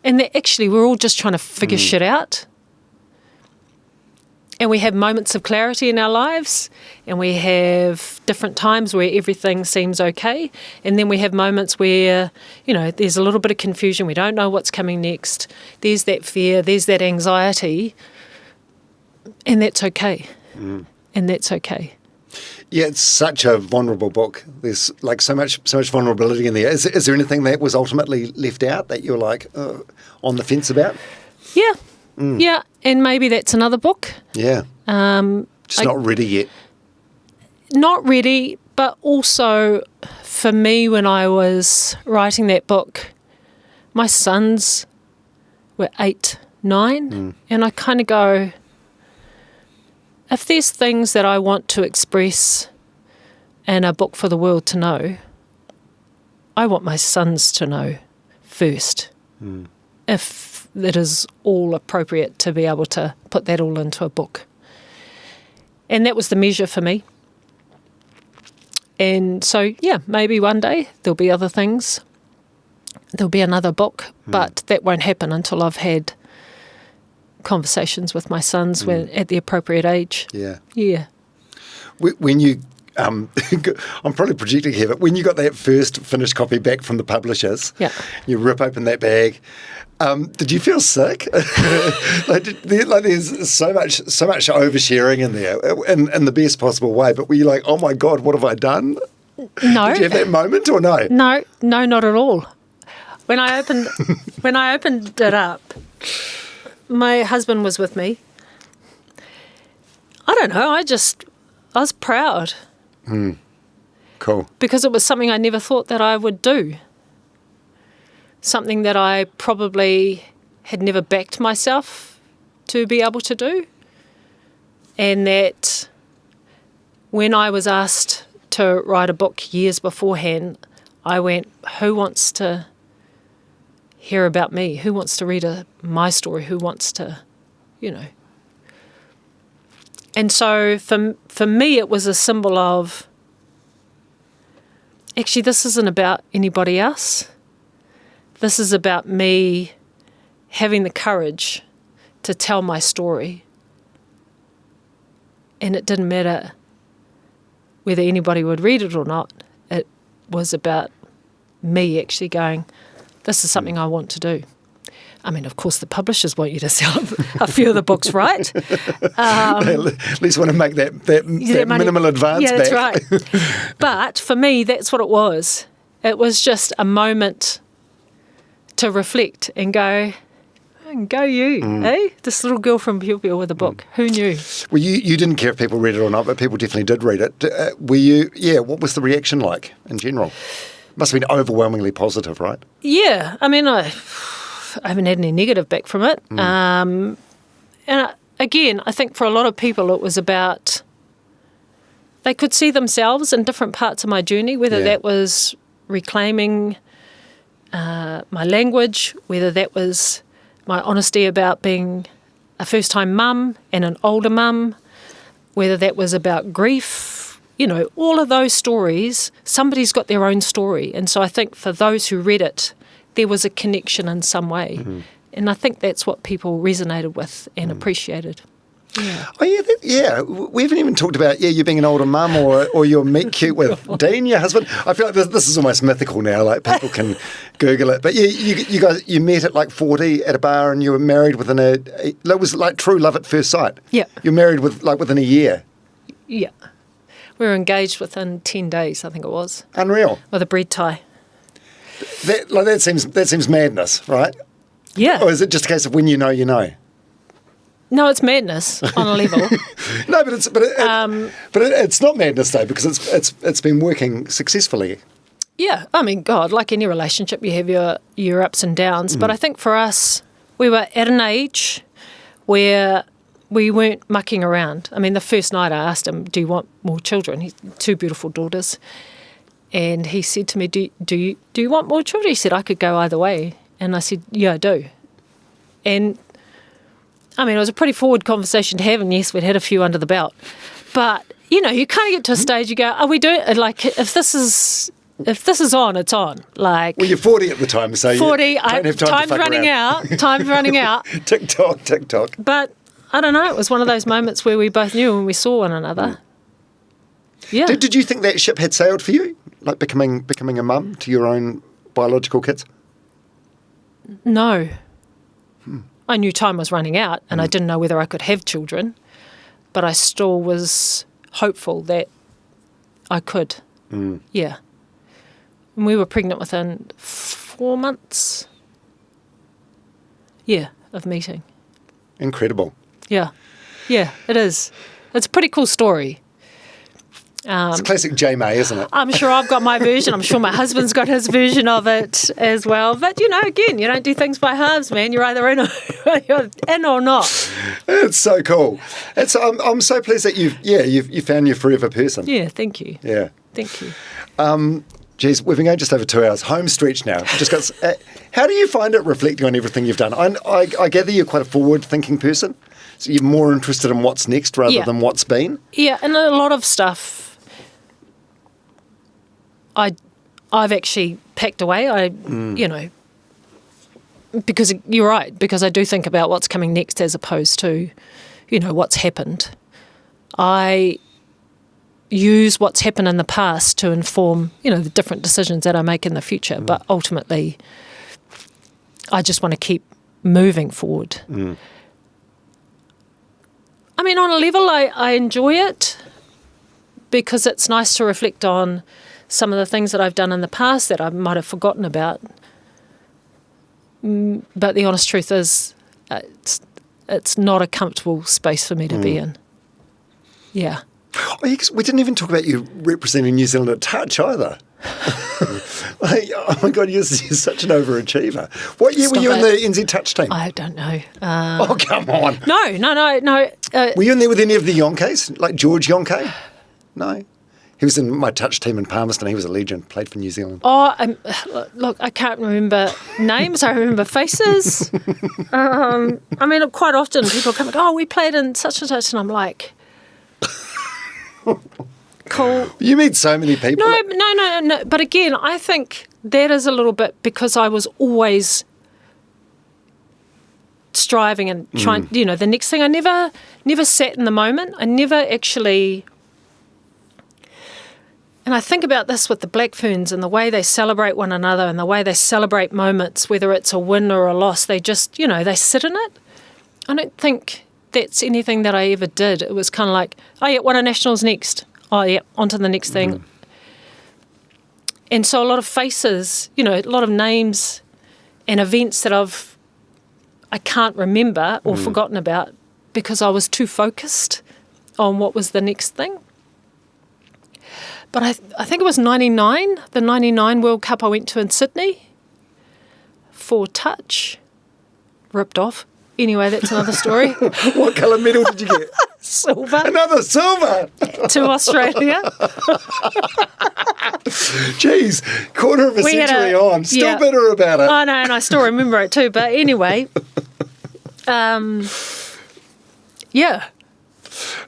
And that actually we're all just trying to figure shit out. And we have moments of clarity in our lives, and we have different times where everything seems okay. And then we have moments where, there's a little bit of confusion. We don't know what's coming next. There's that fear, there's that anxiety, and that's okay. And that's okay. Yeah, it's such a vulnerable book. There's like so much vulnerability in there. Is there anything that was ultimately left out that you're like on the fence about? Yeah. Yeah, and maybe that's another book. Yeah. Just not ready yet. Not ready, but also for me when I was writing that book, my sons were 8, 9, and I kind of go, if there's things that I want to express in a book for the world to know, I want my sons to know first. If it is all appropriate to be able to put that all into a book. And that was the measure for me. And so, maybe one day there'll be other things. There'll be another book, but that won't happen until I've had conversations with my sons when at the appropriate age. Yeah. Yeah. When you, I'm probably projecting here, but when you got that first finished copy back from the publishers, you rip open that bag. Did you feel sick? There's so much oversharing in there, in the best possible way. But were you like, oh my God, what have I done? No. Did you have that moment or no? No, not at all. When I opened it up, my husband was with me. I don't know. I was proud. Cool. Because it was something I never thought that I would do. Something that I probably had never backed myself to be able to do. And that when I was asked to write a book years beforehand, I went, who wants to hear about me? Who wants to read my story? Who wants to, And so for me, it was a symbol of, actually, this isn't about anybody else. This is about me having the courage to tell my story. And it didn't matter whether anybody would read it or not. It was about me actually going, this is something I want to do. I mean, of course, the publishers want you to sell a few of the books, right? They at least want to make that minimal advance back. Yeah, that's right. But for me, that's what it was. It was just a moment to reflect and go you, eh? This little girl from Pīvlle with a book. Who knew? Well, you didn't care if people read it or not, but people definitely did read it. What was the reaction like in general? Must have been overwhelmingly positive, right? Yeah. I mean, I haven't had any negative back from it. And again, I think for a lot of people it was about, they could see themselves in different parts of my journey, whether that was reclaiming my language, whether that was my honesty about being a first-time mum and an older mum, whether that was about grief, all of those stories, somebody's got their own story. And so I think for those who read it, there was a connection in some way. And I think that's what people resonated with and appreciated. Yeah. Oh, we haven't even talked about, you being an older mum or your meet cute with Dean, your husband. I feel like this is almost mythical now, like people can Google it. But you guys, you met at like 40 at a bar and you were married within it was like true love at first sight. Yeah. You're married within a year. Yeah. We were engaged within 10 days, I think it was. Unreal. With a bread tie. That seems madness, right? Yeah. Or is it just a case of when you know, you know? No, it's madness on a level. No, but it's not madness though, because it's been working successfully. Yeah, I mean, God, like any relationship, you have your ups and downs. But I think for us, we were at an age where we weren't mucking around. I mean, the first night I asked him, "Do you want more children?" He's 2 beautiful daughters, and he said to me, "Do you want more children?" He said, "I could go either way," and I said, "Yeah, I do," and I mean, it was a pretty forward conversation to have, and yes, we'd had a few under the belt. But, you kind of get to a stage, you go, are we doing, like, if this is if this is on, it's on. Like, Well, you're 40 at the time, so 40, you don't have time time's to fuck running around. out. Time's running out. Tick-tock, tick-tock. But I don't know. It was one of those moments where we both knew when we saw one another. Yeah. Did you think that ship had sailed for you? Like becoming a mum to your own biological kids? No. I knew time was running out, and I didn't know whether I could have children, but I still was hopeful that I could. Yeah. And we were pregnant within 4 months. Yeah, of meeting. Incredible. Yeah. Yeah, it is. It's a pretty cool story. It's classic Jenny-May, isn't it? I'm sure I've got my version. I'm sure my husband's got his version of it as well. But, again, you don't do things by halves, man. You're either you're in or not. It's so cool. I'm so pleased that you found your forever person. Yeah, thank you. Yeah. Thank you. Geez, we've been going just over 2 hours. Home stretch now. Just got. How do you find it reflecting on everything you've done? I gather you're quite a forward-thinking person, so you're more interested in what's next rather than what's been. Yeah, and a lot of stuff I've actually packed away. Because you're right, because I do think about what's coming next as opposed to, what's happened. I use what's happened in the past to inform, the different decisions that I make in the future. But ultimately, I just want to keep moving forward. I mean, on a level, I enjoy it because it's nice to reflect on some of the things that I've done in the past that I might have forgotten about. But the honest truth is, it's not a comfortable space for me to be in. Yeah. Oh, yeah, 'cause we didn't even talk about you representing New Zealand at touch either. Oh my God, you're such an overachiever. What year were you in the NZ touch team? I don't know. Oh, come on. No. Were you in there with any of the Yonkes, like George Yonke? No. He was in my touch team in Palmerston. He was a legend, played for New Zealand. Look, I can't remember names. I remember faces. I mean, quite often people come and go, we played in such and such, and I'm like, cool. You meet so many people. No. But again, I think that is a little bit because I was always striving and trying, the next thing. I never sat in the moment. I never actually... And I think about this with the Black Ferns and the way they celebrate one another and the way they celebrate moments, whether it's a win or a loss. They just, they sit in it. I don't think that's anything that I ever did. It was kind of like, one of nationals next. On to the next thing. And so a lot of faces, a lot of names and events that I can't remember or forgotten about because I was too focused on what was the next thing. But I think it was 99, the 99 World Cup I went to in Sydney for touch. Ripped off. Anyway, that's another story. What colour medal did you get? Silver. Another silver! To Australia. Jeez, quarter of a century on. Still bitter about it. I know, and I still remember it too. But anyway, yeah.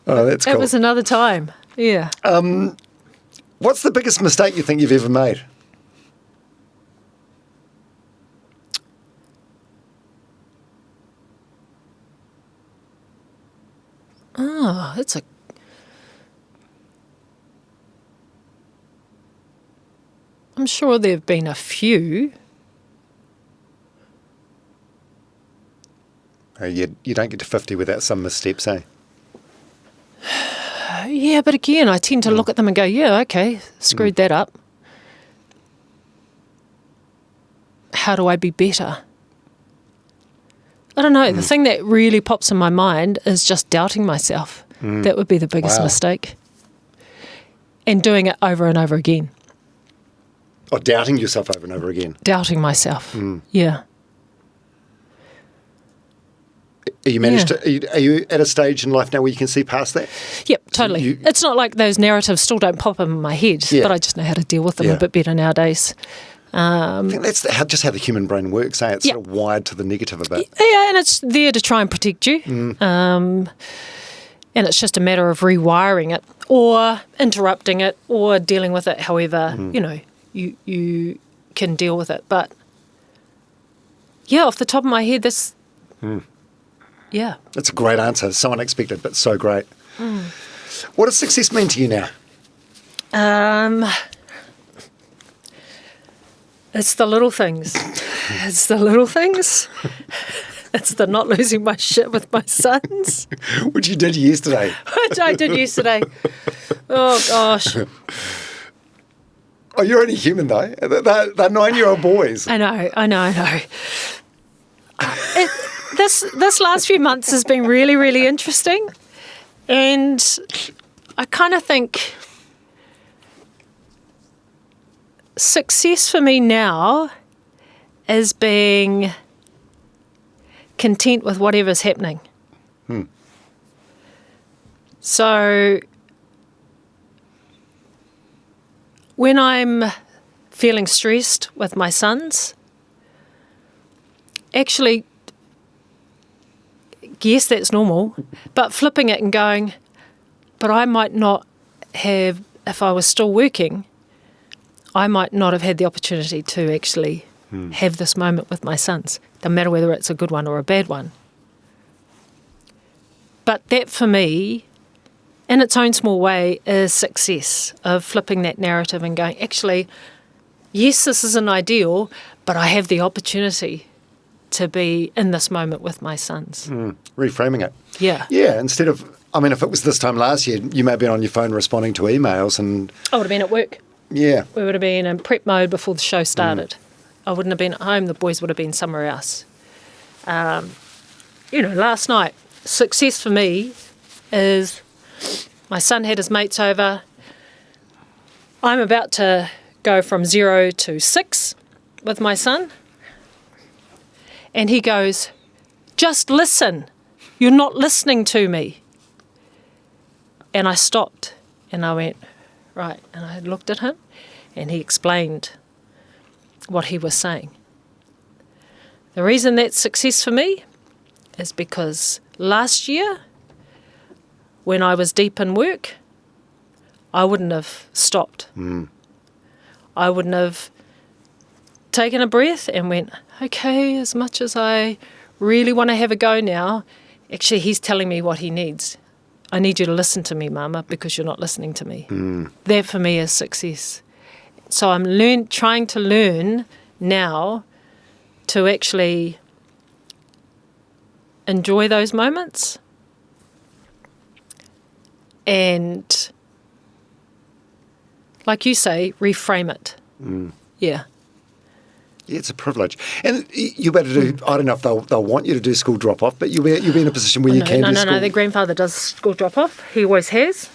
Oh, that's cool. It was another time. Yeah. What's the biggest mistake you think you've ever made? Oh, I'm sure there have been a few. You don't get to 50 without some missteps, eh? Yeah, but again, I tend to look at them and go, okay, screwed that up. How do I be better? I don't know. The thing that really pops in my mind is just doubting myself. That would be the biggest mistake. And doing it over and over again. Or doubting yourself over and over again. Doubting myself. Yeah. Are you at a stage in life now where you can see past that? Yep, totally. It's not like those narratives still don't pop in my head, but I just know how to deal with them a bit better nowadays. I think that's just how the human brain works, eh? It's sort of wired to the negative a bit. Yeah, and it's there to try and protect you. And it's just a matter of rewiring it or interrupting it or dealing with it however, you can deal with it. But yeah, off the top of my head, yeah. That's a great answer. So unexpected, but so great. What does success mean to you now? It's the little things. It's the little things. It's the not losing my shit with my sons. Which you did yesterday. Which I did yesterday. Oh, gosh. Oh, you're only human, though. They're 9-year-old boys. I know. This last few months has been really, really interesting. And I kind of think success for me now is being content with whatever's happening. So when I'm feeling stressed with my sons, actually, yes, that's normal, but flipping it and going, but I might not have, if I was still working, I might not have had the opportunity to actually have this moment with my sons, no matter whether it's a good one or a bad one. But that for me, in its own small way, is success of flipping that narrative and going, actually, yes, this isn't ideal, but I have the opportunity to be in this moment with my sons. Reframing it. Yeah. Yeah, instead of, I mean, if it was this time last year, you may have been on your phone responding to emails and... I would have been at work. Yeah. We would have been in prep mode before the show started. I wouldn't have been at home. The boys would have been somewhere else. Last night, success for me is my son had his mates over. I'm about to go from 0 to 6 with my son. And he goes, just listen. You're not listening to me. And I stopped and I went, right. And I looked at him and he explained what he was saying. The reason that's success for me is because last year, when I was deep in work, I wouldn't have stopped. I wouldn't have taken a breath and went, okay, as much as I really want to have a go now, actually he's telling me what he needs. I need you to listen to me, Mama, because you're not listening to me. That for me is success. So I'm trying to learn now to actually enjoy those moments and, like you say, reframe it. Yeah. Yeah, it's a privilege. And you'll be able to do, I don't know if they'll want you to do school drop-off, but you'll be in a position where you can do school. No, their grandfather does school drop-off. He always has.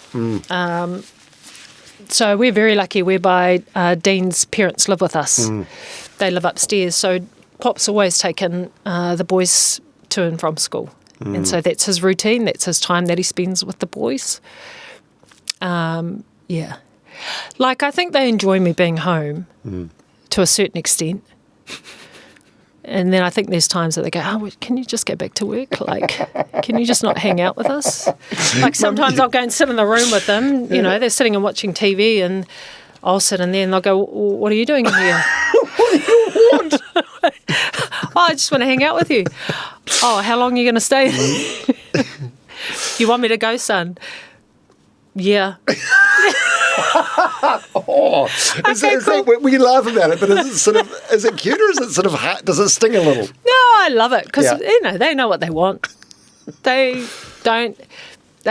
So we're very lucky whereby Dean's parents live with us. They live upstairs. So Pop's always taken the boys to and from school. And so that's his routine. That's his time that he spends with the boys. Yeah. Like, I think they enjoy me being home to a certain extent. And then I think there's times that they go, oh, can you just get back to work? Like, can you just not hang out with us? Like, sometimes I'll go and sit in the room with them. You know, they're sitting and watching TV and I'll sit in there and they'll go, what are you doing in here? What do you want? I just want to hang out with you. Oh, how long are you going to stay? You want me to go, son? Yeah. We laugh about it, but is it cute or is it sort of hard? Does it sting a little? No, I love it because they know what they want. They don't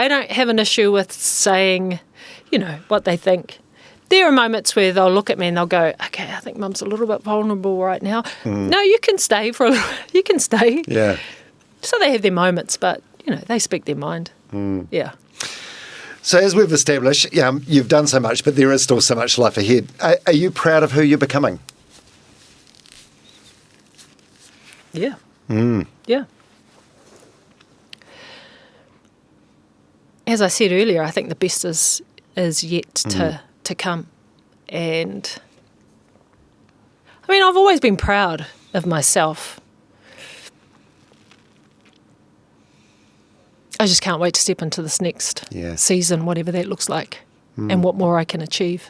have an issue with saying, what they think. There are moments where they'll look at me and they'll go, okay, I think Mum's a little bit vulnerable right now. No, you can stay for a little. You can stay. Yeah. So they have their moments, but they speak their mind. Yeah. So as we've established, you've done so much, but there is still so much life ahead. Are you proud of who you're becoming? Yeah. Yeah. As I said earlier, I think the best is yet to come. And I mean, I've always been proud of myself. I just can't wait to step into this next season, whatever that looks like, and what more I can achieve.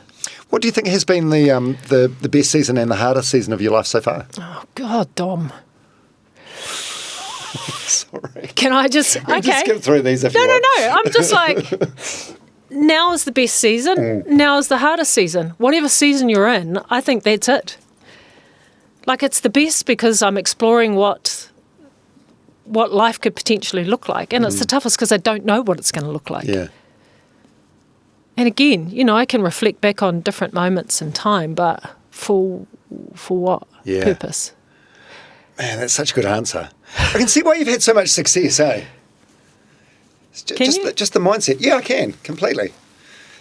What do you think has been the best season and the hardest season of your life so far? Oh, God, Dom. Sorry. Can I just... We'll just skip through these if you want. No. I'm just like... Now is the best season. Now is the hardest season. Whatever season you're in, I think that's it. Like, it's the best because I'm exploring what life could potentially look like. And it's the toughest because I don't know what it's going to look like. Yeah. And again, I can reflect back on different moments in time, but for what purpose? Man, that's such a good answer. I can see why you've had so much success, eh? Just the mindset. Yeah, I can, completely.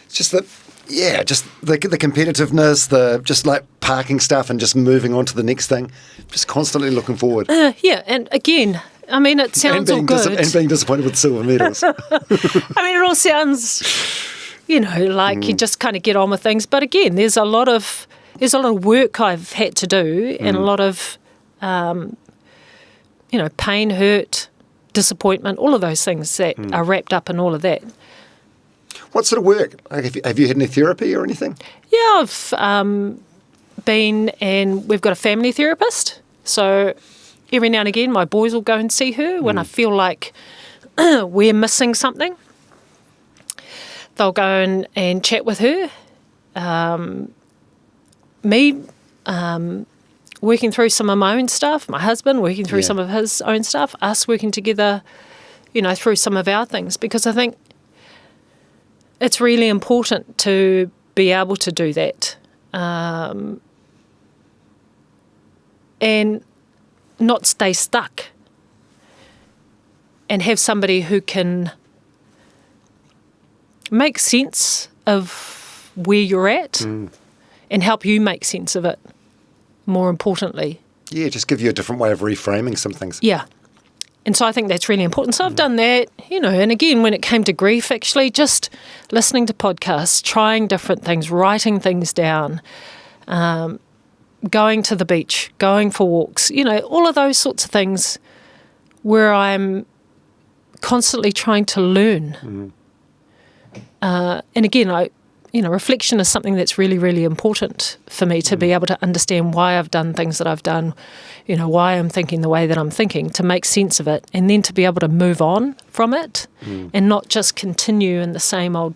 It's just the competitiveness, the just like parking stuff and just moving on to the next thing. Just constantly looking forward. And again, I mean, it sounds all good. And being disappointed with silver medals. I mean, it all sounds, like you just kind of get on with things. But again, there's a lot of work I've had to do and a lot of, pain, hurt, disappointment, all of those things that are wrapped up in all of that. What sort of work? Like, have you had any therapy or anything? Yeah, I've been, and we've got a family therapist. So every now and again, my boys will go and see her when I feel like we're missing something. They'll go in and chat with her. Me working through some of my own stuff, my husband working through some of his own stuff, us working together, through some of our things, because I think it's really important to be able to do that and not stay stuck and have somebody who can make sense of where you're at and help you make sense of it. More importantly. Yeah, just give you a different way of reframing some things. Yeah. And so I think that's really important. So I've done that, and again, when it came to grief, actually just listening to podcasts, trying different things, writing things down, going to the beach, going for walks, all of those sorts of things where I'm constantly trying to learn. And again, reflection is something that's really, really important for me to be able to understand why I've done things that I've done, why I'm thinking the way that I'm thinking, to make sense of it, and then to be able to move on from it and not just continue in the same old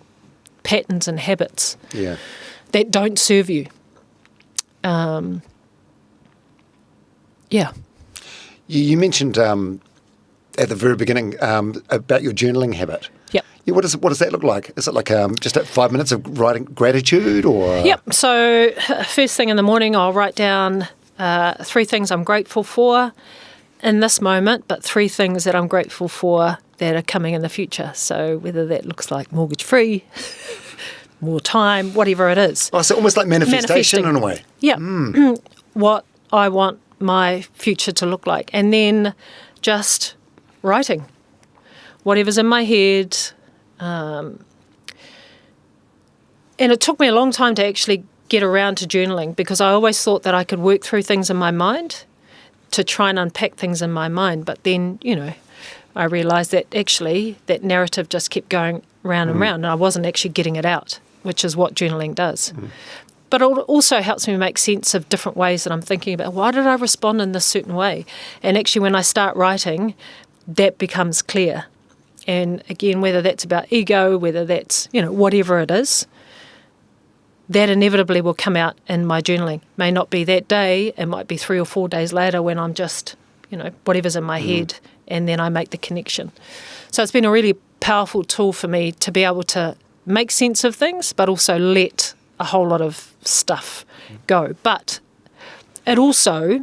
patterns and habits that don't serve you. You mentioned at the very beginning about your journaling habit. Yep. Yeah, what does that look like? Is it like just 5 minutes of writing gratitude or? Yep. So first thing in the morning, I'll write down 3 things I'm grateful for in this moment, but 3 things that I'm grateful for that are coming in the future. So whether that looks like mortgage-free, more time, whatever it is. Oh, so almost like manifestation in a way. Yeah. What I want my future to look like. And then just writing whatever's in my head. And it took me a long time to actually get around to journaling, because I always thought that I could work through things in my mind to try and unpack things in my mind. But then, I realised that actually that narrative just kept going round and round, and I wasn't actually getting it out, which is what journaling does. But it also helps me make sense of different ways that I'm thinking about, why did I respond in this certain way? And actually when I start writing, that becomes clear. And again, whether that's about ego, whether that's, whatever it is, that inevitably will come out in my journaling. May not be that day, it might be 3 or 4 days later when I'm just, whatever's in my head, and then I make the connection. So it's been a really powerful tool for me to be able to make sense of things, but also let a whole lot of stuff go. But it also,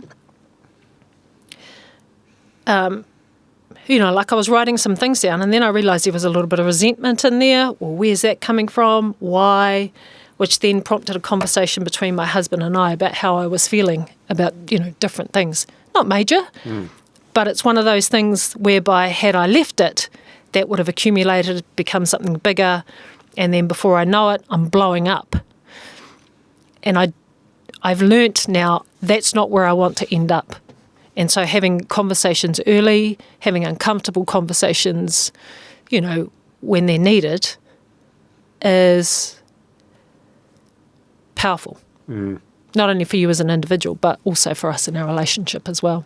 like I was writing some things down, and then I realised there was a little bit of resentment in there. Well, where's that coming from? Why? Which then prompted a conversation between my husband and I about how I was feeling about, different things. Not major, but it's one of those things whereby had I left it, that would have accumulated, become something bigger, and then before I know it, I'm blowing up. And I've learnt now that's not where I want to end up. And so having conversations early, having uncomfortable conversations, when they're needed, is powerful. Not only for you as an individual, but also for us in our relationship as well.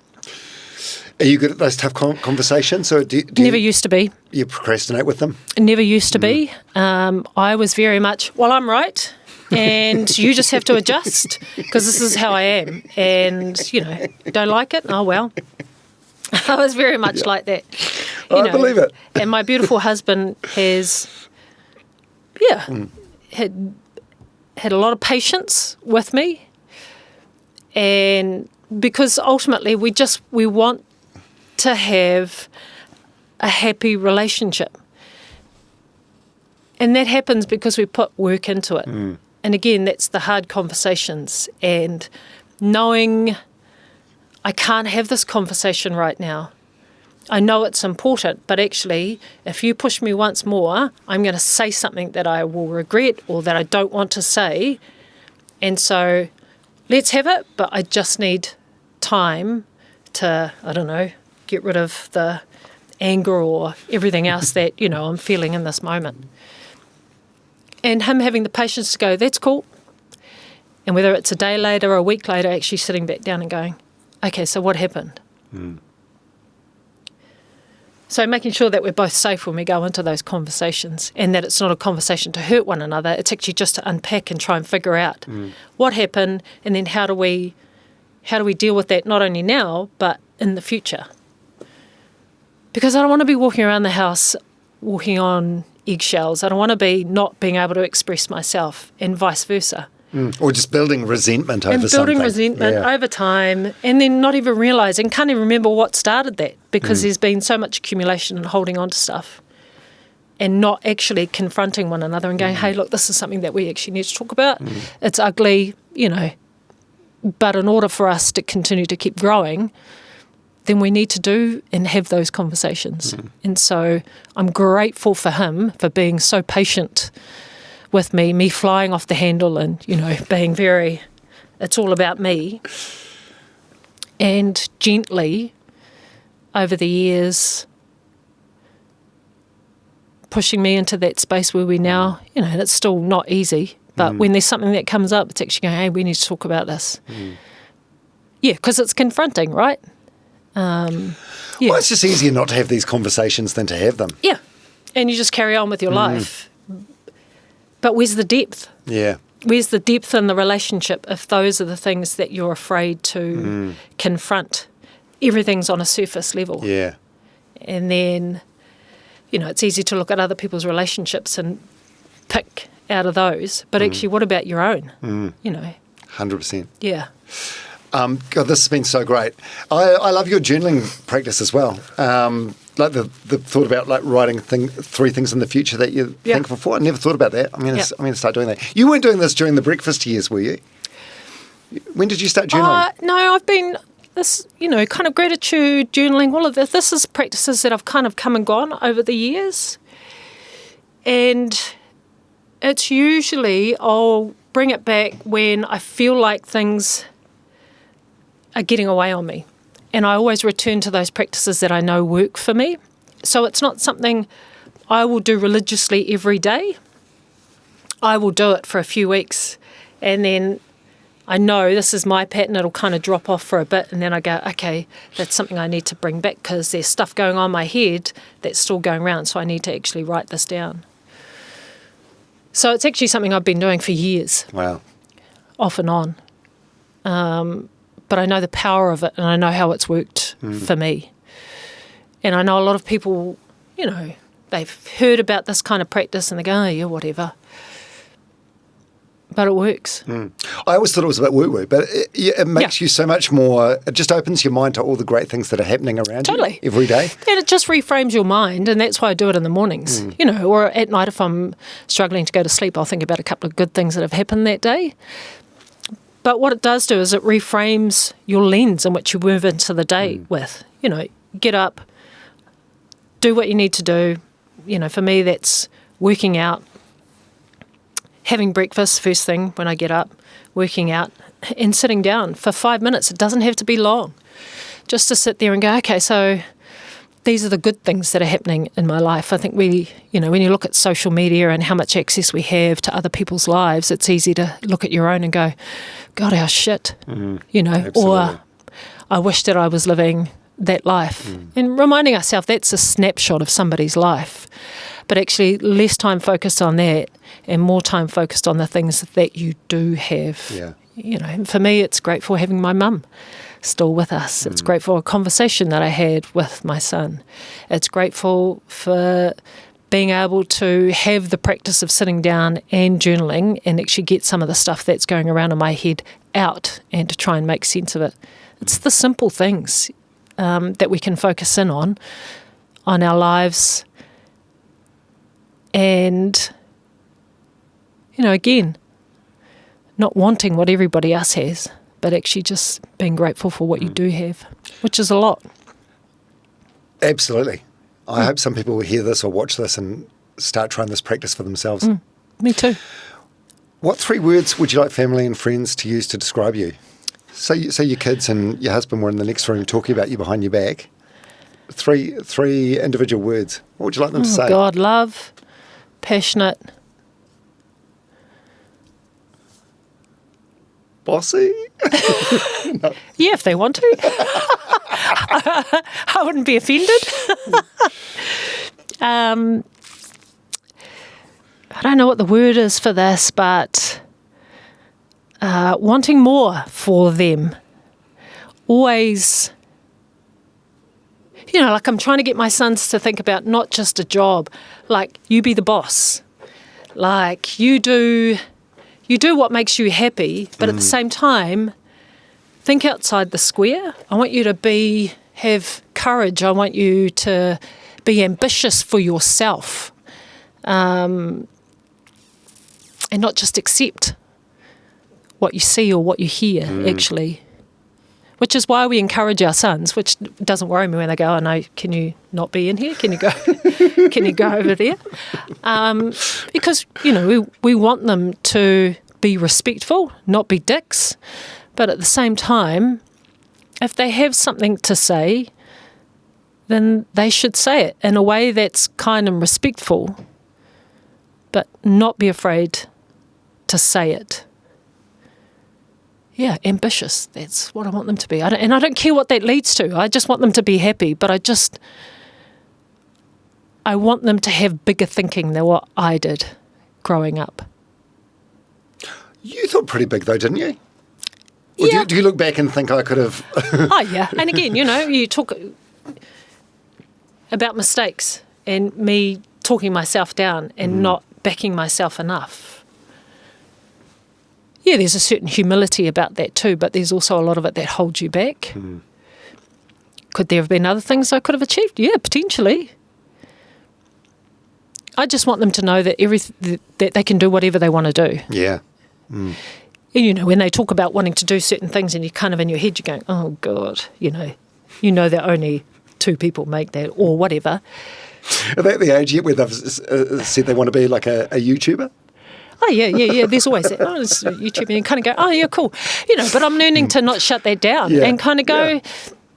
Are you good at those tough conversations? Or do Never used to be. You procrastinate with them? Never used to be. I was very much, well, I'm right, and you just have to adjust because this is how I am. And, don't like it? Oh, well. I was very much like that. I believe it. And my beautiful husband has, had a lot of patience with me. And because ultimately we want to have a happy relationship. And that happens because we put work into it. And again, that's the hard conversations and knowing I can't have this conversation right now. I know it's important, but actually, if you push me once more, I'm going to say something that I will regret or that I don't want to say. And so let's have it, but I just need time to, get rid of the anger or everything else that, I'm feeling in this moment. And him having the patience to go, that's cool. And whether it's a day later or a week later, actually sitting back down and going, okay, so what happened? So making sure that we're both safe when we go into those conversations and that it's not a conversation to hurt one another. It's actually just to unpack and try and figure out what happened and then how do we deal with that not only now but in the future. Because I don't want to be walking around the house walking on eggshells. I don't want to be not being able to express myself and vice versa. Or just building resentment over something. And building resentment over time and then not even realising, can't even remember what started that because there's been so much accumulation and holding on to stuff and not actually confronting one another and going, hey, look, this is something that we actually need to talk about. It's ugly, but in order for us to continue to keep growing, then we need to do and have those conversations. And so I'm grateful for him for being so patient with me flying off the handle and, being very, it's all about me. And gently, over the years, pushing me into that space where we now, and it's still not easy, but when there's something that comes up, it's actually going, hey, we need to talk about this. Yeah, because it's confronting, right? Well, it's just easier not to have these conversations than to have them. Yeah, and you just carry on with your life. But where's the depth? Yeah. Where's the depth in the relationship if those are the things that you're afraid to confront? Everything's on a surface level. Yeah. And then, it's easy to look at other people's relationships and pick out of those. But actually, what about your own? 100%. Yeah. God, this has been so great. I love your journaling practice as well. Like the thought about like writing 3 things in the future that you're thankful for. I never thought about that. I'm going to start doing that. You weren't doing this during the breakfast years, were you? When did you start journaling? No, I've been this, kind of gratitude, journaling, all of this. This is practices that I've kind of come and gone over the years. And it's usually I'll bring it back when I feel like things are getting away on me. And I always return to those practices that I know work for me. So it's not something I will do religiously every day. I will do it for a few weeks and then I know this is my pattern. It'll kind of drop off for a bit and then I go, okay, that's something I need to bring back because there's stuff going on in my head that's still going around, so I need to actually write this down. So it's actually something I've been doing for years. Wow. Off and on. But I know the power of it and I know how it's worked for me. And I know a lot of people, they've heard about this kind of practice and they go, oh, yeah, whatever. But it works. I always thought it was about woo-woo, but it makes you so much more, it just opens your mind to all the great things that are happening around you every day. And it just reframes your mind, and that's why I do it in the mornings, or at night if I'm struggling to go to sleep, I'll think about a couple of good things that have happened that day. But what it does do is it reframes your lens in which you move into the day with. Get up, do what you need to do. For me, that's working out, having breakfast first thing when I get up, working out, and sitting down for 5 minutes. It doesn't have to be long. Just to sit there and go, okay, so these are the good things that are happening in my life. I think when you look at social media and how much access we have to other people's lives, it's easy to look at your own and go, God, how shit, Absolutely. or I wish that I was living that life. And reminding ourselves that's a snapshot of somebody's life, but actually less time focused on that and more time focused on the things that you do have. Yeah. For me, it's great for having my mum still with us. It's grateful for a conversation that I had with my son. It's grateful for being able to have the practice of sitting down and journaling and actually get some of the stuff that's going around in my head out and to try and make sense of it. It's the simple things that we can focus in on our lives. And, again, not wanting what everybody else has, but actually just being grateful for what you do have, which is a lot. Absolutely. I hope some people will hear this or watch this and start trying this practice for themselves. Me too. What 3 words would you like family and friends to use to describe you? Say your kids and your husband were in the next room talking about you behind your back. Three individual words. What would you like them to say? God, love, passionate. Bossy? No. Yeah, if they want to. I wouldn't be offended. I don't know what the word is for this, but wanting more for them. Always, like I'm trying to get my sons to think about not just a job, like you be the boss. Like you do what makes you happy, but at the same time, think outside the square. I want you to have courage. I want you to be ambitious for yourself, and not just accept what you see or what you hear, actually. Which is why we encourage our sons, which doesn't worry me when they go, oh no, can you not be in here? Can you go can you go over there? Because, we want them to be respectful, not be dicks. But at the same time, if they have something to say, then they should say it in a way that's kind and respectful, but not be afraid to say it. Yeah, ambitious. That's what I want them to be. I don't care what that leads to. I just want them to be happy, but I want them to have bigger thinking than what I did growing up. You thought pretty big though, didn't you? Or Yeah. do you look back and think I could have... Oh, yeah. And again, you talk about mistakes and me talking myself down and not backing myself enough. Yeah, there's a certain humility about that too, but there's also a lot of it that holds you back. Could there have been other things I could have achieved? Yeah, potentially. I just want them to know that that they can do whatever they want to do. Yeah. And, when they talk about wanting to do certain things and you're kind of in your head, you're going, oh, God, that only 2 people make that or whatever. Are they at the age yet where they've said they want to be like a YouTuber? Oh, yeah. There's always that. Oh, it's YouTube. And you kind of go, oh, yeah, cool. But I'm learning to not shut that down and kind of go,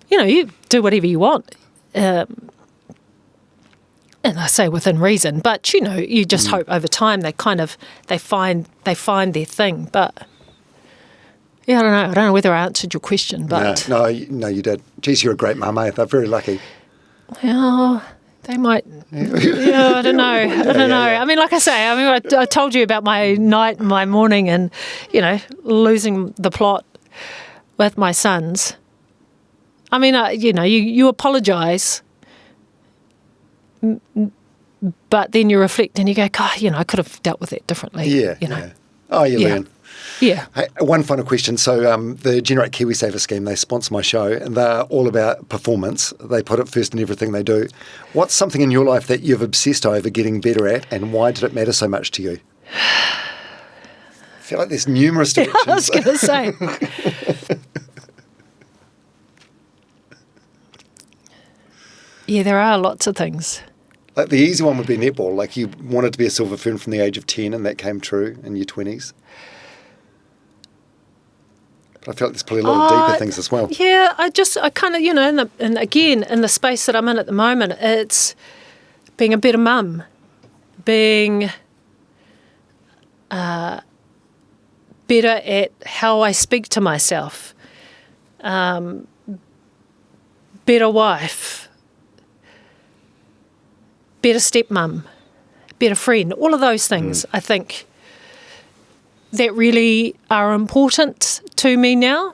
you do whatever you want. And I say within reason, but, you just hope over time they find their thing. But, yeah, I don't know whether I answered your question, but... No, you did. Geez, you're a great mum, eh? They're very lucky. Well... They might, I don't know. I mean, like I say, I told you about my night and my morning and, losing the plot with my sons. I mean, you apologise, but then you reflect and you go, God, I could have dealt with that differently. Yeah. Oh, you learn. Yeah. Hey, one final question. So the Generate KiwiSaver scheme, they sponsor my show and they're all about performance. They put it first in everything they do. What's something in your life that you've obsessed over getting better at and why did it matter so much to you? I feel like there's numerous directions. I was going to say. Yeah, there are lots of things. Like the easy one would be netball. Like you wanted to be a Silver Fern from the age of 10 and that came true in your 20s. But I feel like there's probably a lot of deeper things as well. Yeah, I kind of, and again, in the space that I'm in at the moment, it's being a better mum, being better at how I speak to myself, better wife, better stepmum, better friend, all of those things, I think, that really are important to me now.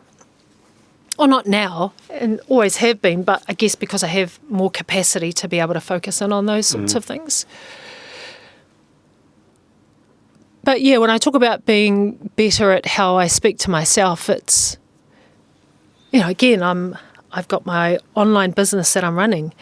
Or not now, and always have been, but I guess because I have more capacity to be able to focus in on those sorts of things. But yeah, when I talk about being better at how I speak to myself, it's, again, I've got my online business that I'm running,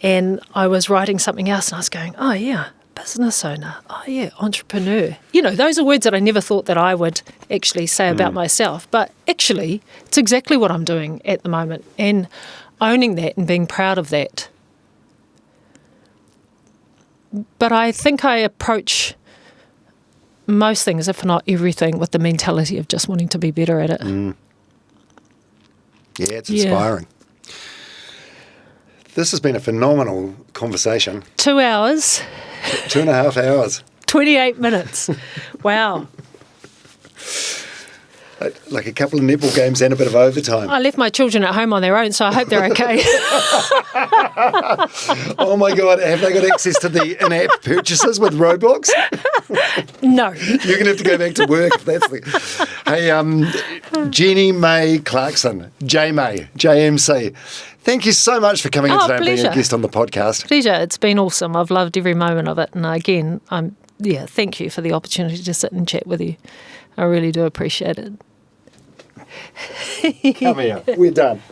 and I was writing something else, and I was going, oh yeah, business owner, oh yeah, entrepreneur. Those are words that I never thought that I would actually say about myself, but actually it's exactly what I'm doing at the moment, and owning that and being proud of that. But I think I approach most things, if not everything, with the mentality of just wanting to be better at it. Yeah, it's inspiring. This has been a phenomenal conversation. 2 hours. 2.5 hours. 28 minutes. Wow. Like a couple of netball games and a bit of overtime. I left my children at home on their own, so I hope they're okay. Oh my God, have they got access to the in-app purchases with Roblox? No. You're going to have to go back to work if that's the... Hey, Jenny-May Clarkson, J-May, JMC, thank you so much for coming in today and being a guest on the podcast. Pleasure. It's been awesome. I've loved every moment of it. And again, thank you for the opportunity to sit and chat with you. I really do appreciate it. Come here. We're done.